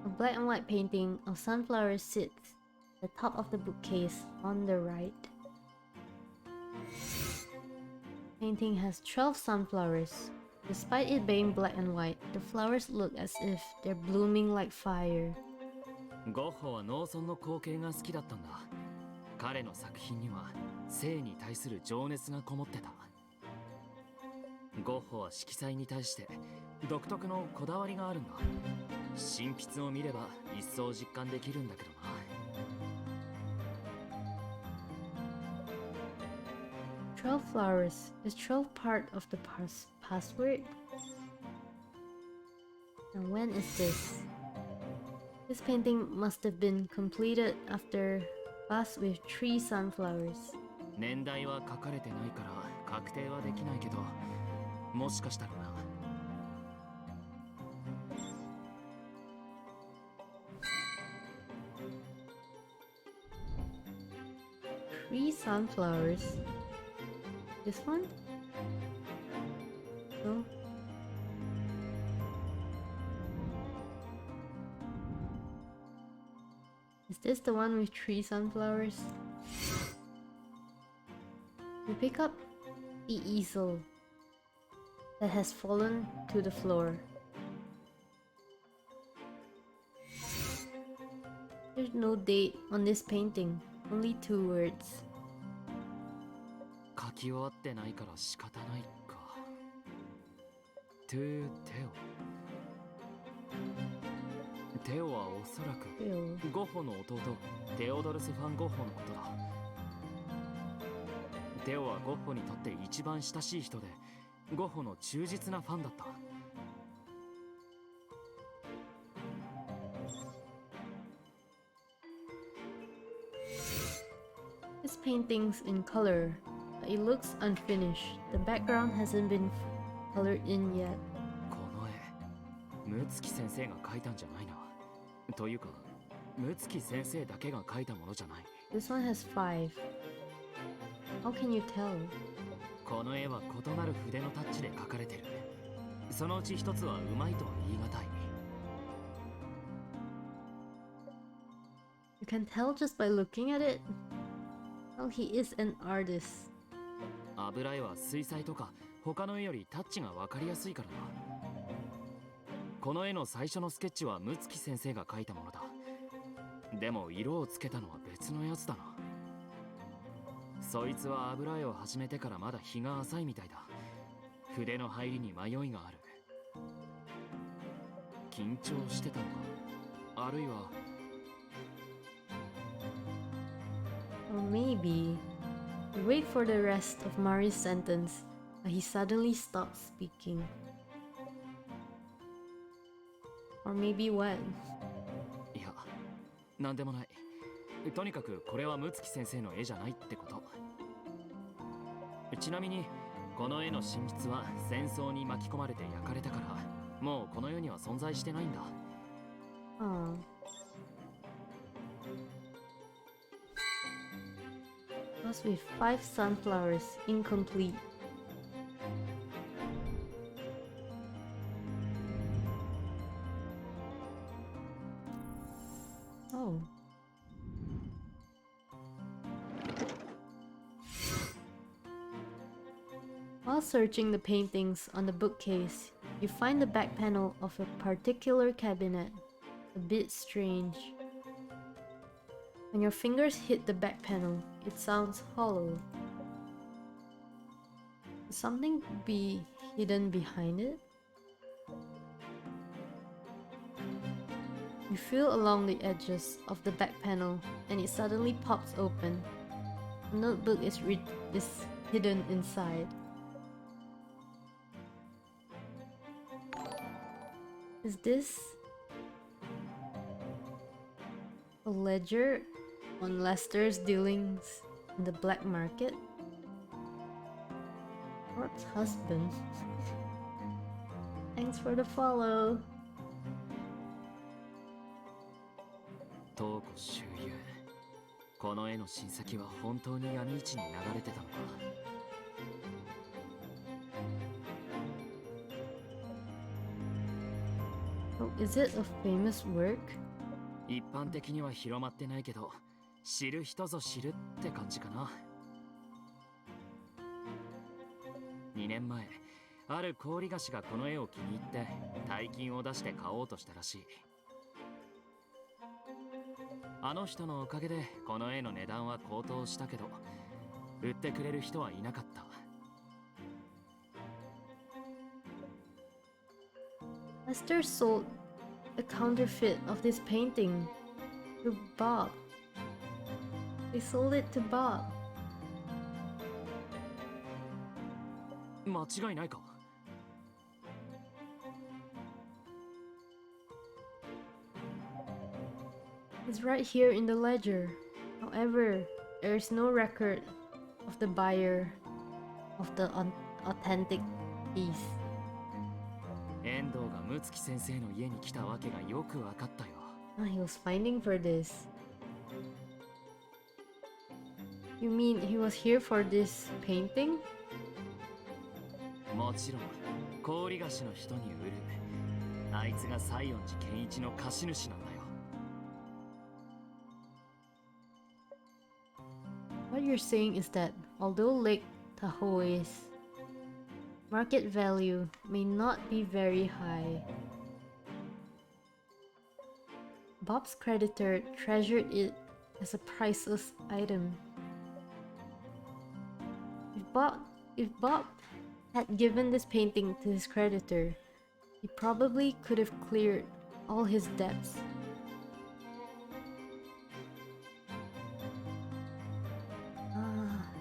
A black and white painting of sunflowers sits at the top of the bookcase on the right. Painting has 12 sunflowers. Despite it being black and white, the flowers look as if they're blooming like fire. ゴッホは農村の光景が好きだったんだ。彼の作品には生に対する情熱がこもってた。ゴッホは色彩に対して独特のこだわりがあるんだ。真筆を見れば一層実感できるんだけどな。12 flowers. Is 12 part of the password? And when is this? This painting must have been completed after vase with 3 sunflowers. 年代は書かれてないから確定はできないけど、もしかしたらな。Three sunflowers. This one? No. Is this the one with 3 sunflowers? We pick up the easel that has fallen to the floor. There's no date on this painting, only 2 words. 書き終わってないから仕方ないか。っトゥ・テオはおそらく Ew. ゴッホの弟テオドルス・ファン・ゴッホのことだ。テオはゴッホにとって一番親しい人で、ゴッホの忠実なファンだった。This painting's in color, but it looks unfinished. The background hasn't been colored in yet. この絵、ムツキ先生が描いたんじゃないな。というか、ムツキ先生だけが描いたものじゃない。This one has 5. How can you tell? この絵は異なる筆のタッチで描かれてる。そのうち一つはうまいとは言い難い。You can tell just by looking at it? Well, he is an artist. 油絵は水彩とか他の絵よりタッチが分かりやすいからな。この絵の最初のスケッチはムツキ先生が描いたものだ。でも色をつけたのは別のやつだな。そいつは油絵を始めてからまだ日が浅いみたいだ。筆の入りに迷いがある。緊張してたのか、あるいは Or maybe you wait for the rest of Marius' sentence, but he suddenly stops speaking. Or maybe what? いや、なんでもない。とにかくこれはムツキ先生の絵じゃないってこと。ちなみにこの絵の真実は戦争に巻き込まれて焼かれたから、もうこの世には存在してないんだ。Oh. Plus with 5 sunflowers, incomplete. Oh. While searching the paintings on the bookcase, you find the back panel of a particular cabinet a bit strange. When your fingers hit the back panel, it sounds hollow. Could something be hidden behind it? You feel along the edges of the back panel and it suddenly pops open. A notebook is hidden inside. Is this a ledger on Lester's dealings in the black market? Ort's husband. Thanks for the follow. 東湖周遊。この絵の親戚は本当に闇市に流れてたのか。Oh, is it a famous work? 一般的には広まってないけど、知る人ぞ知るって感じかな。2年前、ある氷菓子がこの絵を気に入って大金を出して買おうとしたらしい。あの人のおかげでこの絵の値段は高騰したけど、売ってくれる人はいなかった。Lester sold a counterfeit of this painting to Bob. They sold it to Bob. 間違いないか。It's right here in the ledger. However, there is no record of the buyer of the authentic piece. 遠藤がムツキ先生の家に来たわけがよくわかったよ。Ah, he was finding for this. You mean he was here for this painting? もちろん氷菓子の人に売る。あいつが西園寺健一の貸主なんだよ。What you're saying is that although Lake Tahoe's market value may not be very high, Bob's creditor treasured it as a priceless item. If Bob had given this painting to his creditor, He probably could have cleared all his debts.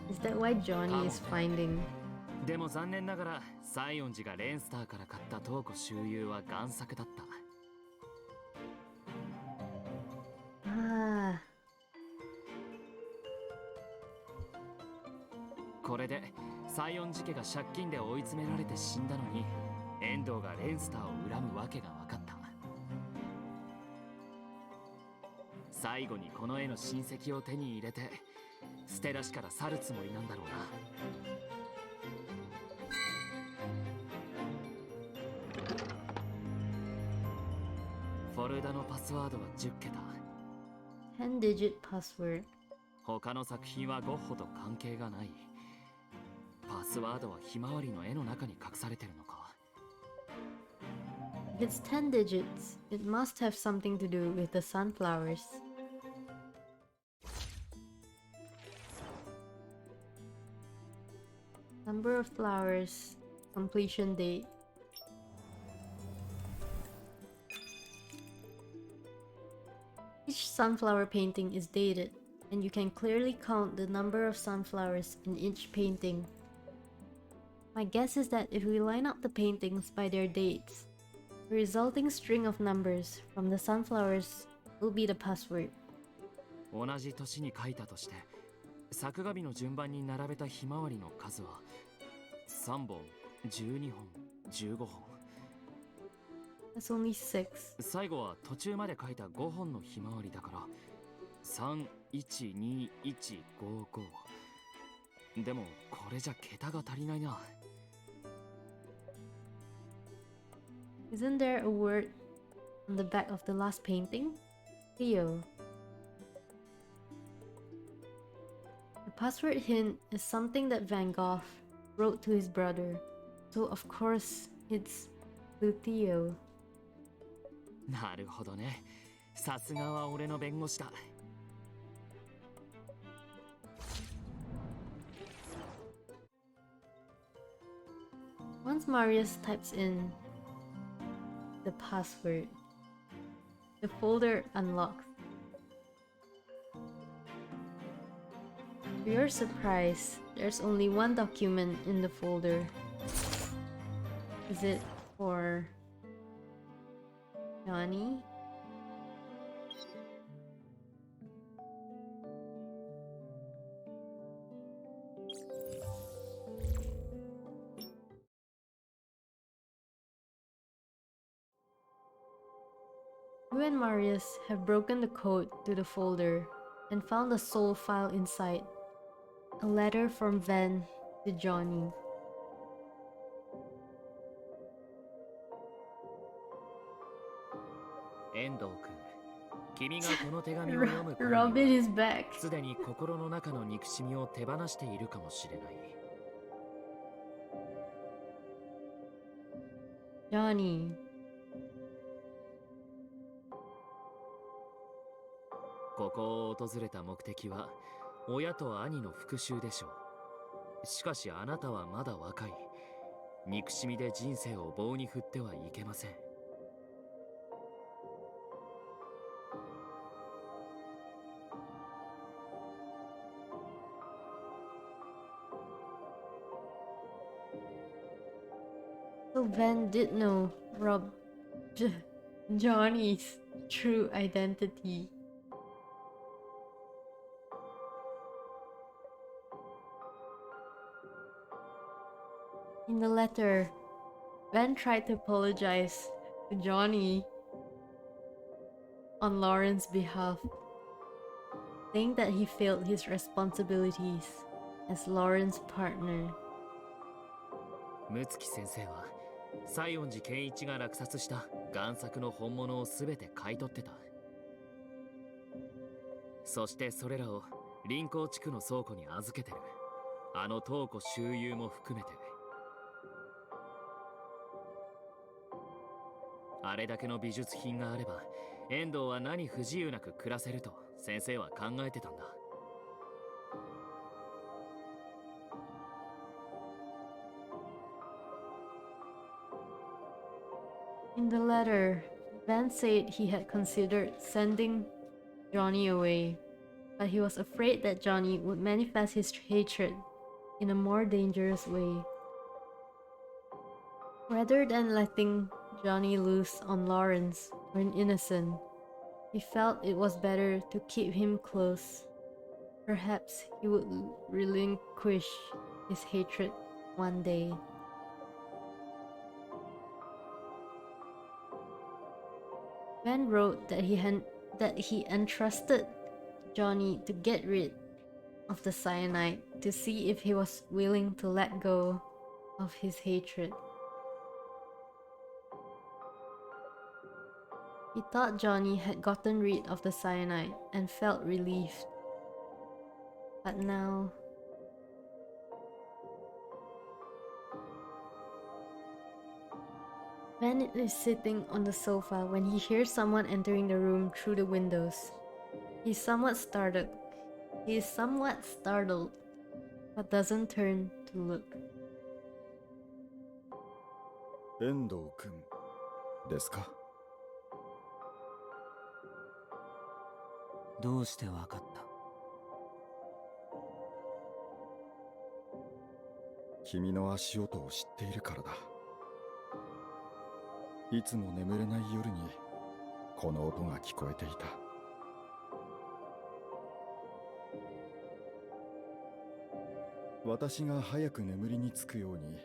Is that why Johnny is finding? でも残念ながら西園寺がレンスターから買ったトーコ周遊は贋作だった。これで西園寺家が借金で追い詰められて死んだのに、遠藤がレンスターを恨むわけが分かった。最後にこの絵の親戚を手に入れて捨て出しから去るつもりなんだろうな。フォルダのパスワードは10桁。10-digit password. 他の作品はゴッホと関係がない。パスワードはひまわりの絵の中に隠されてるのか。If it's 10 digits, it must have something to do with the sunflowers. Number of flowers, completion date. Each sunflower painting is dated, and you can clearly count the number of sunflowers in each painting. My guess is that if we line up the paintings by their dates, the resulting string of numbers from the sunflowers will be the password. 同じ年に描いたとして、作画日の順番に並べたひまわりの数は3本、12本、15本。That's only 6. 最後は途中まで描いた5本のひまわりだから3121155。でもこれじゃ桁が足りないな。Isn't there a word on the back of the last painting? Theo. The password hint is something that Van Gogh wrote to his brother, so of course it's to Theo. なるほどね。さすがは俺の弁護士だ。Once Marius types in the password, the folder unlocks. To your surprise, there's only one document in the folder. Is it for Johnny? You and Marius have broken the code to the folder and found a soul file inside. A letter from Van to Johnny. 遠藤君、君がこの手紙を読む頃に Robin is back. すでに心の中の憎しみを手放しているかもしれない。Johnny. ここを訪れた目的は親と兄の復讐でしょう。しかしあなたはまだ若い。憎しみで人生を棒に振ってはいけません。So Van did know Johnny's true identity. In the letter, Van tried to apologize to Johnny on Lauren's behalf, saying that he failed his responsibilities as Lauren's partner. 六月先生は西園寺健一が落札した贋作の本物を全て買い取ってた。そしてそれらを臨港地区の倉庫に預けてる。あの東湖周遊も含めて。あれだけの美術品があれば遠藤は何不自由なく暮らせると先生は考えてたんだ。In the letter, Van said he had considered sending Johnny away, but he was afraid that Johnny would manifest his hatred in a more dangerous way. Rather than letting Johnny loose on Lawrence or an innocent, he felt it was better to keep him close. Perhaps he would relinquish his hatred one day. Van wrote that he entrusted Johnny to get rid of the cyanide to see if he was willing to let go of his hatred. He thought Johnny had gotten rid of the cyanide and felt relieved. But now, Van is sitting on the sofa when he hears someone entering the room through the windows. He is somewhat startled, but doesn't turn to look. 遠藤君ですか？どうしてわかった？君の足音を知っているからだ。いつも眠れない夜にこの音が聞こえていた。私が早く眠りにつくように、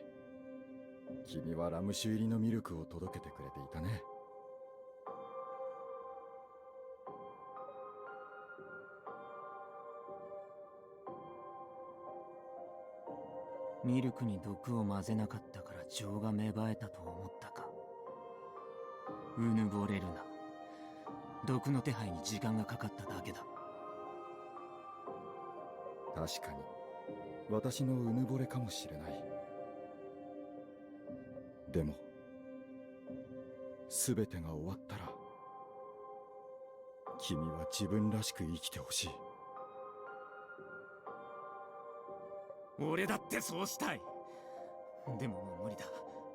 君はラム酒入りのミルクを届けてくれていたね。ミルクに毒を混ぜなかったから情が芽生えたと思ったか。うぬぼれるな。毒の手配に時間がかかっただけだ。確かに私のうぬぼれかもしれない。でも全てが終わったら君は自分らしく生きてほしい。俺だってそうしたい。でももう無理だ。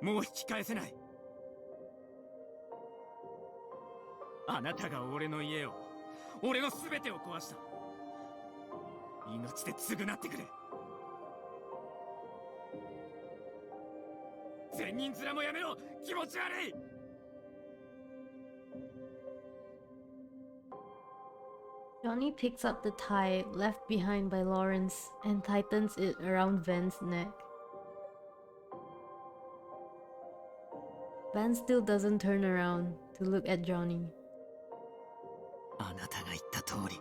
もう引き返せない。あなたが俺の家を、俺の全てを壊した。命で償ってくれ。善人面もやめろ。気持ち悪い。Johnny picks up the tie left behind by Lawrence and tightens it around Van's neck. Van still doesn't turn around to look at Johnny. あなたが言った通り、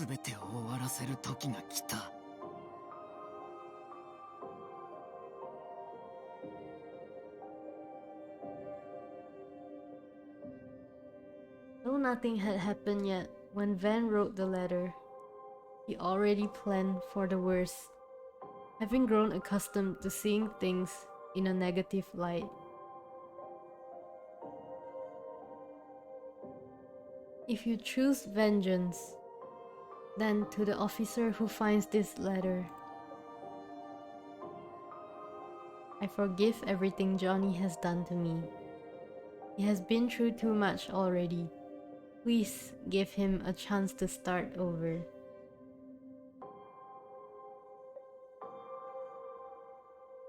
全てを終わらせる時が来た。Though nothing had happened yet, when Van wrote the letter, he already planned for the worst, having grown accustomed to seeing things in a negative light. If you choose vengeance, then to the officer who finds this letter, I forgive everything Johnny has done to me. He has been through too much already. Please give him a chance to start over.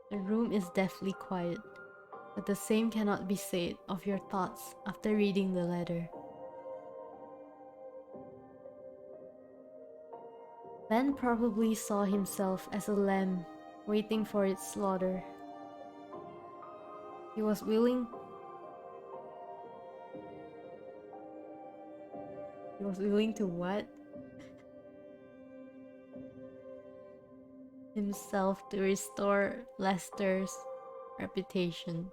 The room is deathly quiet, but the same cannot be said of your thoughts after reading the letter. Ben probably saw himself as a lamb waiting for its slaughter. He was willing to what? Himself to restore Lester's reputation.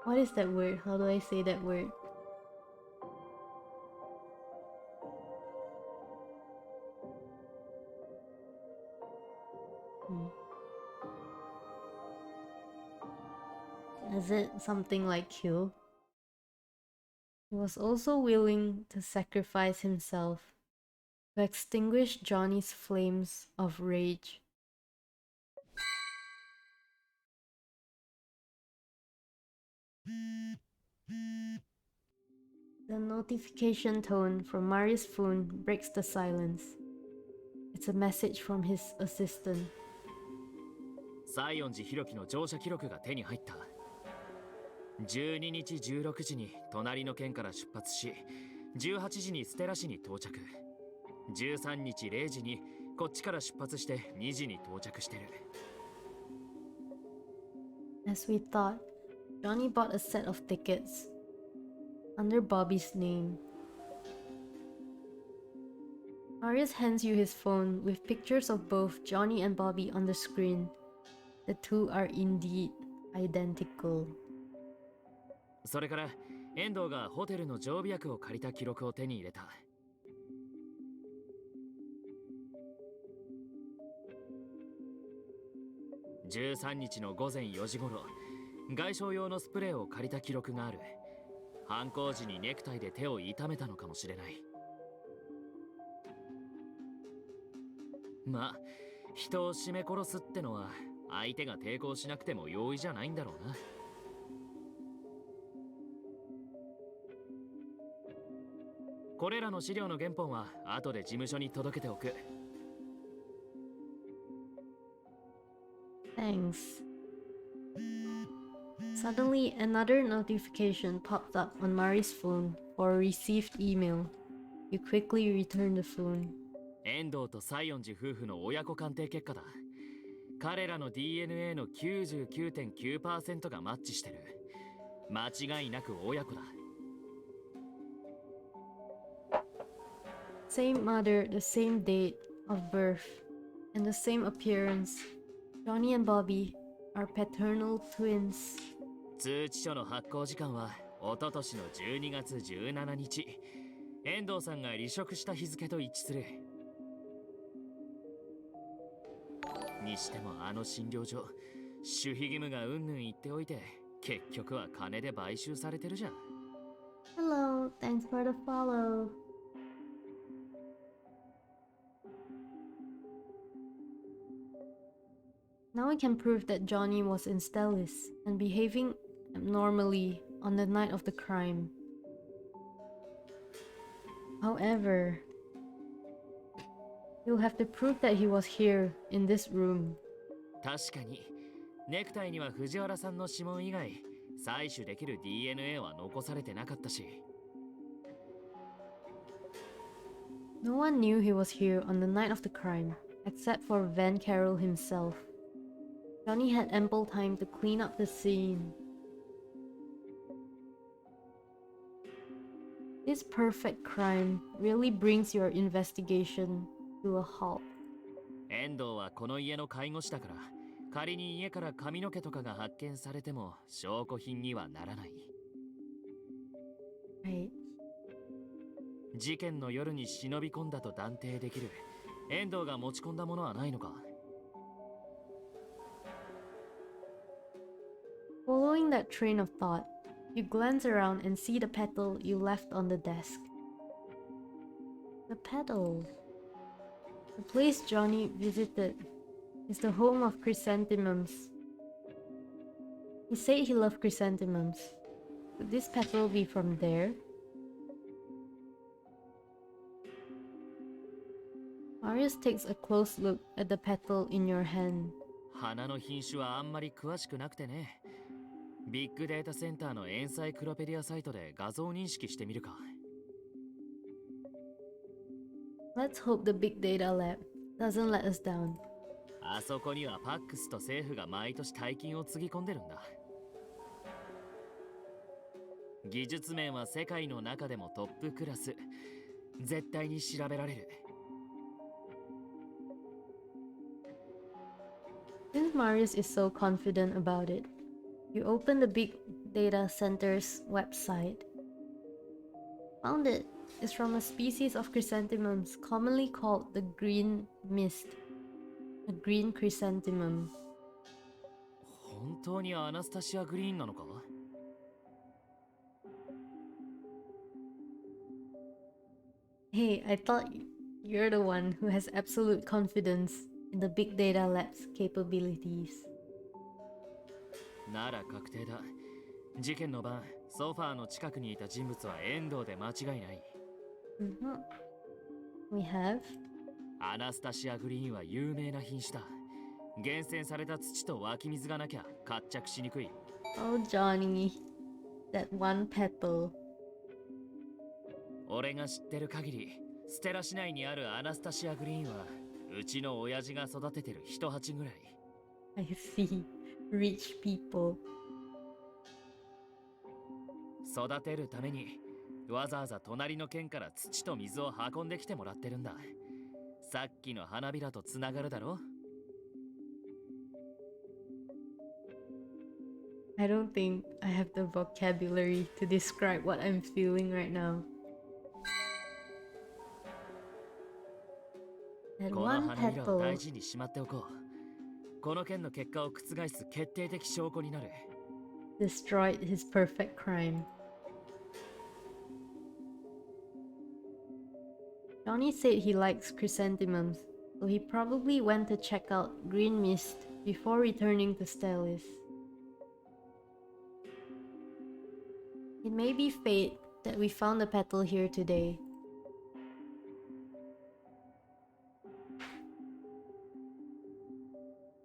What is that word? How do I say that word? Is it something like kill? He was also willing to sacrifice himself to extinguish Johnny's flames of rage. notification tone from Marius' phone breaks the silence. It's a message from his assistant. 西園寺弘樹の乗車記録が手に入った。12日16時に隣の県から出発し、18時にステラ市に到着。13日0時にこっちから出発して2時に到着してる。As we thought, Johnny bought a set of tickets under Bobby's name. Marius hands you his phone with pictures of both Johnny and Bobby on the screen. The two are indeed identical. それから遠藤がホテルの常備薬を借りた記録を手に入れた。13日の午前4時頃、外傷用のスプレーを借りた記録がある。犯行時にネクタイで手を痛めたのかもしれない。まあ、人を絞め殺すってのは相手が抵抗しなくても容易じゃないんだろうな。これらの資料の原本は後で事務所に届けておく。Thanks. Suddenly, another notification popped up on Mari's phone for a received email. You quickly return the phone. 遠藤と西園寺夫婦の親子鑑定結果だ。彼らの DNA の 99.9% がマッチしてる。間違いなく親子だ。Same mother, the same date of birth, and the same appearance. Johnny and Bobby are paternal twins. 通知書の発行時間は一昨年の12月17日。遠藤さんが離職した日付と一致する。にしてもあの診療所、守秘義務がうんぬん言っておいて、結局は金で買収されてるじゃん。Hello, thanks for the follow. Now we can prove that Johnny was in Stellis and behaving abnormally on the night of the crime. However, you'll have to prove that he was here in this room. 確かに、ネクタイには藤原さんの指紋以外、採取できる DNA は残されてなかったし。No one knew he was here on the night of the crime, except for Van Carroll himself. Johnny had ample time to clean up the scene. This perfect crime really brings your investigation to a halt. 遠藤はこの家の介護士だから、仮に家から髪の毛とかが発見されても証拠品にはならない。Right. 事件の夜に忍び込んだと断定できる。遠藤が持ち込んだものはないのか？ Following that train of thought, you glance around and see the petal you left on the desk. The petal. The place Johnny visited is the home of chrysanthemums. He said he loved chrysanthemums. Could this petal be from there? Marius takes a close look at the petal in your hand. 花の品種はあんまり詳しくなくてね。ビッグデータセンターのエンサイクロペディアサイトで画像認識してみるか。Let's hope the big data lab doesn't let us down. あそこにはパックスと政府が毎年大金をつぎ込んでるんだ。技術面は世界の中でもトップクラス。絶対に調べられる。Since Marius is so confident about it, you open the Big Data Center's website. Found it. It's from a species of chrysanthemums commonly called the green mist. A green chrysanthemum. 本当にアナスタシア・グリーンなのか？ Hey, I thought you're the one who has absolute confidence in the Big Data Lab's capabilities. なら確定だ。事件の晩、ソファーの近くにいた人物は遠藤で間違いない。Mhm. We have アナスタシア・グリーンは有名な品種だ。厳選された土と湧き水がなきゃ活着しにくい。Oh Johnny, that one petal. 俺が知ってる限り、ステラ市内にあるアナスタシア・グリーンはうちの親父が育ててる一鉢ぐらい。I see. Rich people. 育てるためにわざわざ隣の県から土と水を運んできてもらってるんだ。さっきの花びらとつながるだろ。I don't think I have the vocabulary to describe what I'm feeling right now. That この one 花びらを petal 大事にしまっておこう。この件の結果を覆す決定的証拠になる。destroyed his perfect crime. Johnny said he likes chrysanthemums, so he probably went to check out Green Mist before returning to Stelis. It may be fate that we found the petal here today.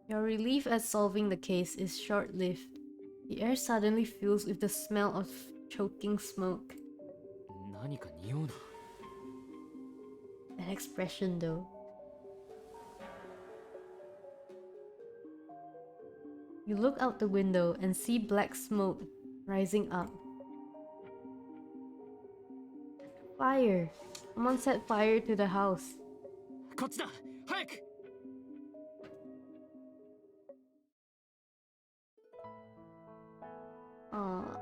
Your relief at solving the case is short-lived. The air suddenly fills with the smell of choking smoke. 何か匂うな。That expression though. You look out the window and see black smoke rising up. Fire! Someone set fire to the house. こっちだ早く。Aww.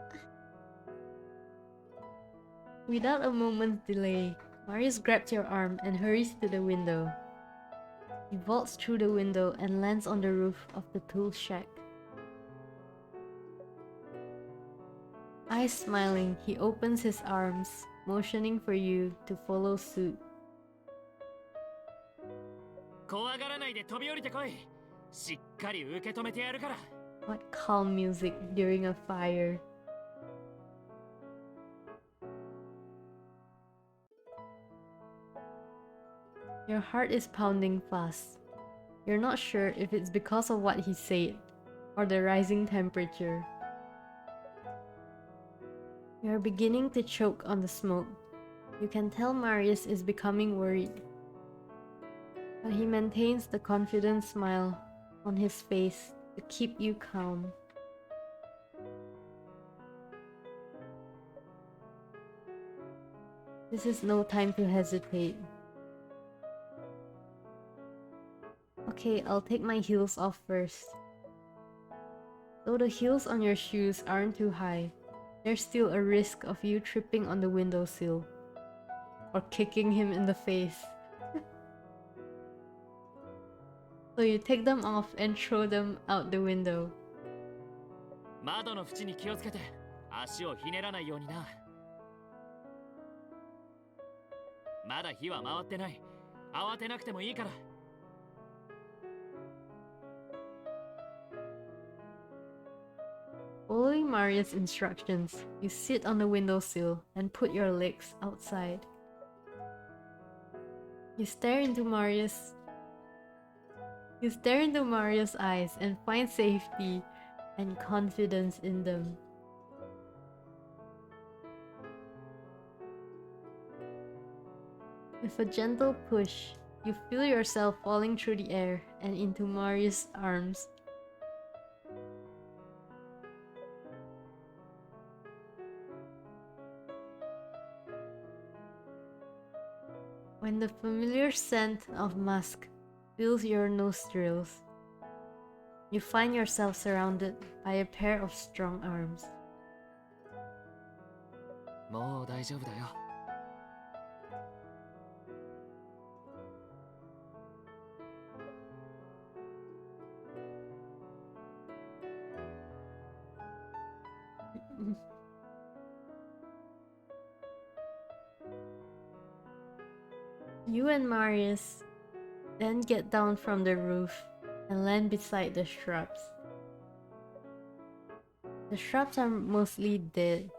Without a moment's delay, Marius grabs your arm and hurries to the window. He vaults through the window and lands on the roof of the tool shack. Eyes smiling, he opens his arms, motioning for you to follow suit. 怖がらないで飛び降りてこい。しっかり受け止めてやるから。What calm music during a fire. Your heart is pounding fast. You're not sure if it's because of what he said or the rising temperature. You're beginning to choke on the smoke. You can tell Marius is becoming worried. But he maintains the confident smile on his face to keep you calm. This is no time to hesitate. Okay, I'll take my heels off first. Though the heels on your shoes aren't too high, there's still a risk of you tripping on the windowsill or kicking him in the face. So you take them off and throw them out the window. 窓の縁に気をつけて足をひねらないようにな。まだ火は回ってない。慌てなくてもいいから。Following Marius' instructions, you sit on the windowsill and put your legs outside. You stare into Marius' eyes and find safety and confidence in them. With a gentle push, you feel yourself falling through the air and into Marius' arms. When the familiar scent of musk fills your nostrils, you find yourself surrounded by a pair of strong arms. もう大丈夫だよ。You and Marius then get down from the roof and land beside the shrubs. The shrubs are mostly dead,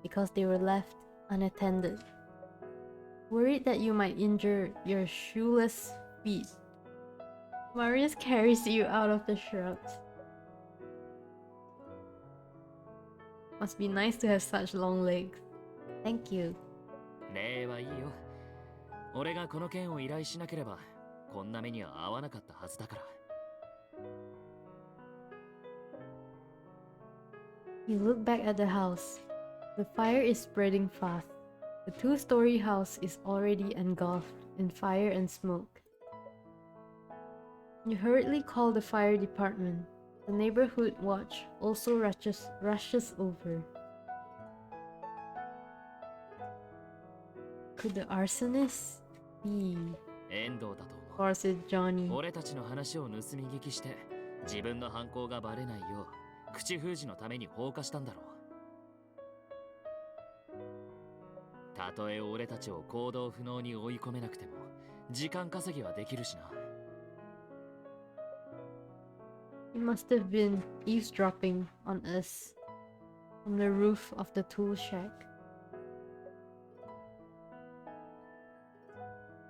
because they were left unattended. Worried that you might injure your shoeless feet, Marius carries you out of the shrubs. Must be nice to have such long legs. Thank you. 礼はいいよ。俺がこの件を依頼しなければこんな目には合わなかったはずだから。You look back at the house. The fire is spreading fast. The two-story house is already engulfed in fire and smoke. You hurriedly call the fire department. The neighborhood watch also rushes over. Could the arsonist be? 遠藤だと思う。 Or is it Johnny? 俺たちの話を盗み聞きして自分の犯行がバレないよう口封じのために放火したんだろう。たとえ俺たちを行動不能に追い込めなくても時間稼ぎはできるしな。He must have been eavesdropping on us from the roof of the tool shack.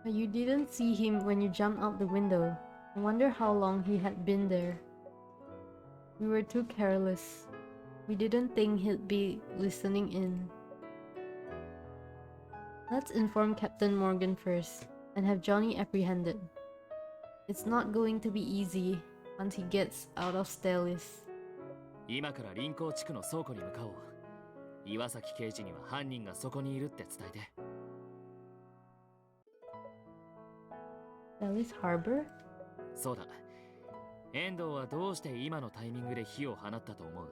But you didn't see him when you jumped out the window. I wonder how long he had been there. We were too careless. We didn't think he'd be listening in. Let's inform Captain Morgan first and have Johnny apprehended. It's not going to be easy once he gets out of Stelis. 今から臨港地区の倉庫に向かおう。岩崎刑事には犯人がそこにいるって伝えて。Stelis Harbor? そうだ。遠藤はどうして今のタイミングで火を放ったと思う？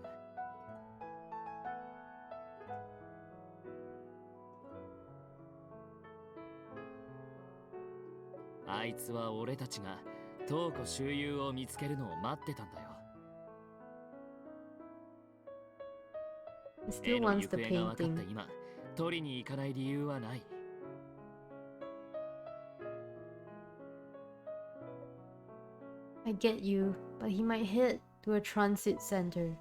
あいつは俺たちが塔庫周遊を見つけるのを待ってたんだよ。He still wants the 絵の行方が分かった painting. 今、取りに行かない理由はない。I get you, but he might head to a transit center.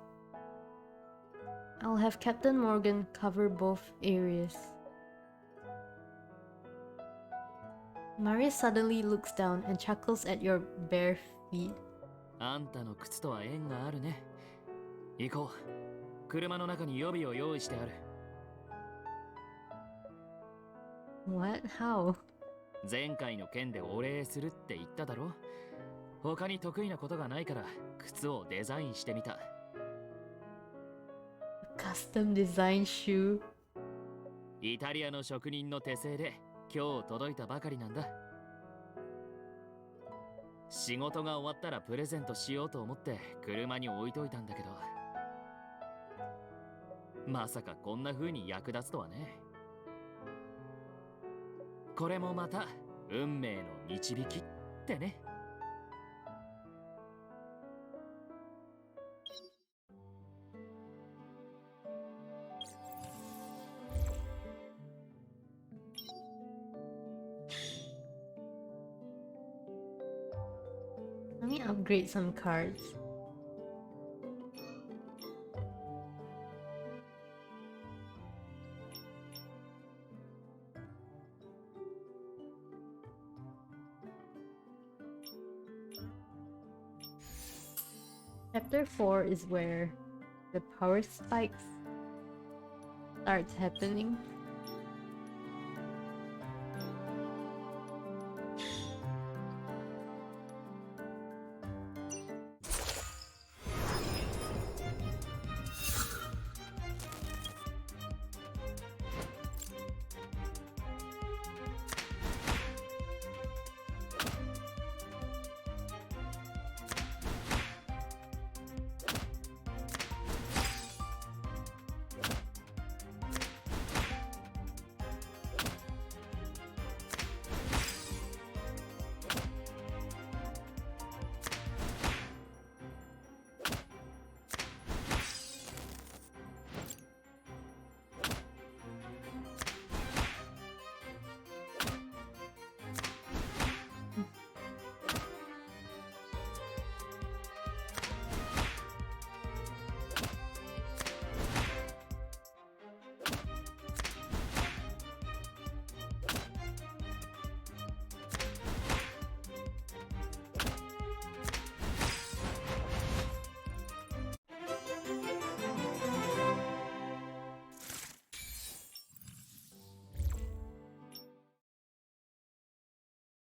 I'll have Captain Morgan cover both areas. Marius suddenly looks down and chuckles at your bare feet. あんたの靴とは縁があるね。行こう。車の中に予備を用意してある。What? How? 前回の件でお礼するって言っただろ。他に得意なことがないから靴をデザインしてみた。Custom design shoe. イタリアの職人の手製で今日届いたばかりなんだ。仕事が終わったらプレゼントしようと思って車に置いといたんだけど、まさかこんな風に役立つとはね。これもまた運命の導きってね。Let me upgrade some cards. Chapter 4 is where the power spikes starts happening.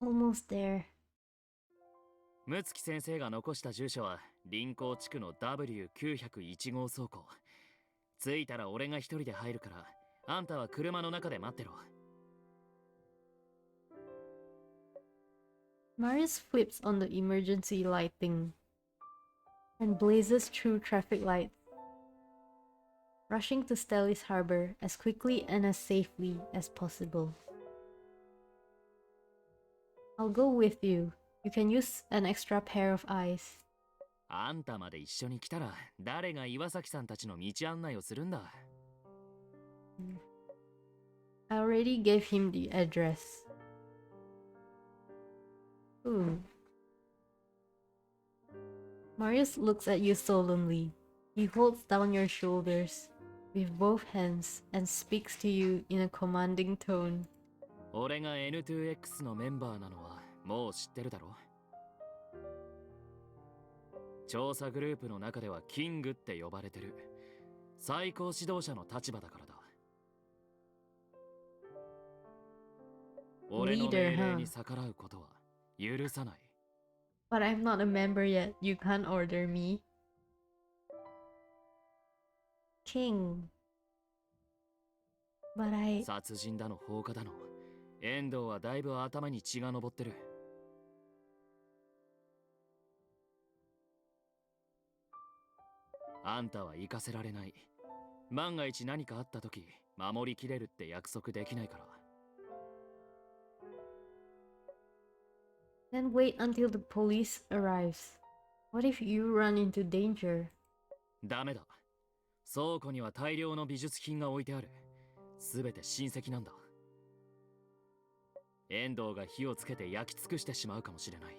Almost there. 睦月先生が残した住所は臨港地区の W901 号倉庫。着いたら俺が一人で入るから、あんたは車の中で待ってろ。Marius flips on the emergency lighting and blazes through traffic lights, rushing to Stelli's harbor as quickly and as safely as possible. I'll go with you. You can use an extra pair of eyes. あんたまで一緒に来たら誰が岩崎さんたちの道案内をするんだ。I already gave him the address. Ooh. Marius looks at you solemnly. He holds down your shoulders with both hands and speaks to you in a commanding tone. 俺が N2X のメンバーなのはもう知ってるだろ。調査グループの中ではキングって呼ばれてる最高指導者の立場だからだ。俺の命令に逆らうことは許さない。But I'm not a member yet. You can't order me. King. But I... 殺人だの放火だの、遠藤はだいぶ頭に血が上ってる。あんたは行かせられない。万が一何かあった時守りきれるって約束できないから。Then wait until the police arrives. What if you run into danger? ダメだ。倉庫には大量の美術品が置いてある。すべて親戚なんだ。遠藤が火をつけて焼き尽くしてしまうかもしれない。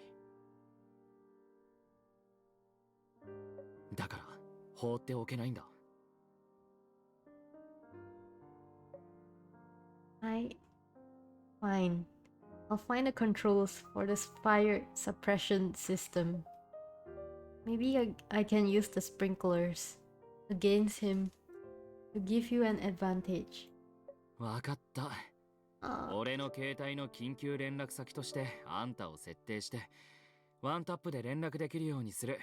だから放っておけないんだ。Fine. I'll find the controls for this fire suppression system. Maybe I can use the sprinklers against him to give you an advantage. わかった。俺の携帯の緊急連絡先としてあんたを設定してワンタップで連絡できるようにする。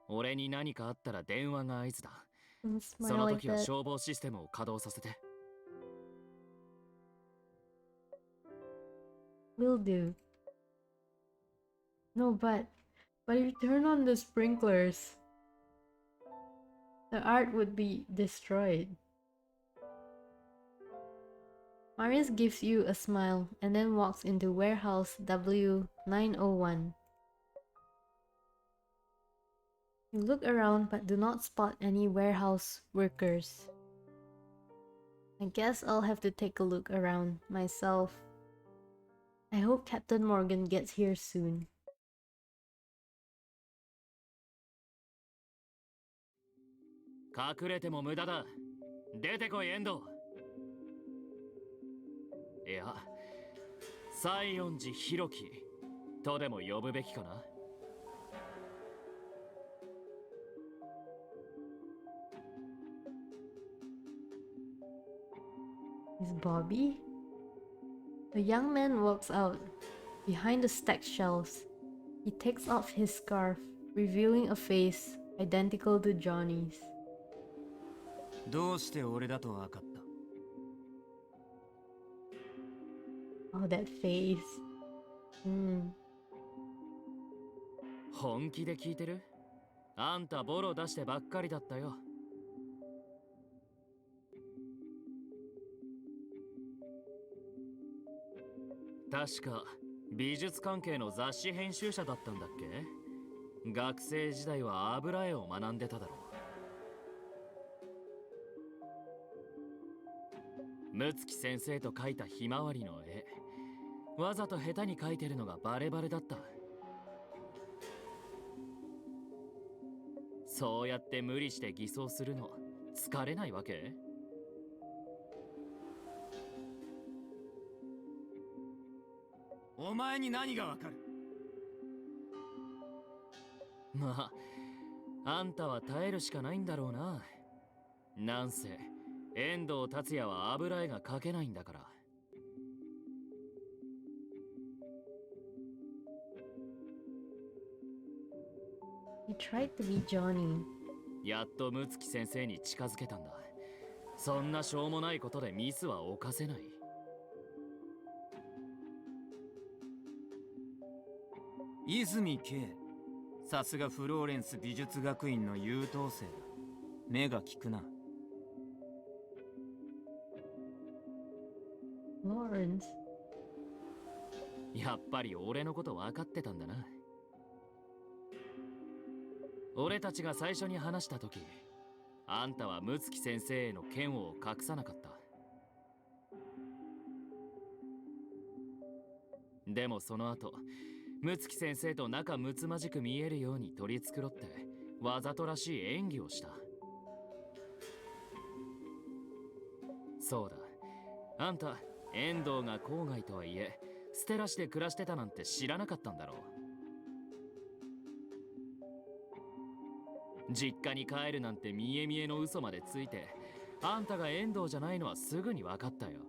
俺に何かあったら電話が合図だ。その時は消防システムを稼働させて。Will do. No, but if you turn on the sprinklers, the art would be destroyed. Marius gives you a smile and then walks into warehouse W901. You look around but do not spot any warehouse workers. I guess I'll have to take a look around myself. I hope Captain Morgan gets here soon. 隠れても無駄だ。出てこい、遠藤。いや、西園寺弘樹とでも呼ぶべきかな。Is Bobby? The young man walks out. Behind the stacked shelves, he takes off his scarf, revealing a face identical to Johnny's. どうして俺だと分かった？ Oh, that face. 本気で聞いてる？あんたボロ出してばっかりだったよ。確か美術関係の雑誌編集者だったんだっけ？学生時代は油絵を学んでただろう。睦月先生と描いたひまわりの絵、わざと下手に描いてるのがバレバレだった。そうやって無理して偽装するの疲れないわけ？お前に何がわかる？まあ、あんたは耐えるしかないんだろうな。なんせ遠藤達也は油絵が描けないんだから。He tried to be Johnny. やっと睦月先生に近づけたんだ。そんなしょうもないことでミスは犯せない。泉圭、さすがフローレンス美術学院の優等生だ。目が利くな。Lawrence. やっぱり俺のこと分かってたんだな。俺たちが最初に話した時、あんたは睦月先生への嫌悪を隠さなかった。でもその後、睦月先生と仲睦まじく見えるように取り繕ってわざとらしい演技をした。そうだ、あんた遠藤が郊外とはいえステラ市で暮らしてたなんて知らなかったんだろう。実家に帰るなんて見え見えの嘘までついて、あんたが遠藤じゃないのはすぐに分かったよ。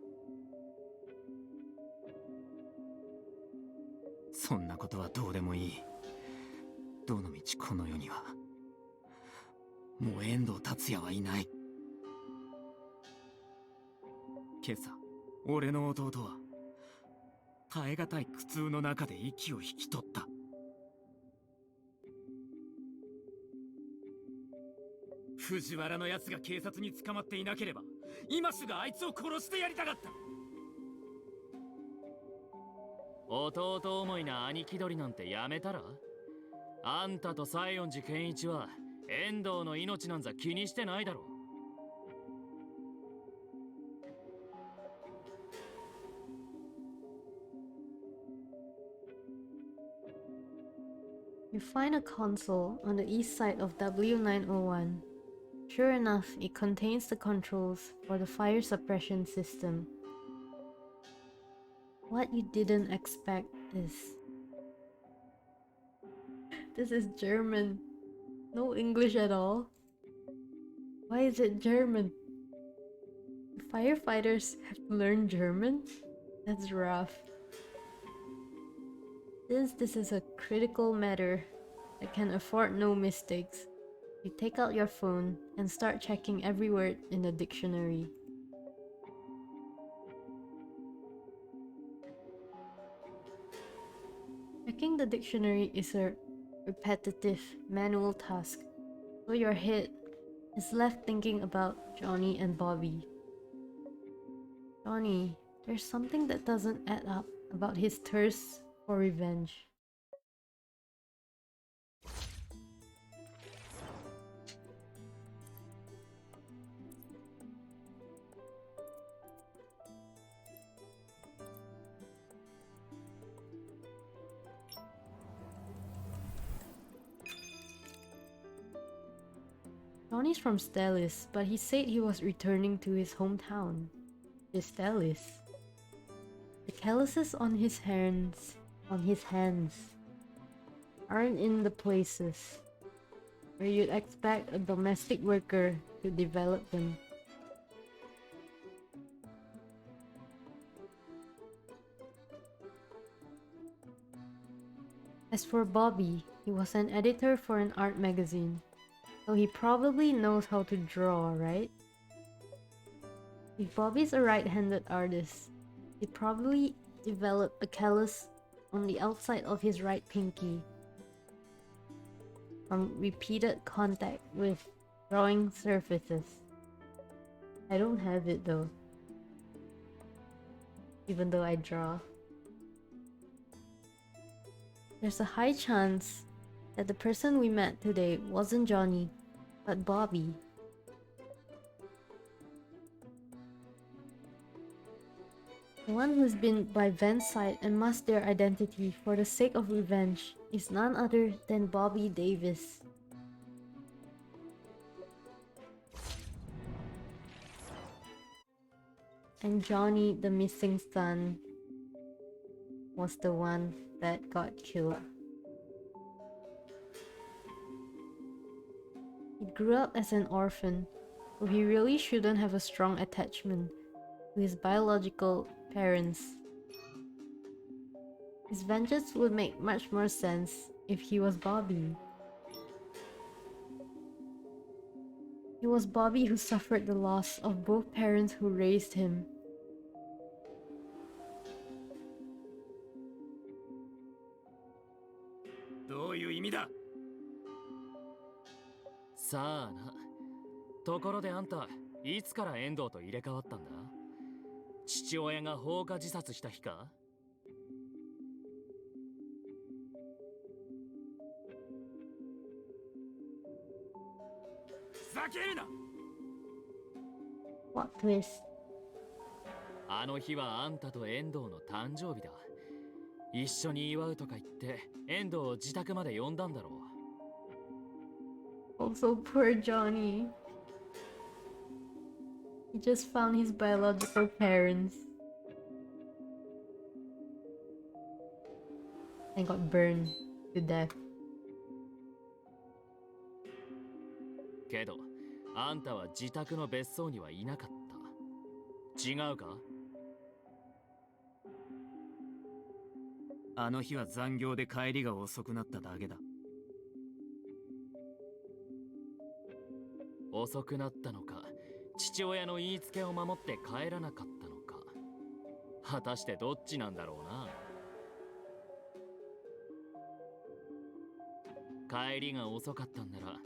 そんなことはどうでもいい。どのみちこの世にはもう遠藤達也はいない。今朝俺の弟は耐え難い苦痛の中で息を引き取った。藤原のやつが警察に捕まっていなければ今すぐあいつを殺してやりたかった。弟思いな兄貴取りなんてやめたら。あんたと西園寺健一は遠藤の命なんざ気にしてないだろ。You find a console on the east side of W901. Sure enough, it contains the controls for the fire suppression system. What you didn't expect is... This is German. No English at all. Why is it German? Firefighters have to learn German? That's rough. Since this is a critical matter that can afford no mistakes, you take out your phone and start checking every word in the dictionary. Checking the dictionary is a repetitive, manual task, so your head is left thinking about Johnny and Bobby. Johnny, there's something that doesn't add up about his thirst for revenge. Johnny's from Stellis, but he said he was returning to his hometown. Stellis. The calluses on his hands aren't in the places where you'd expect a domestic worker to develop them. As for Bobby, he was an editor for an art magazine, so he probably knows how to draw, right? If Bobby's a right-handed artist, he'd probably develop a callus on the outside of his right pinky from repeated contact with drawing surfaces. I don't have it though, even though I draw. There's a high chance that the person we met today wasn't Johnny, but Bobby. The one who's been by Van's side and masked their identity for the sake of revenge is none other than Bobby Davis. And Johnny, the missing son, was the one that got killed. He grew up as an orphan, so he really shouldn't have a strong attachment to his biological parents. His vengeance would make much more sense if he was Bobby. It was Bobby who suffered the loss of both parents who raised him. どういう意味だ。さあな。ところであんた、いつから遠藤と入れ替わったんだ？父親が放火自殺した日か？ふざけるな。 What twist? あの日はあんたと遠藤の誕生日だ。一緒に祝うとか言って遠藤を自宅まで呼んだんだろう。 Also, poor Johnny. He just found his biological parents and got burned to death. けどあんたは自宅の別荘にはいなかった。違うか？あの日は残業で帰りが遅くなっただけだ。遅くなったのか、父親の言いつけを守って帰らなかったのか、果たしてどっちなんだろうな。帰りが遅かったんなら、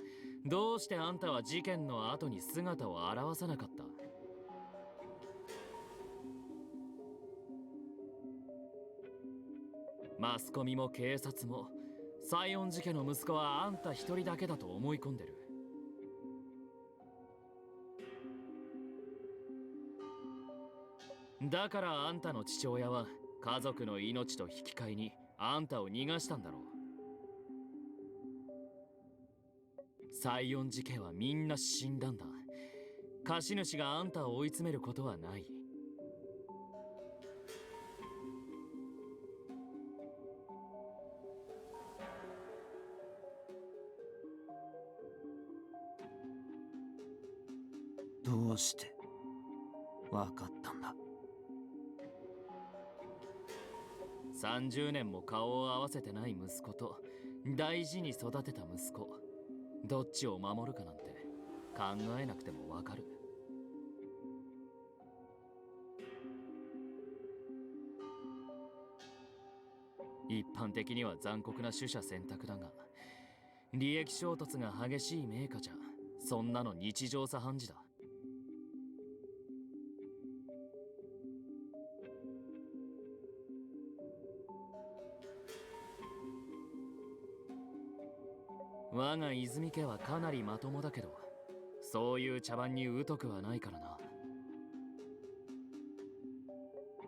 どうしてあんたは事件の後に姿を現さなかった？マスコミも警察も西園寺家の息子はあんた一人だけだと思い込んでる。だからあんたの父親は家族の命と引き換えにあんたを逃がしたんだろう。西園寺家はみんな死んだんだ。貸主があんたを追い詰めることはない。どうしてわかったんだ。30年も顔を合わせてない息子と大事に育てた息子、どっちを守るかなんて考えなくてもわかる。一般的には残酷な取捨選択だが、利益衝突が激しい名家じゃそんなの日常茶飯事だ。我が泉家はかなりまともだけど、そういう茶番に疎くはないからな。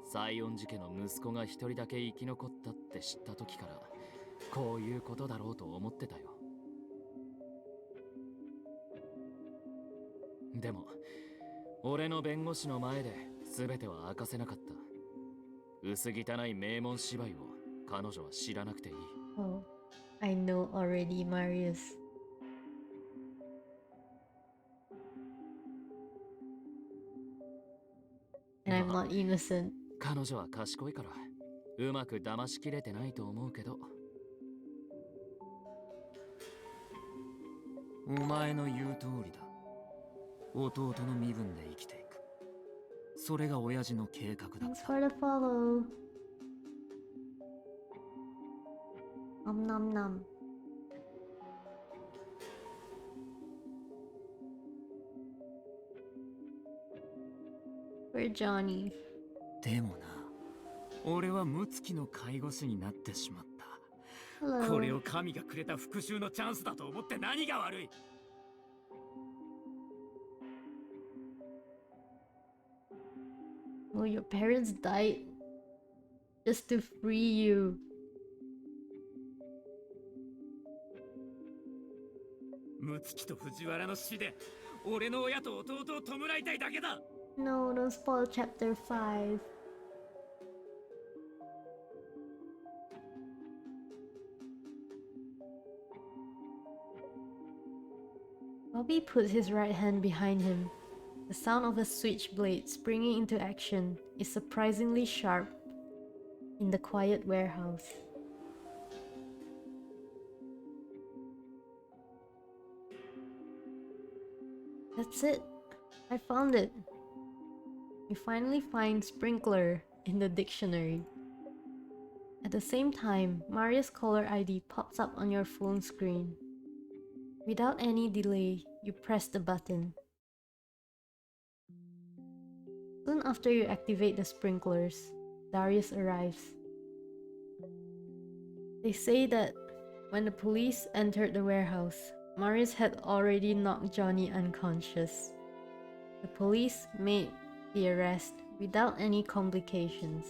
西園寺家の息子が一人だけ生き残ったって知った時から、こういうことだろうと思ってたよ。でも俺の弁護士の前で全ては明かせなかった。薄汚い名門芝居を彼女は知らなくていい。Oh, I know already, Marius. And I'm not innocent. 彼女は賢いからうまく騙しきれてないと思うけど。お前の言う通りだ。弟の身分で生きていく。それが親父の計画だっ Thanks た。 for the follow. Nom nom nom. Where Johnny? でもな、俺は六月の介護士になってしまった。これ Hello. を神がくれた復讐のチャンスだと思って何が悪い。 Oh, your parents died just to free you. 六月と藤原の死で俺の親と弟を弔いたいだけだ。 No, don't spoil chapter 5. Bobby puts his right hand behind him. The sound of a switchblade springing into action is surprisingly sharp in the quiet warehouse. That's it. I found it. You finally find sprinkler in the dictionary. At the same time, Marius' caller ID pops up on your phone screen. Without any delay, you press the button. Soon after you activate the sprinklers, Darius arrives. They say that when the police entered the warehouse, Marius had already knocked Johnny unconscious. The police made the arrest without any complications.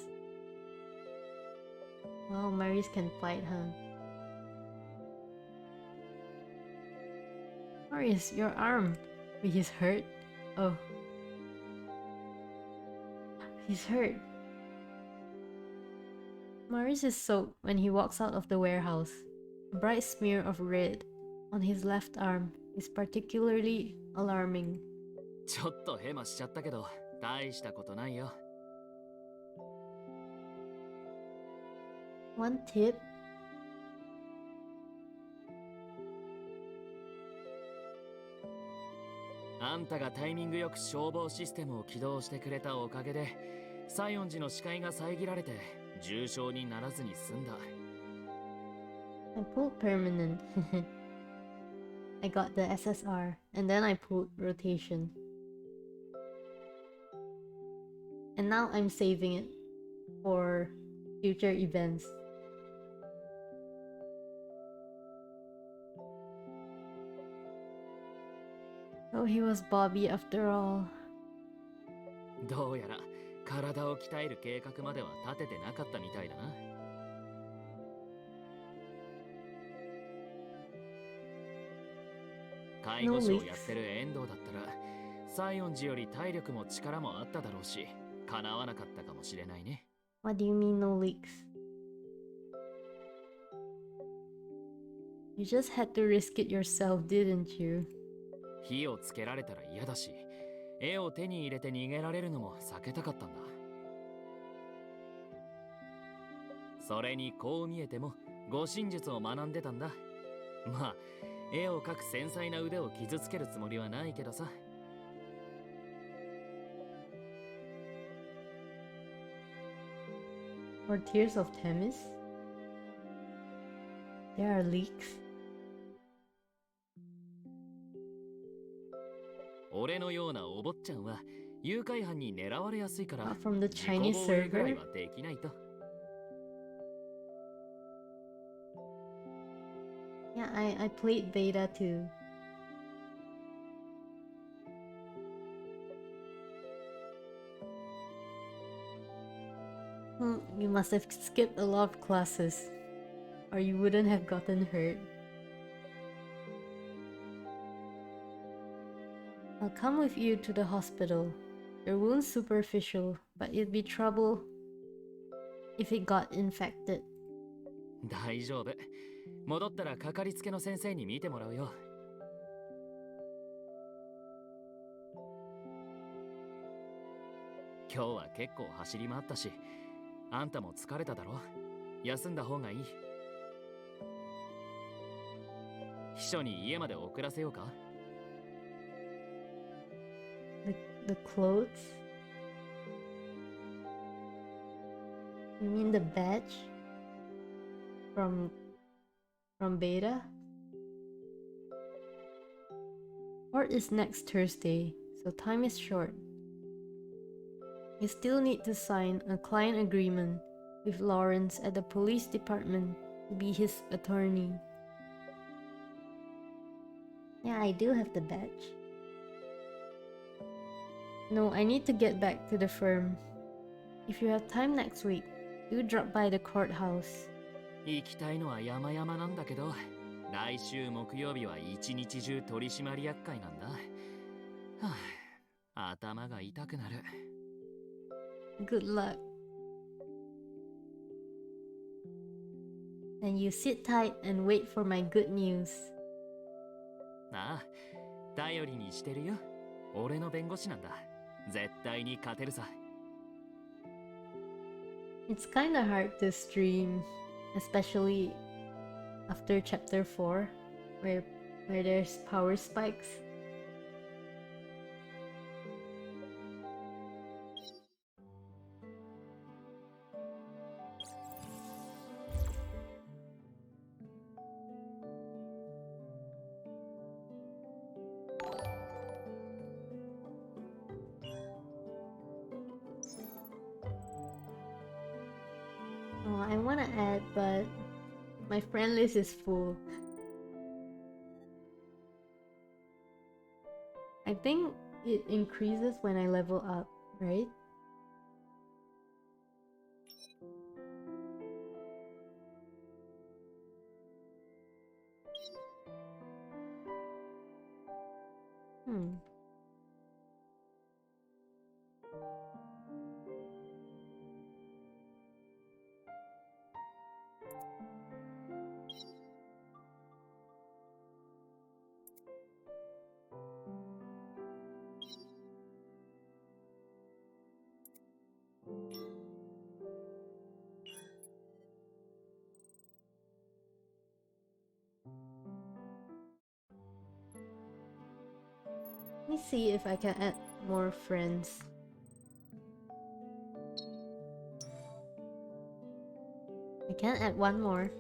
Wow, Marius can fight, huh? Marius, your arm. Wait, he's hurt? Oh. He's hurt. Marius is soaked when he walks out of the warehouse. A bright smear of red on his left arm is particularly alarming. ちょっとヘマしちゃったけど大したことないよ。 One tip: あんたがタイミングよく消防システムを起動してくれたおかげで西園寺の視界が遮られて重傷にならずに済んだ。 I pulled permanent. I got the SSR, and then I pulled rotation. And now I'm saving it for future events. Oh, he was Bobby after all. どうやら体を鍛える計画までは立ててなかったみたいだな。介護士をやってる遠藤だったら西園寺より体力も力もあっただろうし叶わなかったかもしれないね。 What do you mean no leaks? You just had to risk it yourself, didn't you? 火をつけられたら嫌だし絵を手に入れて逃げられるのも避けたかったんだ。それにこう見えても護身術を学んでたんだ。まあ絵を描く繊細な腕を傷つけるつもりはないけどさ。 Or Tears of Themis? There are leaks. 俺のようなお坊ちゃんは誘拐犯に狙われやすいから Not from the 自己 Chinese 防衛ぐらい server? はできないと。 Yeah, I played beta too. You must have skipped a lot of classes, or you wouldn't have gotten hurt. I'll come with you to the hospital. Your wound's superficial, but it'd be trouble if it got infected. 大丈夫。戻ったらかかりつけの先生に見てもらうよ。今日は結構走り回ったし、あんたも疲れただろ。休んだ方がいい。秘書に家まで送らせようか。 The clothes? You mean the badge? From beta? Court is next Thursday, so time is short. You still need to sign a client agreement with Lawrence at the police department to be his attorney. Yeah, I do have the badge. No, I need to get back to the firm. If you have time next week, do drop by the courthouse. 行きたいのは山々なんだけど、来週木曜日は一日中取締役会なんだ。はあ、頭が痛くなる。Good luck. And you sit tight and wait for my good news. ああ、頼りにしてるよ。俺の弁護士なんだ。絶対に勝てるさ。It's kinda hard to stream, especially after chapter 4, where there's power spikes. I wanna add, but my friend list is full. I think it increases when I level up, right? Hmm. Let me see if I can add more friends. I can add one more,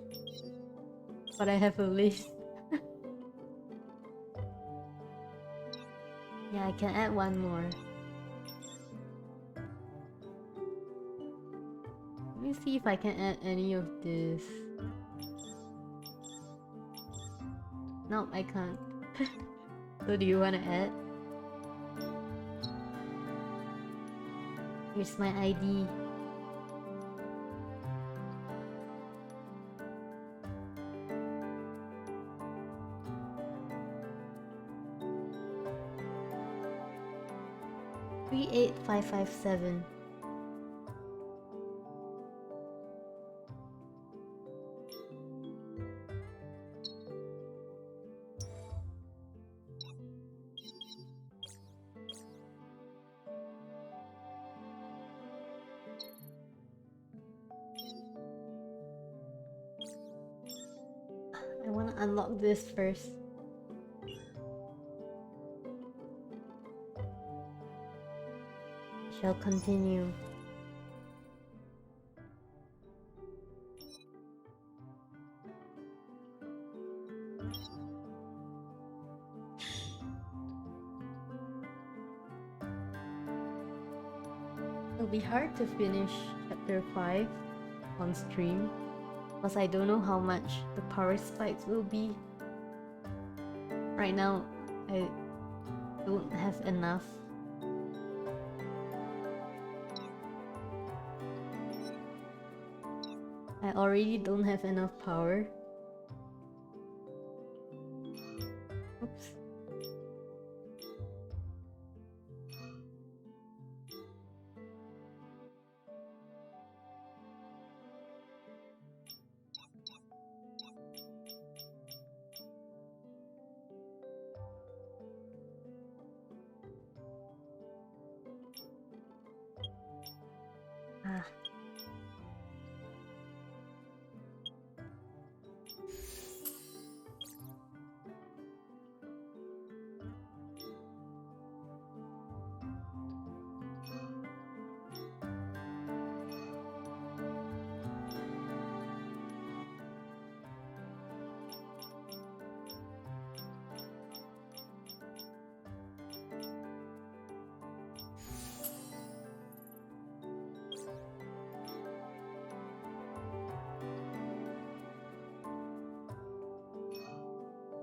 but I have a list. Yeah, I can add one more. Let me see if I can add any of this. Nope, I can't. So do you want to add? Here's my ID. Three 8557. I want to unlock this first. Shall continue. It'll be hard to finish chapter 5 on stream because I don't know how much the power spikes will be. Right now, I don't have enough. I already don't have enough power. Oops. Ah.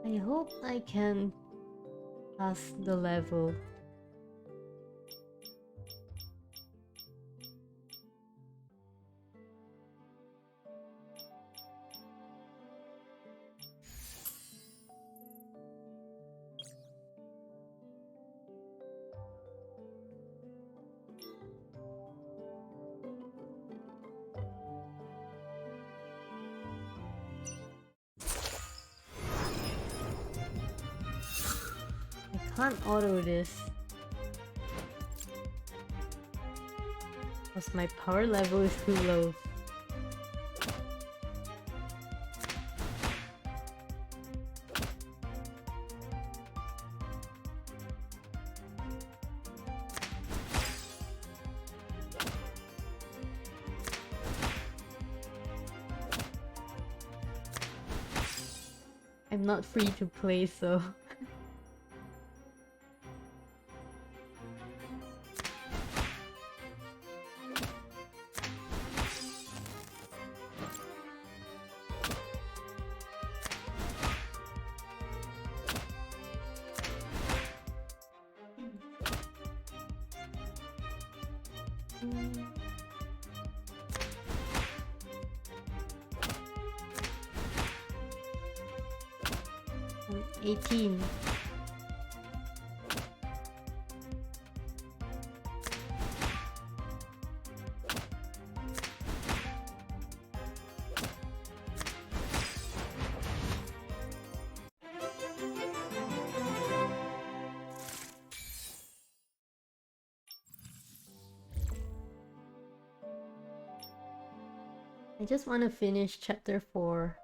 I hope I can pass the level. I can't auto this because my power level is too low. I'm not free to play, so 18. I just want to finish chapter 4.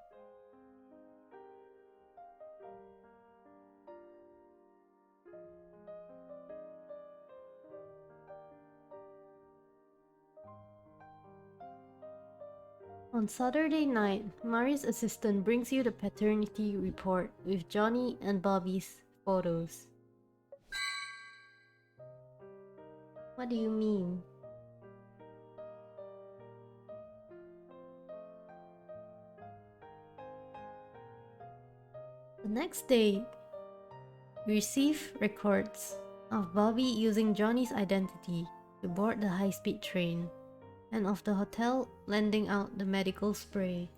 On Saturday night, Marius' assistant brings you the paternity report with Johnny and Bobby's photos. What do you mean? The next day, we receive records of Bobby using Johnny's identity to board the high-speed train, and of the hotel lending out the medical spray.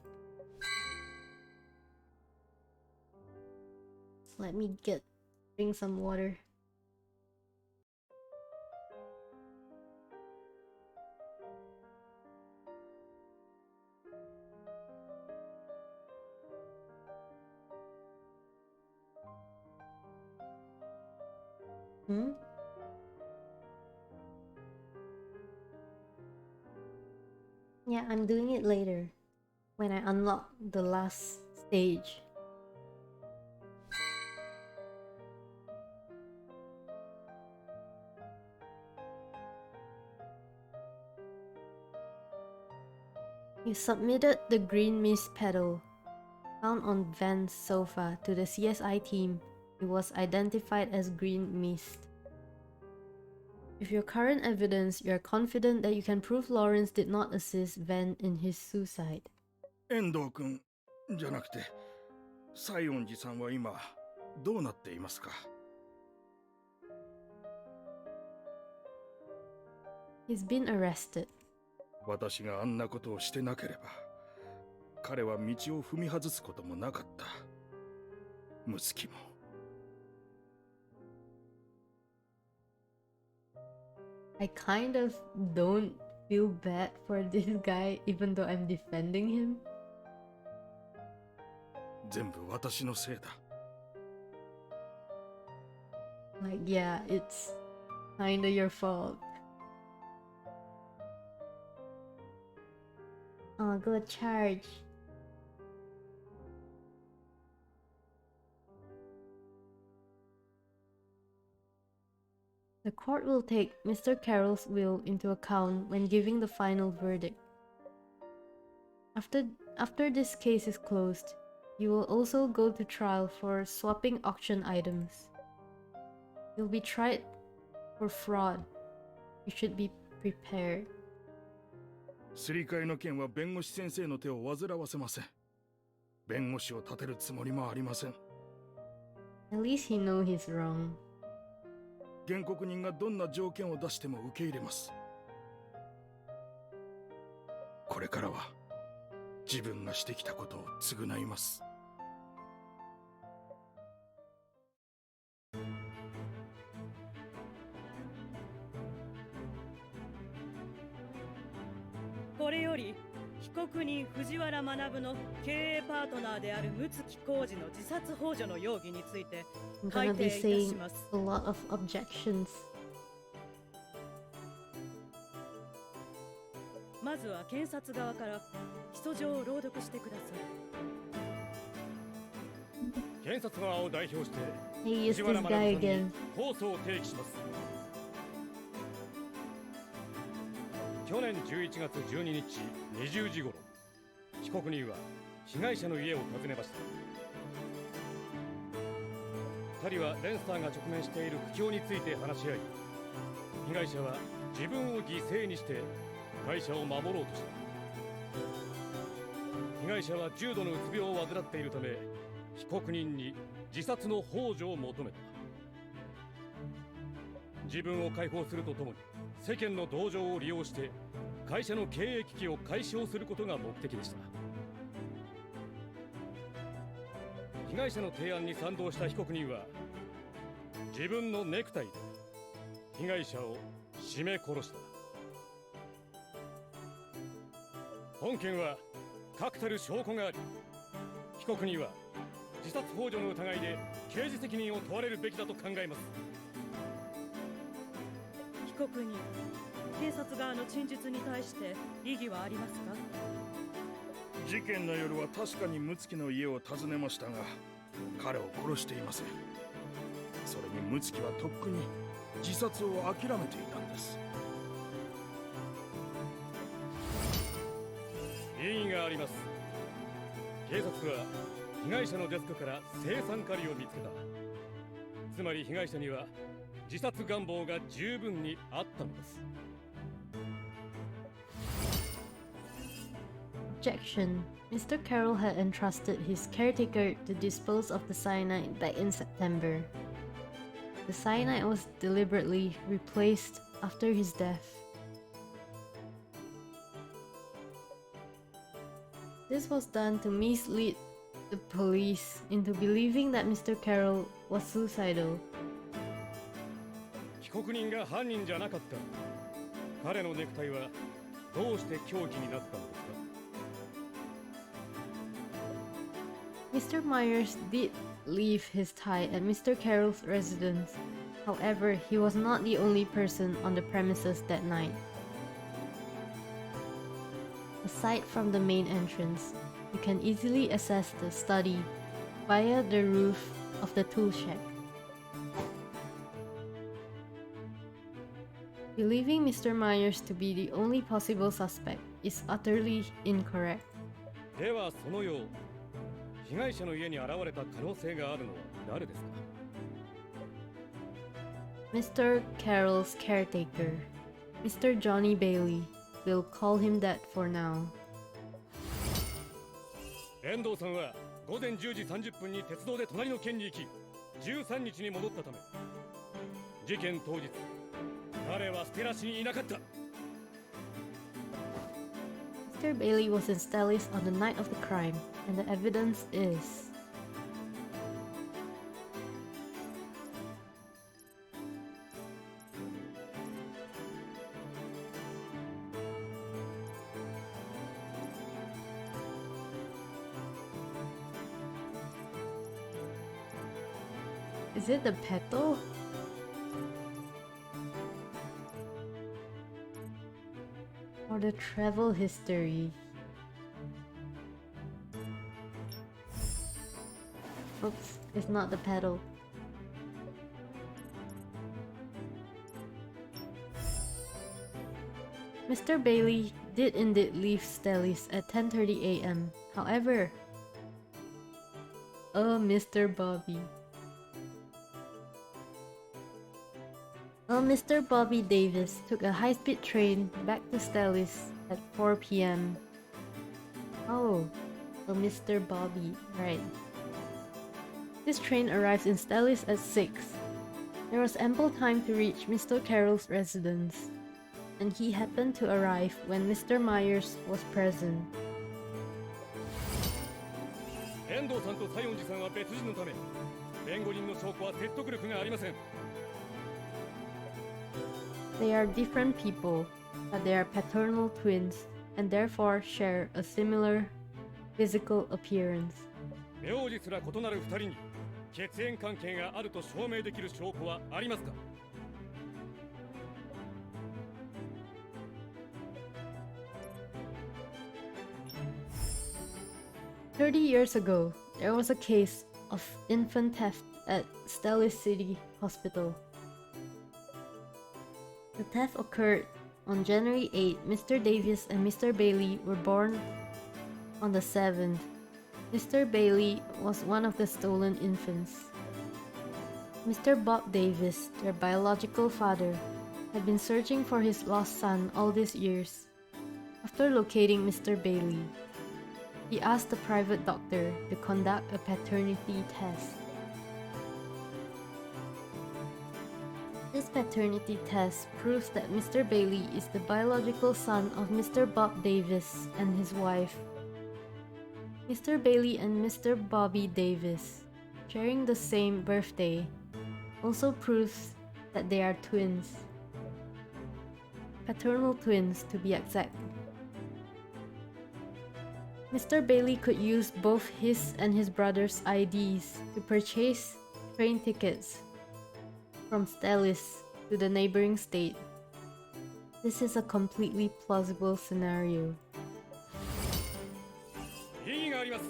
Let me drink some water. Yeah, I'm doing it later, when I unlock the last stage. You submitted the green mist pedal found on Van's sofa to the CSI team. It was identified as green mist. With your current evidence, you are confident that you can prove Lawrence did not assist Van in his suicide. 遠藤君じゃなくて西園寺さんは今どうなっていますか？ He's been arrested. 私があんなことをしてなければ彼は道を踏み外すこともなかった。息子も。 I kind of don't feel bad for this guy even though I'm defending him. 全部私のせいだ。 Like, yeah, it's kinda your fault. Oh, good charge. The court will take Mr. Carroll's will into account when giving the final verdict. After this case is closed, you will also go to trial for swapping auction items. You'll be tried for fraud. You should be prepared. すり替えの件は弁護士先生の手を煩わせません。弁護士を立てるつもりもありません。 At least he knows he's wrong. 原告人がどんな条件を出しても受け入れます。これからは自分がしてきたことを償います。これより被告人藤原学の経営パートナーである睦木浩二の自殺幇助の容疑について I'm 改 gonna 定 be いたし saying ます。 a lot of objections. まずは検察側から起訴状を朗読してください。検察側を代表して Hey, it's 藤 this 原学 guy さんに again. 控訴を提起します。去年11月12日20時頃、被告人は被害者の家を訪ねました。2人はレンスターが直面している苦境について話し合い、被害者は自分を犠牲にして会社を守ろうとした。被害者は重度のうつ病を患っているため、被告人に自殺の幇助を求めた。自分を解放するとともに世間の同情を利用して会社の経営危機を解消することが目的でした。被害者の提案に賛同した被告人は自分のネクタイで被害者を絞め殺した。本件は確たる証拠があり、被告人は自殺幇助の疑いで刑事責任を問われるべきだと考えます。被告人、警察側の陳述に対して異議はありますか？事件の夜は確かに睦月の家を訪ねましたが、彼を殺していません。それに睦月はとっくに自殺を諦めていたんです。異議があります。警察は被害者のデスクから青酸カリを見つけた。つまり被害者には自殺願望が十分にあったのです。Objection. Mr. Carroll had entrusted his caretaker to dispose of the cyanide back in September. The cyanide was deliberately replaced after his death. This was done to mislead the police into believing that Mr. Carroll was suicidal. 被告人が犯人じゃなかった。彼のネクタイはどうして凶器になったのですか？ Mr. Myers did leave his tie at Mr. Carroll's residence. However, he was not the only person on the premises that night. Aside from the main entrance, you can easily access the study via the roof of the tool shed. Believing Mr. Myers to be the only possible suspect is utterly incorrect. ではその夜、被害者の家に現れた可能性があるのは誰ですか？ Mr. Carroll's caretaker, Mr. Johnny Bailey. We'll call him that for now. 遠藤さんは午前10時30分に鉄道で隣の県に行き、13日に戻ったため、事件当日、彼はステラ市にいなかった。Mr. Bailey was in Stellis on the night of the crime, and the evidence is... Is it the petal? Or the travel history? Oops, it's not the petal. Mr. Bailey did indeed leave Stellis at 10:30 a.m. However, Mr. Bobby. Mr. Bobby Davis took a high-speed train back to Stellis at 4 p.m. Oh, Mr. Bobby, right. This train arrives in Stellis at 6. There was ample time to reach Mr. Carroll's residence, and he happened to arrive when Mr. Myers was present. 遠藤さんと西園寺さんは別人のため、弁護人の証拠は説得力がありません。They are different people, but they are paternal twins and therefore share a similar physical appearance. 名字すら異なる二人に血縁関係があると証明できる証拠はありますか？ 30 years ago, there was a case of infant theft at Stellis City Hospital. The theft occurred on January 8. Mr. Davis and Mr. Bailey were born on the 7th. Mr. Bailey was one of the stolen infants. Mr. Bob Davis, their biological father, had been searching for his lost son all these years. After locating Mr. Bailey, he asked the private doctor to conduct a paternity test. This paternity test proves that Mr. Bailey is the biological son of Mr. Bob Davis and his wife. Mr. Bailey and Mr. Bobby Davis, sharing the same birthday, also proves that they are twins. Paternal twins, to be exact. Mr. Bailey could use both his and his brother's IDs to purchase train tickets from Stellis to the neighboring state. This is a completely plausible scenario. 異議があります。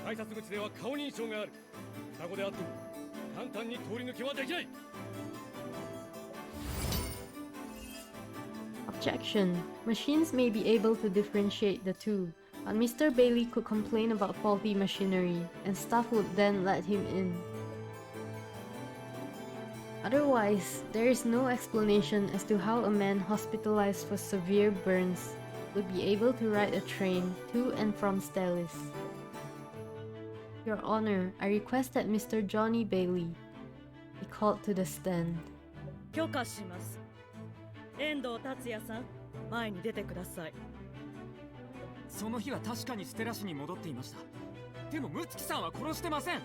改札口では顔認証がある。双子であっても簡単に通り抜けはできない。 Objection. Machines may be able to differentiate the two, but Mr. Bailey could complain about faulty machinery, and staff would then let him in. Otherwise, there is no explanation as to how a man hospitalized for severe burns would be able to ride a train to and from Stellis. Your Honor, I request that Mr. Johnny Bailey be called to the stand. 許可します。遠藤達也さん、前に出てください。その日は確かにステラ市に戻っていました。でもムツキさんは殺してません。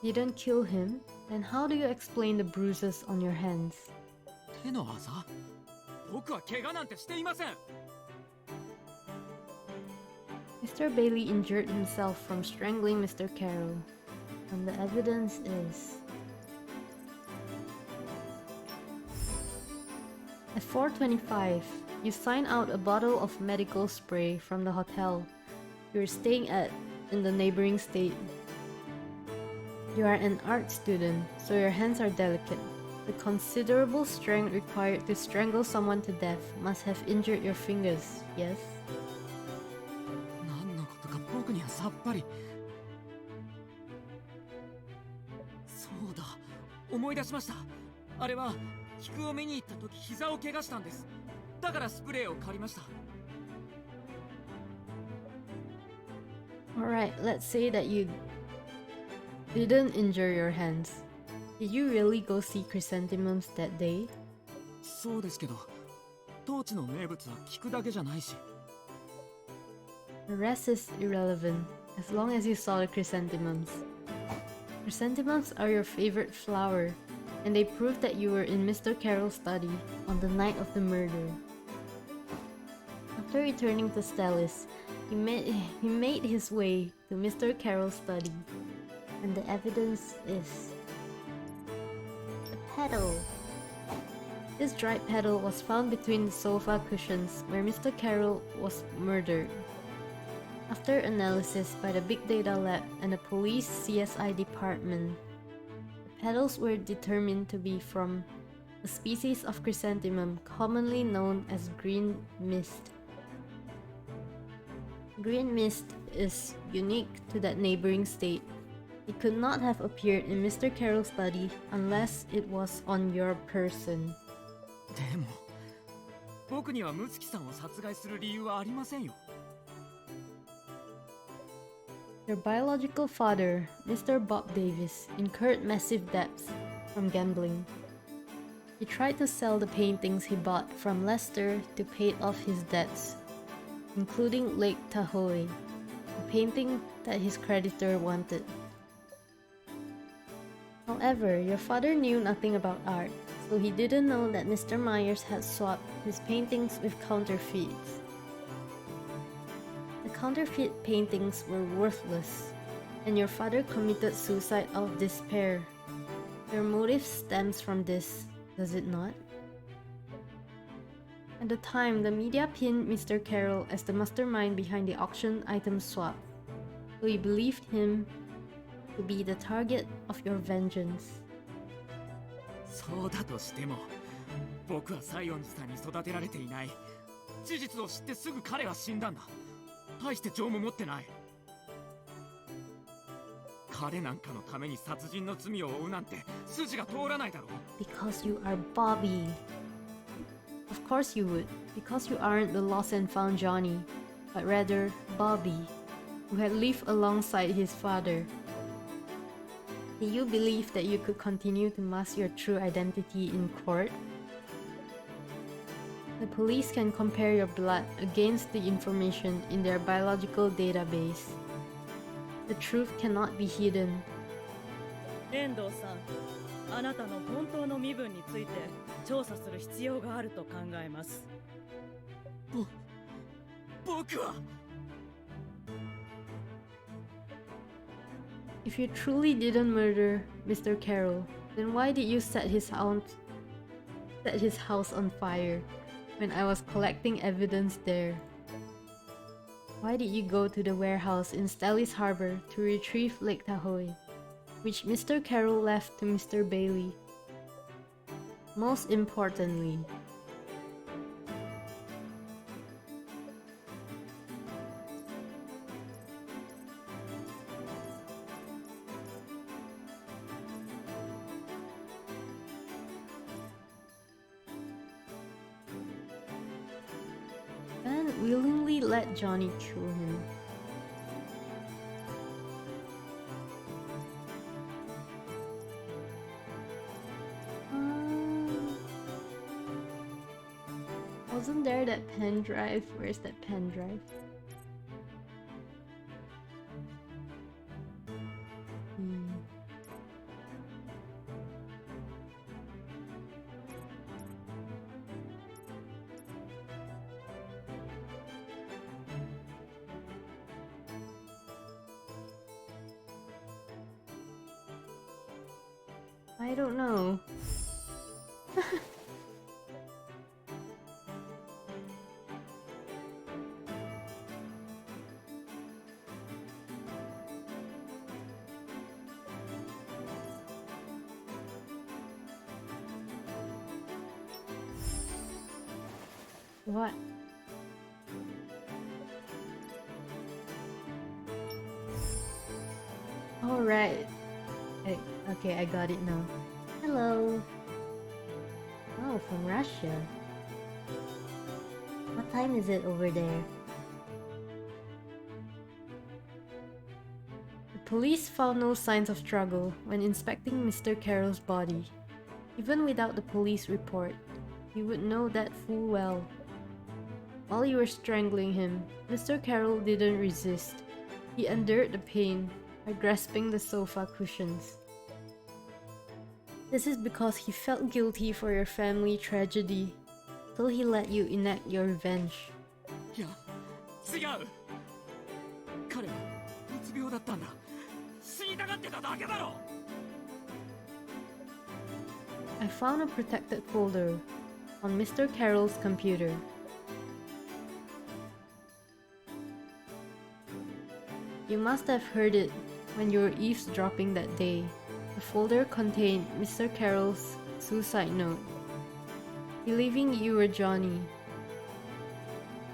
Didn't kill him? Then how do you explain the bruises on your hands? 手のあざ？僕は怪我なんてしていません。 Mr. Bailey injured himself from strangling Mr. Carroll, and the evidence is... At 4:25, you sign out a bottle of medical spray from the hotel you're staying at in the neighboring state. You are an art student, so your hands are delicate. The considerable strength required to strangle someone to death must have injured your fingers, yes? 何のことか僕にはさっぱり。そうだ、思い出しました。あれは菊を見に行った時膝を怪我したんです。だからスプレーを借りました。 Alright, let's say that you didn't injure your hands. Did you really go see chrysanthemums that day? そうですけど、当地の名物は菊だけじゃないし。 The rest is irrelevant, as long as you saw the chrysanthemums. Chrysanthemums are your favorite flower, and they prove that you were in Mr. Carroll's study on the night of the murder. After returning to Stellis, he made his way to Mr. Carroll's study, and the evidence is... the petal. This dried petal was found between the sofa cushions where Mr. Carroll was murdered. After analysis by the Big Data Lab and the police CSI department, the petals were determined to be from a species of chrysanthemum commonly known as green mist. Green mist is unique to that neighboring state. It could not have appeared in Mr. Carroll's study unless it was on your person. でも、僕にはムツキさんを殺害する理由はありませんよ。 Your biological father, Mr. Bob Davis, incurred massive debts from gambling. He tried to sell the paintings he bought from Lester to pay off his debts, including Lake Tahoe, a painting that his creditor wanted. However, your father knew nothing about art, so he didn't know that Mr. Myers had swapped his paintings with counterfeits. The counterfeit paintings were worthless, and your father committed suicide out of despair. Your motive stems from this, does it not? At the time, the media pinned Mr. Carroll as the mastermind behind the auction item swap, so you believed him to be the target of your vengeance. そうだとしても、僕は西園寺さんに育てられていない。事実を知ってすぐ彼は死んだんだ。大して情も持ってない。彼なんかのために殺人の罪を負うなんて筋が通らないだろう。 Because you are Bobby. Of course you would, because you aren't the lost and found Johnny, but rather Bobby, who had lived alongside his father. Did you believe that you could continue to mask your true identity in court? The police can compare your blood against the information in their biological database. The truth cannot be hidden. 遠藤さん、あなたの本当の身分について調査する必要があると考えます。僕は If you truly didn't murder Mr. Carroll, then why did you set his house on fire when I was collecting evidence there? Why did you go to the warehouse in Stellies Harbor to retrieve Lake Tahoe, which Mr. Carroll left to Mr. Bailey? Most importantly, and willingly let Johnny kill him. Wasn't there that pen drive? Where's that pen drive? I don't know. What? All right. Okay, I got it now. Hello. Oh, from Russia. What time is it over there? The police found no signs of struggle when inspecting Mr. Carroll's body. Even without the police report, you would know that full well. While you were strangling him, Mr. Carroll didn't resist. He endured the pain by grasping the sofa cushions. This is because he felt guilty for your family tragedy, so he let you enact your revenge. いや、違う。彼はうつ病だったんだ。死にたがってただけだろ。I found a protected folder on Mr. Carroll's computer. You must have heard it when you were eavesdropping that day. The folder contained Mr. Carroll's suicide note, believing you were Johnny.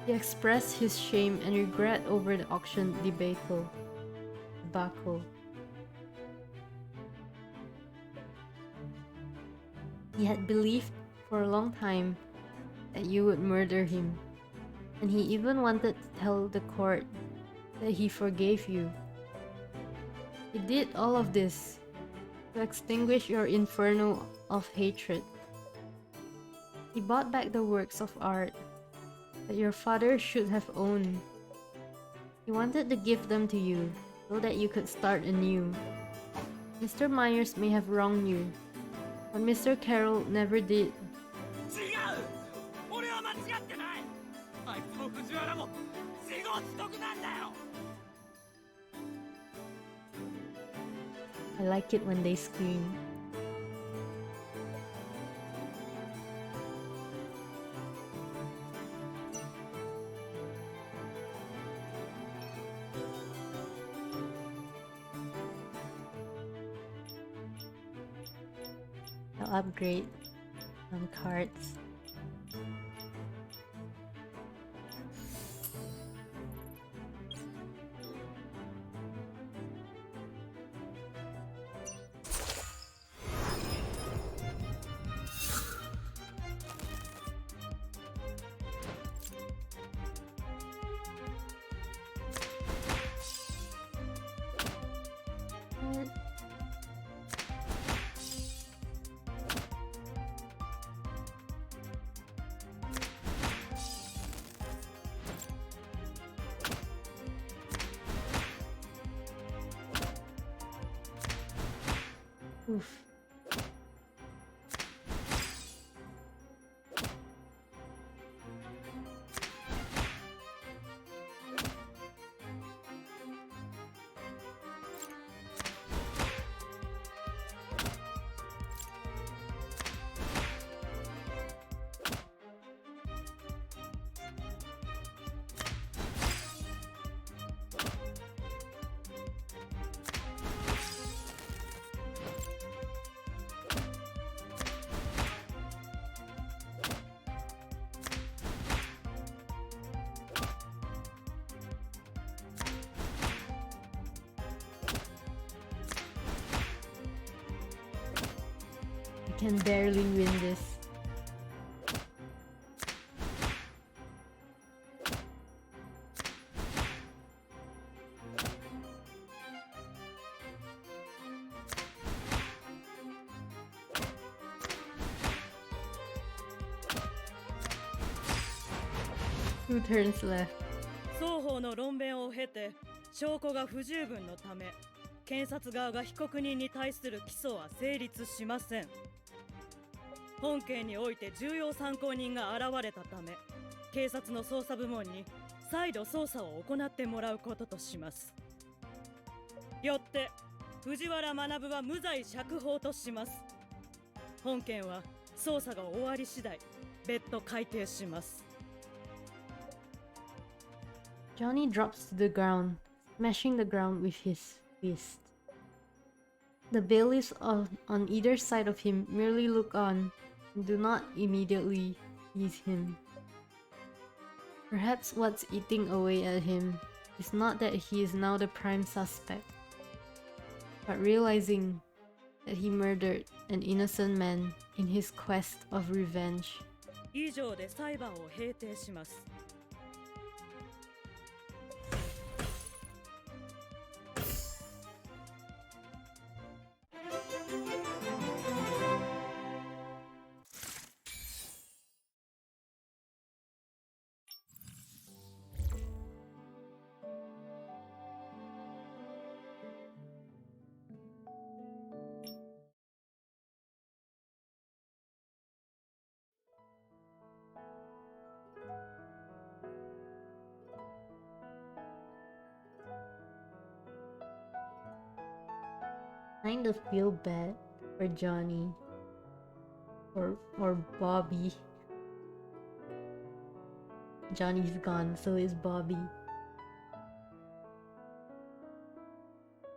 He expressed his shame and regret over the auction debacle. He had believed for a long time that you would murder him, and he even wanted to tell the court that he forgave you. He did all of this to extinguish your inferno of hatred. He bought back the works of art that your father should have owned. He wanted to give them to you so that you could start anew. Mr. Myers may have wronged you, but Mr. Carroll never did. 違う。俺は間違ってない。あいつも藤原も自業自得なんだよ。 I like it when they scream. I'll upgrade some cards. Oof. I can barely win this. Two turns left. 双方の論弁を経て証拠が不十分のため検察側が被告人に対する起訴は成立しません。本件において重要参考人が現れたため警察の捜査部門に再度捜査を行ってもらうこととします。よって藤原学は無罪釈放とします。本件は捜査が終わり次第別途改定します。 Johnny drops to the ground, smashing the ground with his fist. The bailiffs on either side of him merely look on and do not immediately seize him. Perhaps what's eating away at him is not that he is now the prime suspect, but realizing that he murdered an innocent man in his quest of revenge. 以上で裁判を閉廷します。 Kind of feel bad for Johnny or Bobby. Johnny's gone, so is Bobby.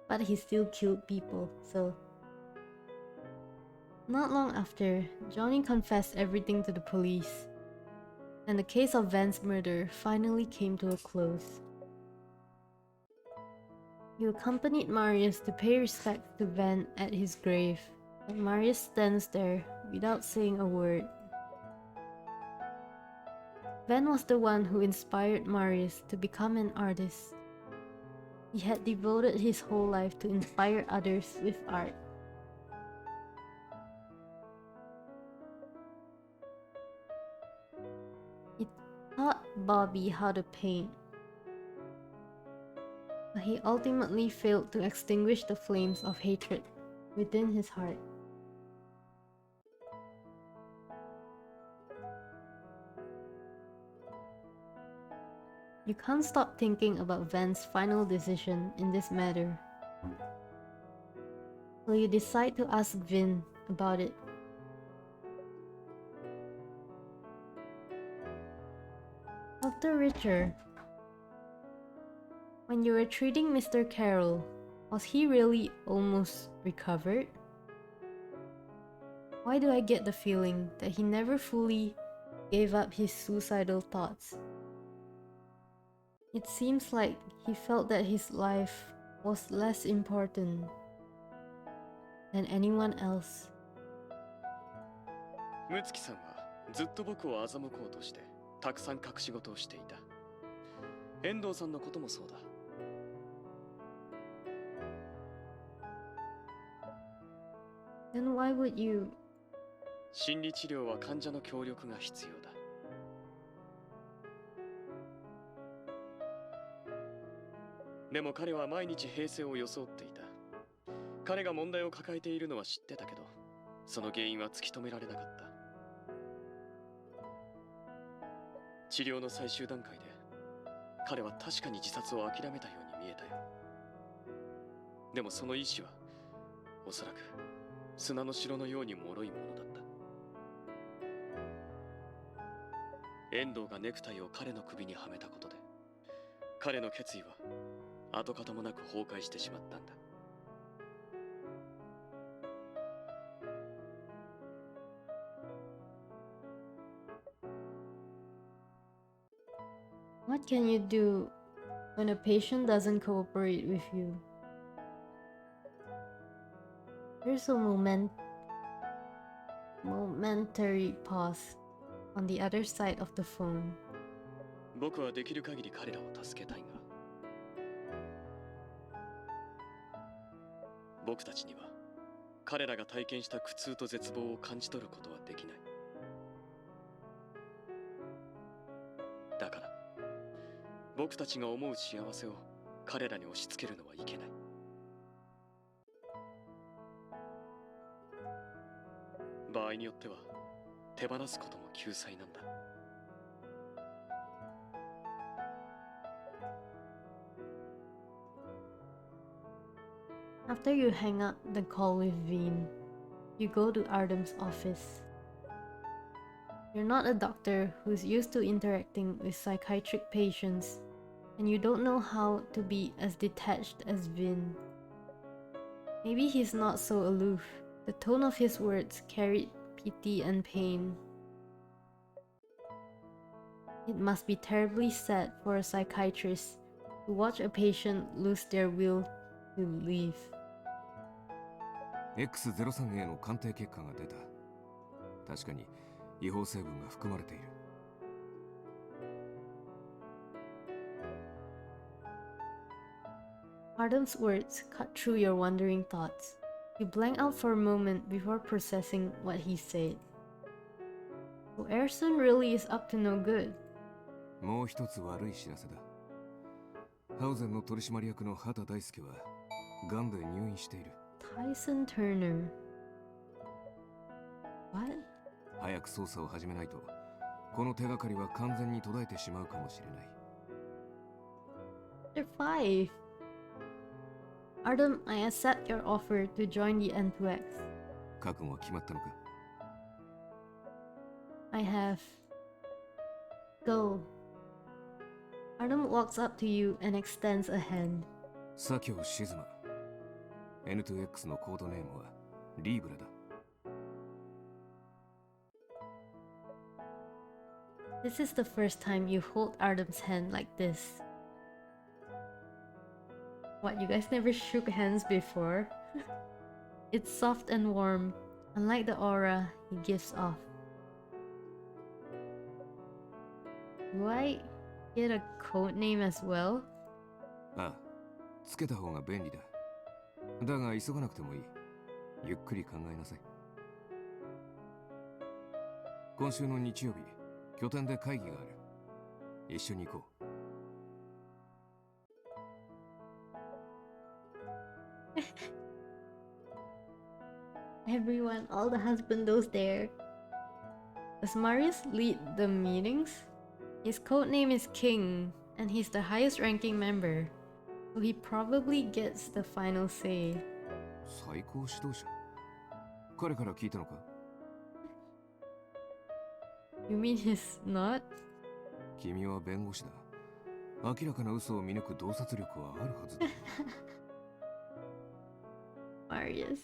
But he still killed people, so... Not long after, Johnny confessed everything to the police, and the case of Van's murder finally came to a close. He accompanied Marius to pay respects to Van at his grave, but Marius stands there without saying a word. Van was the one who inspired Marius to become an artist. He had devoted his whole life to inspire others with art. He taught Bobby how to paint, but he ultimately failed to extinguish the flames of hatred within his heart. You can't stop thinking about Van's final decision in this matter, so you decide to ask Vin about it. Dr. Richer, when you were treating Mr. Carroll, was he really almost recovered? Why do I get the feeling that he never fully gave up his suicidal thoughts? It seems like he felt that his life was less important than anyone else. ムツキさんはずっと僕を欺こうとしてたくさん隠し事をしていた。遠藤さんのこともそうだ。 Then why would you? 心理治療は患者の協力が必要だ。でも彼は毎日平静を装っていた。彼が問題を抱えているのは知ってたけど、その原因は突き止められなかった。治療の最終段階で彼は確かに自殺を諦めたように見えたよ。でもその意志はおそらく砂の城のように脆いものだった。遠藤がネクタイを彼の首にはめたことで、彼の決意は跡形もなく崩壊してしまったんだ。What can you do when a patient doesn't cooperate with you? There's a momentary pause on the other side of the phone. 僕はできる限り彼らを助けたいが、僕たちには彼らが体験した苦痛と絶望を感じ取ることはできない。だから僕たちが思う幸せを彼らに押し付けるのはいけない。場合によっては手放すことも救済なんだ。After you hang up the call with Veen, you go to Artem's office. You're not a doctor who's used to interacting with psychiatric patients, and you don't know how to be as detached as Vin. Maybe he's not so aloof. The tone of his words carried pity and pain. It must be terribly sad for a psychiatrist to watch a patient lose their will to live. X03A の鑑定結果が出た。確かに違法成分が含まれている。Artem's words cut through your wandering thoughts. You blank out for a moment before processing what he said. So Erson really is up to no good. もう一つ悪い知らせだ。ハウゼンの取締役の畑大輔はガンで入院している。Tyson Turner. What? 早く捜査を始めないと、この手がかりは完全に途絶えてしまうかもしれない。Chapter 5. Artem, I accept your offer to join the N2X. 覚悟は決まったのか？ I have. Go. Artem walks up to you and extends a hand. 左京静馬。N2X のコードネームはリーブラだ。This is the first time you hold Artem's hand like this. What, you guys never shook hands before? It's soft and warm, unlike the aura he gives off. Do I get a code name as well? ああ、つけた方が便利だ。だが急がなくてもいい。ゆっくり考えなさい。今週の日曜日、拠点で会議がある。一緒に行こう。Everyone, all the husbandos there. Does Marius lead the meetings? His codename is King, and he's the highest ranking member, so he probably gets the final say. 最高指導者？彼から聞いたのか？ You mean he's not? 君は弁護士だ。明らかな嘘を見抜く洞察力はあるはずだ。Marius.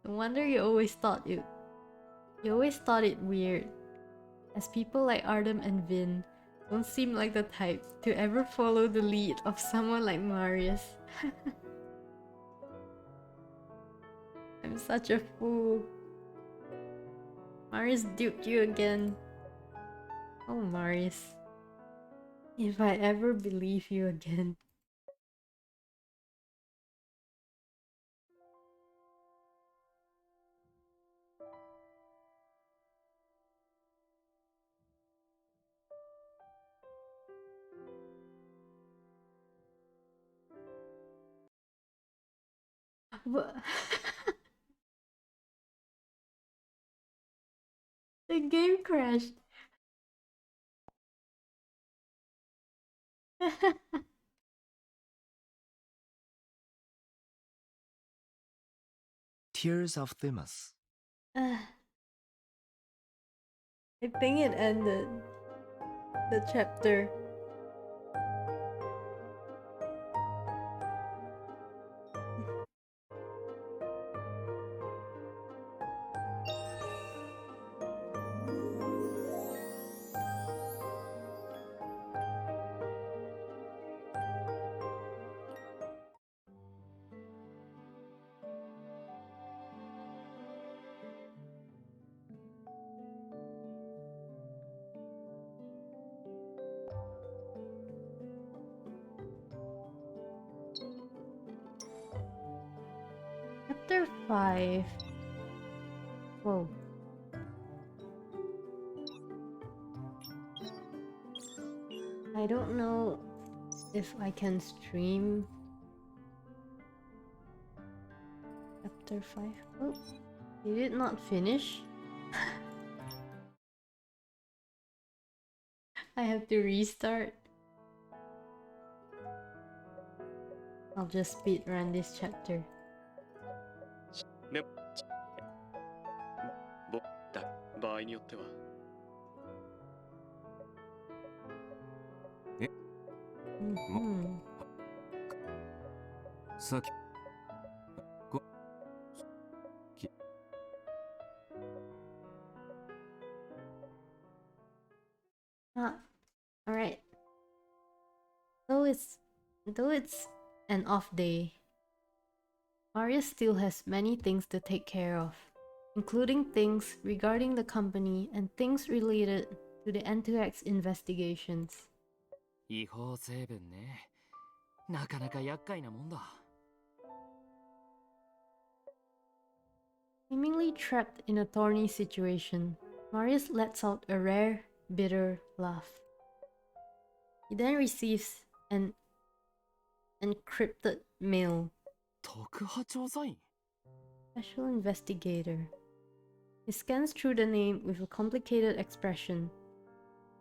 No wonder you always thought it weird, as people like Artem and Vin don't seem like the type to ever follow the lead of someone like Marius. I'm such a fool. Marius duped you again. Oh, Marius. If I ever believe you again. But the game crashed. Tears of Themis. I think it ended the chapter. Chapter 5. Whoa. I don't know if I can stream chapter 5. Oh, you did not finish? I have to restart. I'll just speed run this chapter. で場合によってはさっきこき Alright. Though it's an off day, Marius still has many things to take care of, including things regarding the company and things related to the N2X investigations. 違法成分ね。なかなか厄介なもんだ。Seemingly trapped in a thorny situation, Marius lets out a rare, bitter laugh. He then receives an encrypted mail. 特派調査員 Special investigator. He scans through the name with a complicated expression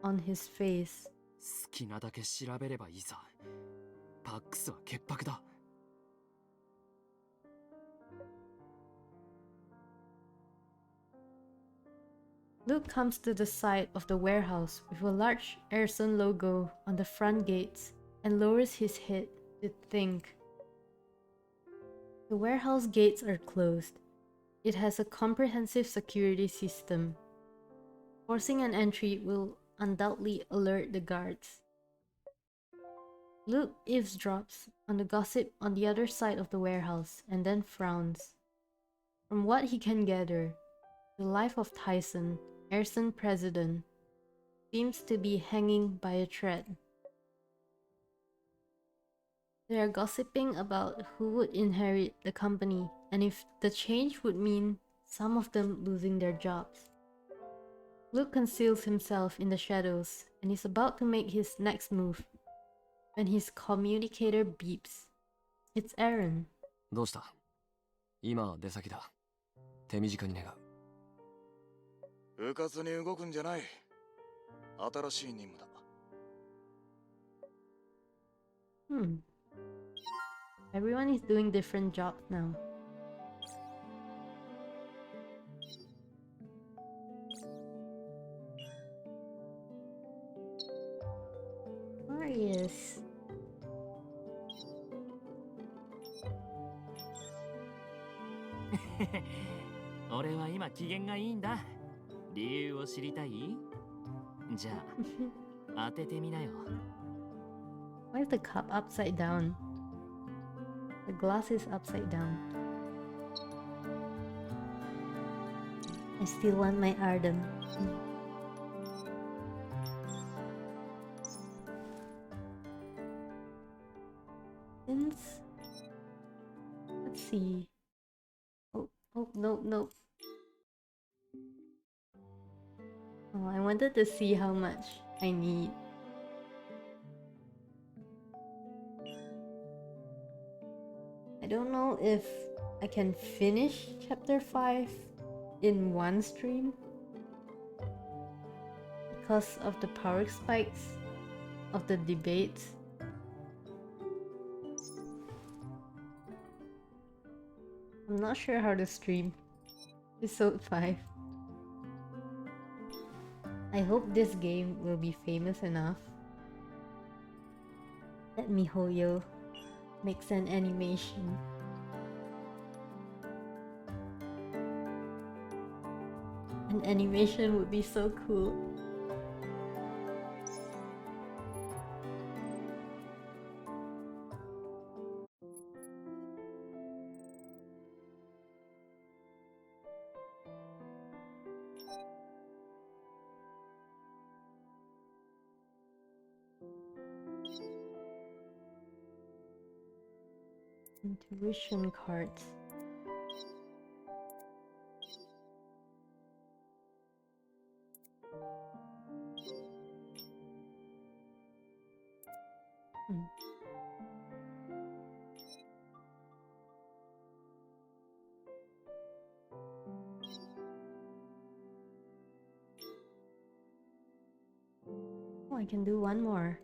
on his face. 好きなだけ調べればいいさ。パックスは潔白だ。Luke comes to the side of the warehouse with a large Ayrson logo on the front gates and lowers his head to think. The warehouse gates are closed. It has a comprehensive security system. Forcing an entry will undoubtedly alert the guards. Luke eavesdrops on the gossip on the other side of the warehouse and then frowns. From what he can gather, the life of Tyson, Ayrson president, seems to be hanging by a thread. They are gossiping about who would inherit the company and if the change would mean some of them losing their jobs. Luke conceals himself in the shadows and is about to make his next move when his communicator beeps. It's Aaron. どうした？今は出先だ。手短に願う。うかつに動くんじゃない。新しい任務だ。Everyone is doing different jobs now. Marius. I'm 俺は今機嫌がいいんだ。理由を知りたい？じゃあ、当ててみなよ。Why is the cup upside down? The glass is upside down. I still want my Ardem. Since... Let's see. Oh, no. Oh, I wanted to see how much I need. I don't know if I can finish chapter 5 in one stream because of the power spikes of the debates. I'm not sure how to stream episode 5. I hope this game will be famous enough that MiHoYo makes an animation. An animation would be so cool. Intuition cards. Oh, I can do one more.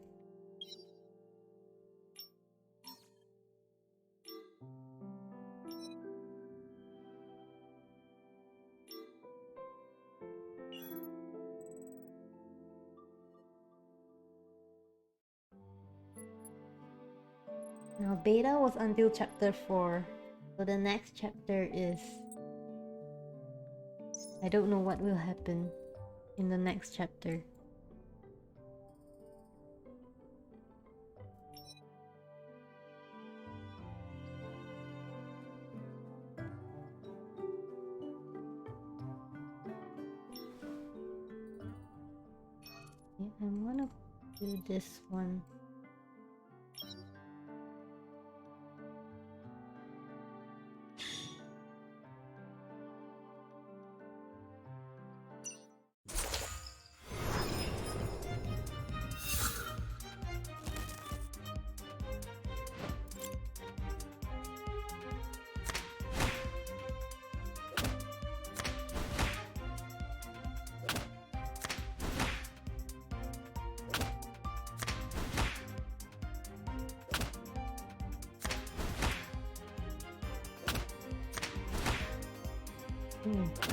Now, beta was until chapter 4, so the next chapter is... I don't know what will happen in the next chapter. Yeah, I wanna do this one.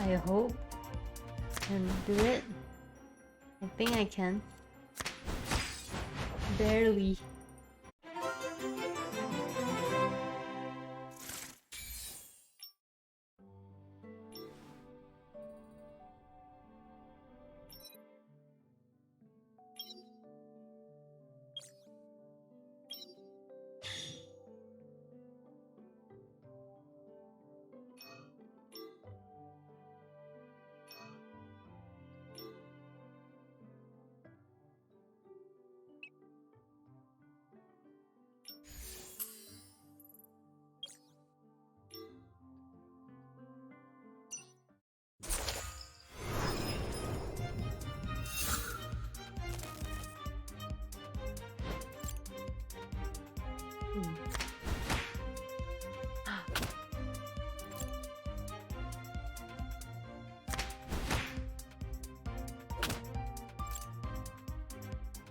I hope I can do it. I think I can. Barely.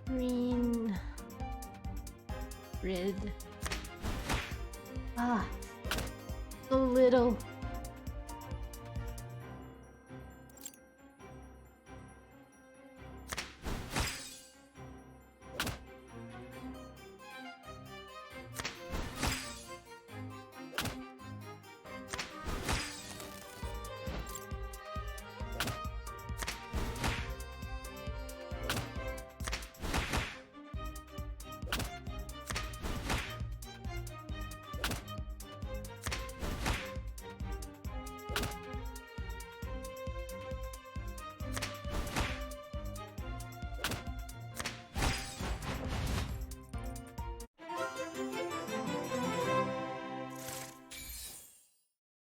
Green, red. Ah, so little.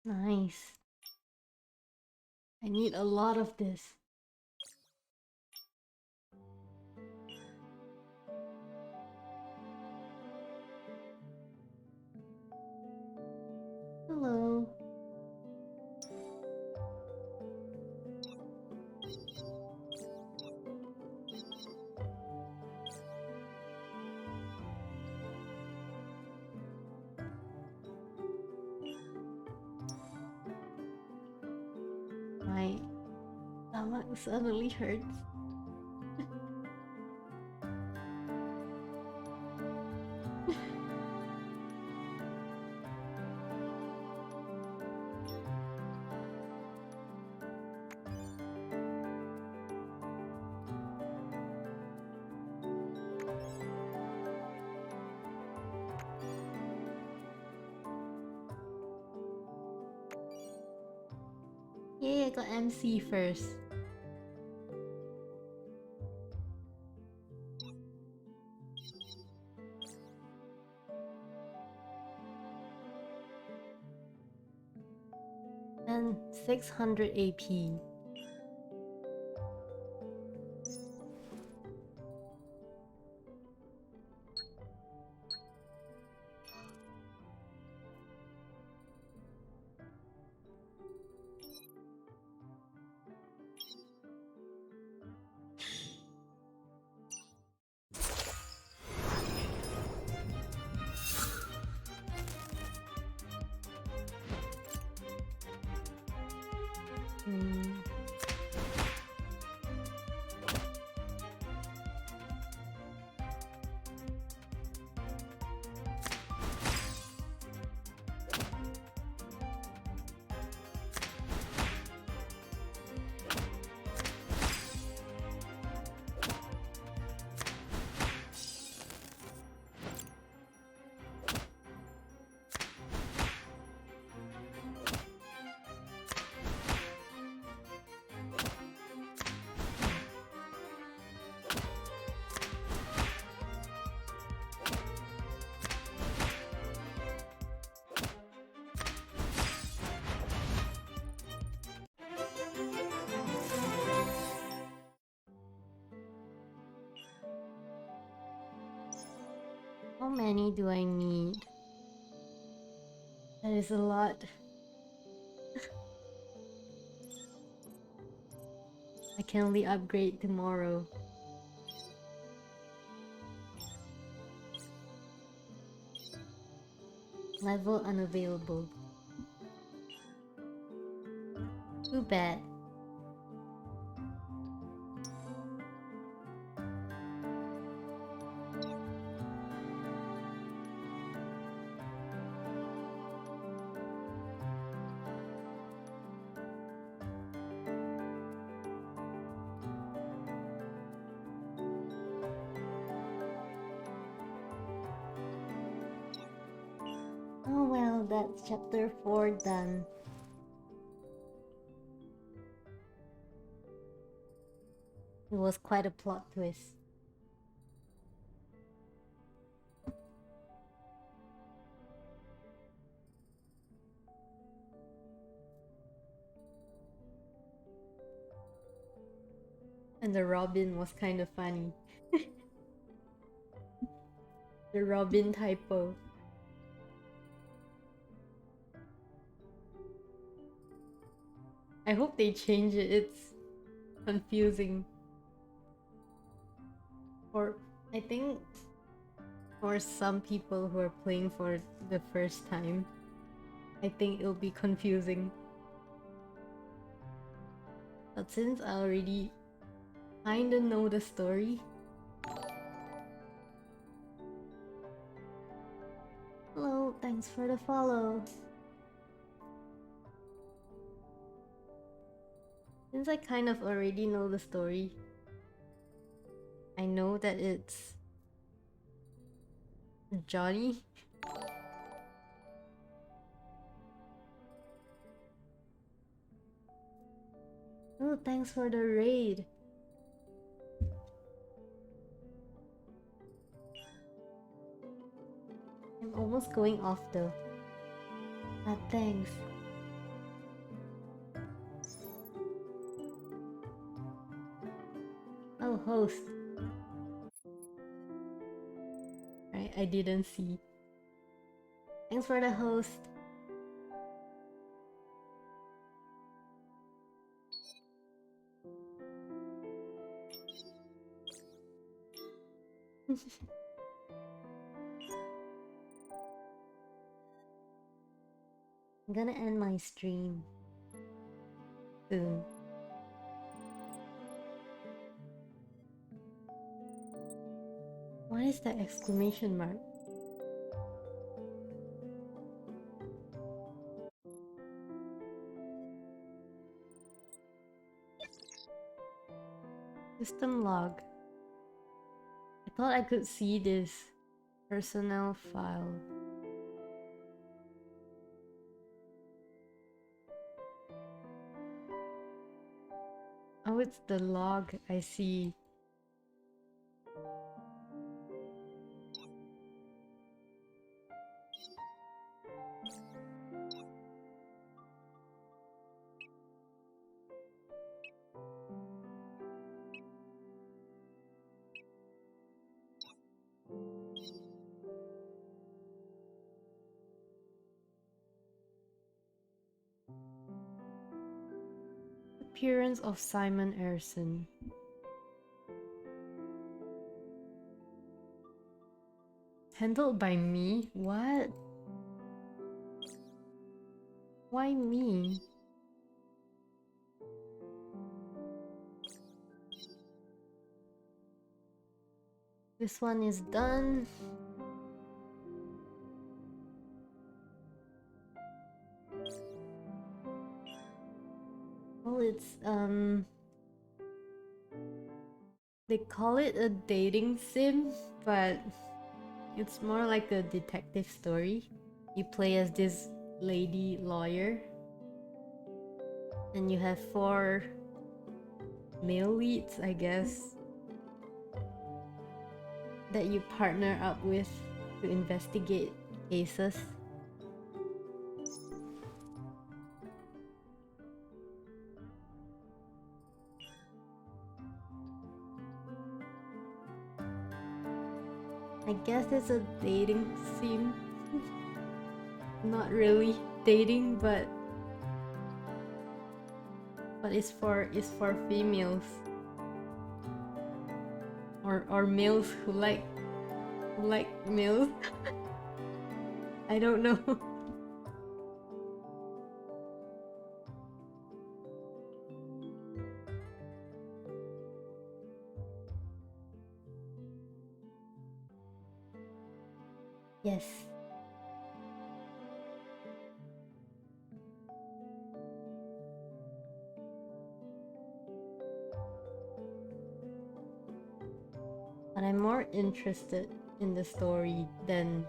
Nice. I need a lot of this. Hello. My stomach suddenly hurts. Yay, I got MC first. And 600 AP. How many do I need? That is a lot. I can only upgrade tomorrow. Level unavailable. Too bad. Oh well, that's chapter 4 done. It was quite a plot twist. And the Robin was kind of funny. The Robin typo. I hope they change it. It's confusing. Or I think for some people who are playing for the first time, I think it'll be confusing. But since I already kinda know the story. Hello, thanks for the follow. Since I kind of already know the story, I know that it's Johnny. Oh, thanks for the raid. I'm almost going off though. But thanks. Oh, host. Right, I didn't see. Thanks for the host. I'm gonna end my stream soon. What is that exclamation mark? System log. I thought I could see this personnel file. Oh, it's the log I see. Appearance of Simon Erson. Handled by me? What? Why me? This one is done. Well, it's they call it a dating sim, but it's more like a detective story. You play as this lady lawyer, and you have 4 male leads, I guess, that you partner up with to investigate cases. I guess it's a dating sim. Not really dating, but it's for females or males who like males. I don't know. Yes. But I'm more interested in the story than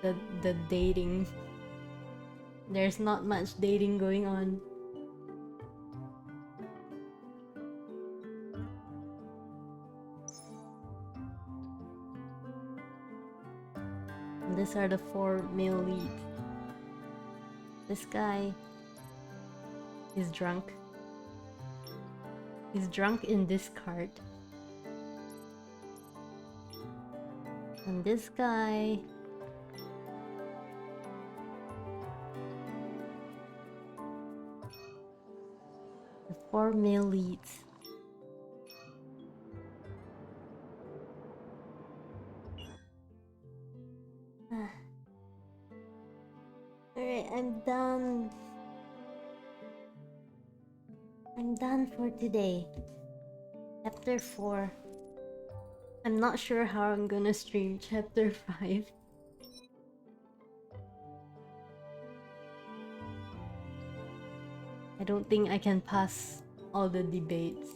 the dating. There's not much dating going on. And these are the 4 male leads. This guy is drunk. He's drunk in this cart. And this guy the 4 male leads. Alright, I'm done. I'm done for today. Chapter 4. I'm not sure how I'm gonna stream chapter 5. I don't think I can pass all the debates.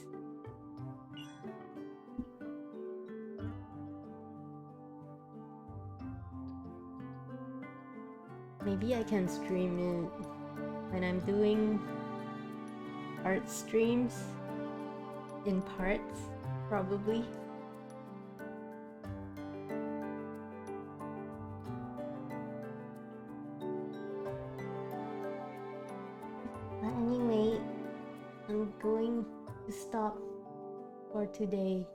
Maybe I can stream it when I'm doing art streams in parts, probably. But anyway, I'm going to stop for today.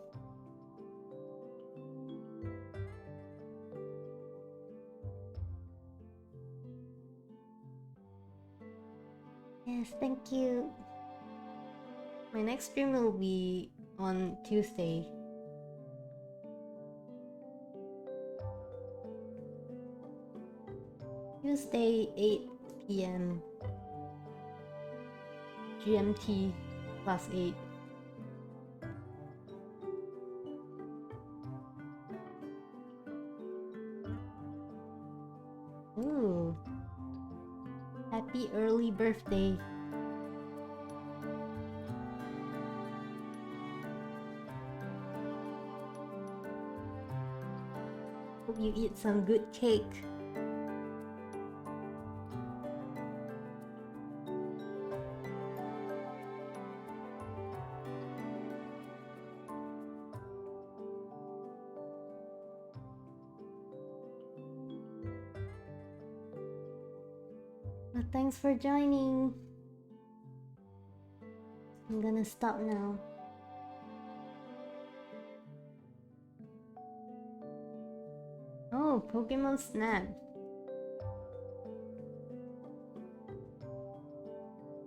Yes, thank you. My next stream will be on Tuesday. Tuesday, 8 p.m. GMT +8. Ooh. Happy early birthday. Hope you eat some good cake. Well, thanks for joining. I'm gonna stop now. Oh, Pokemon Snap.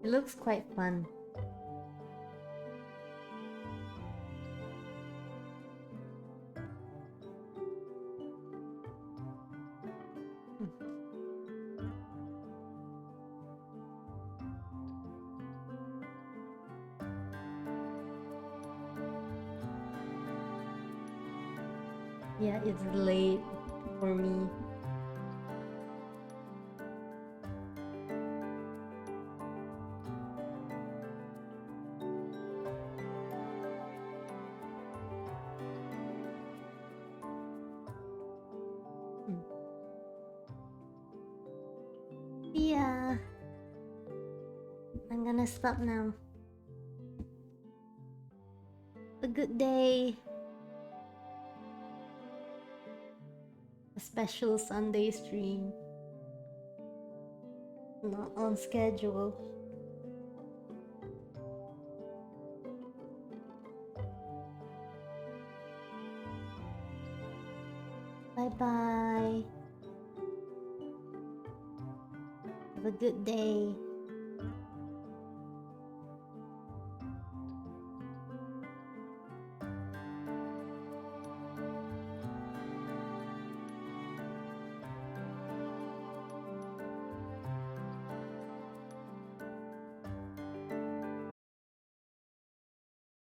It looks quite fun. Yeah, it's late for me. Yeah. I'm gonna stop now. A good day. A special Sunday stream. Not on schedule. Bye bye. Have a good day.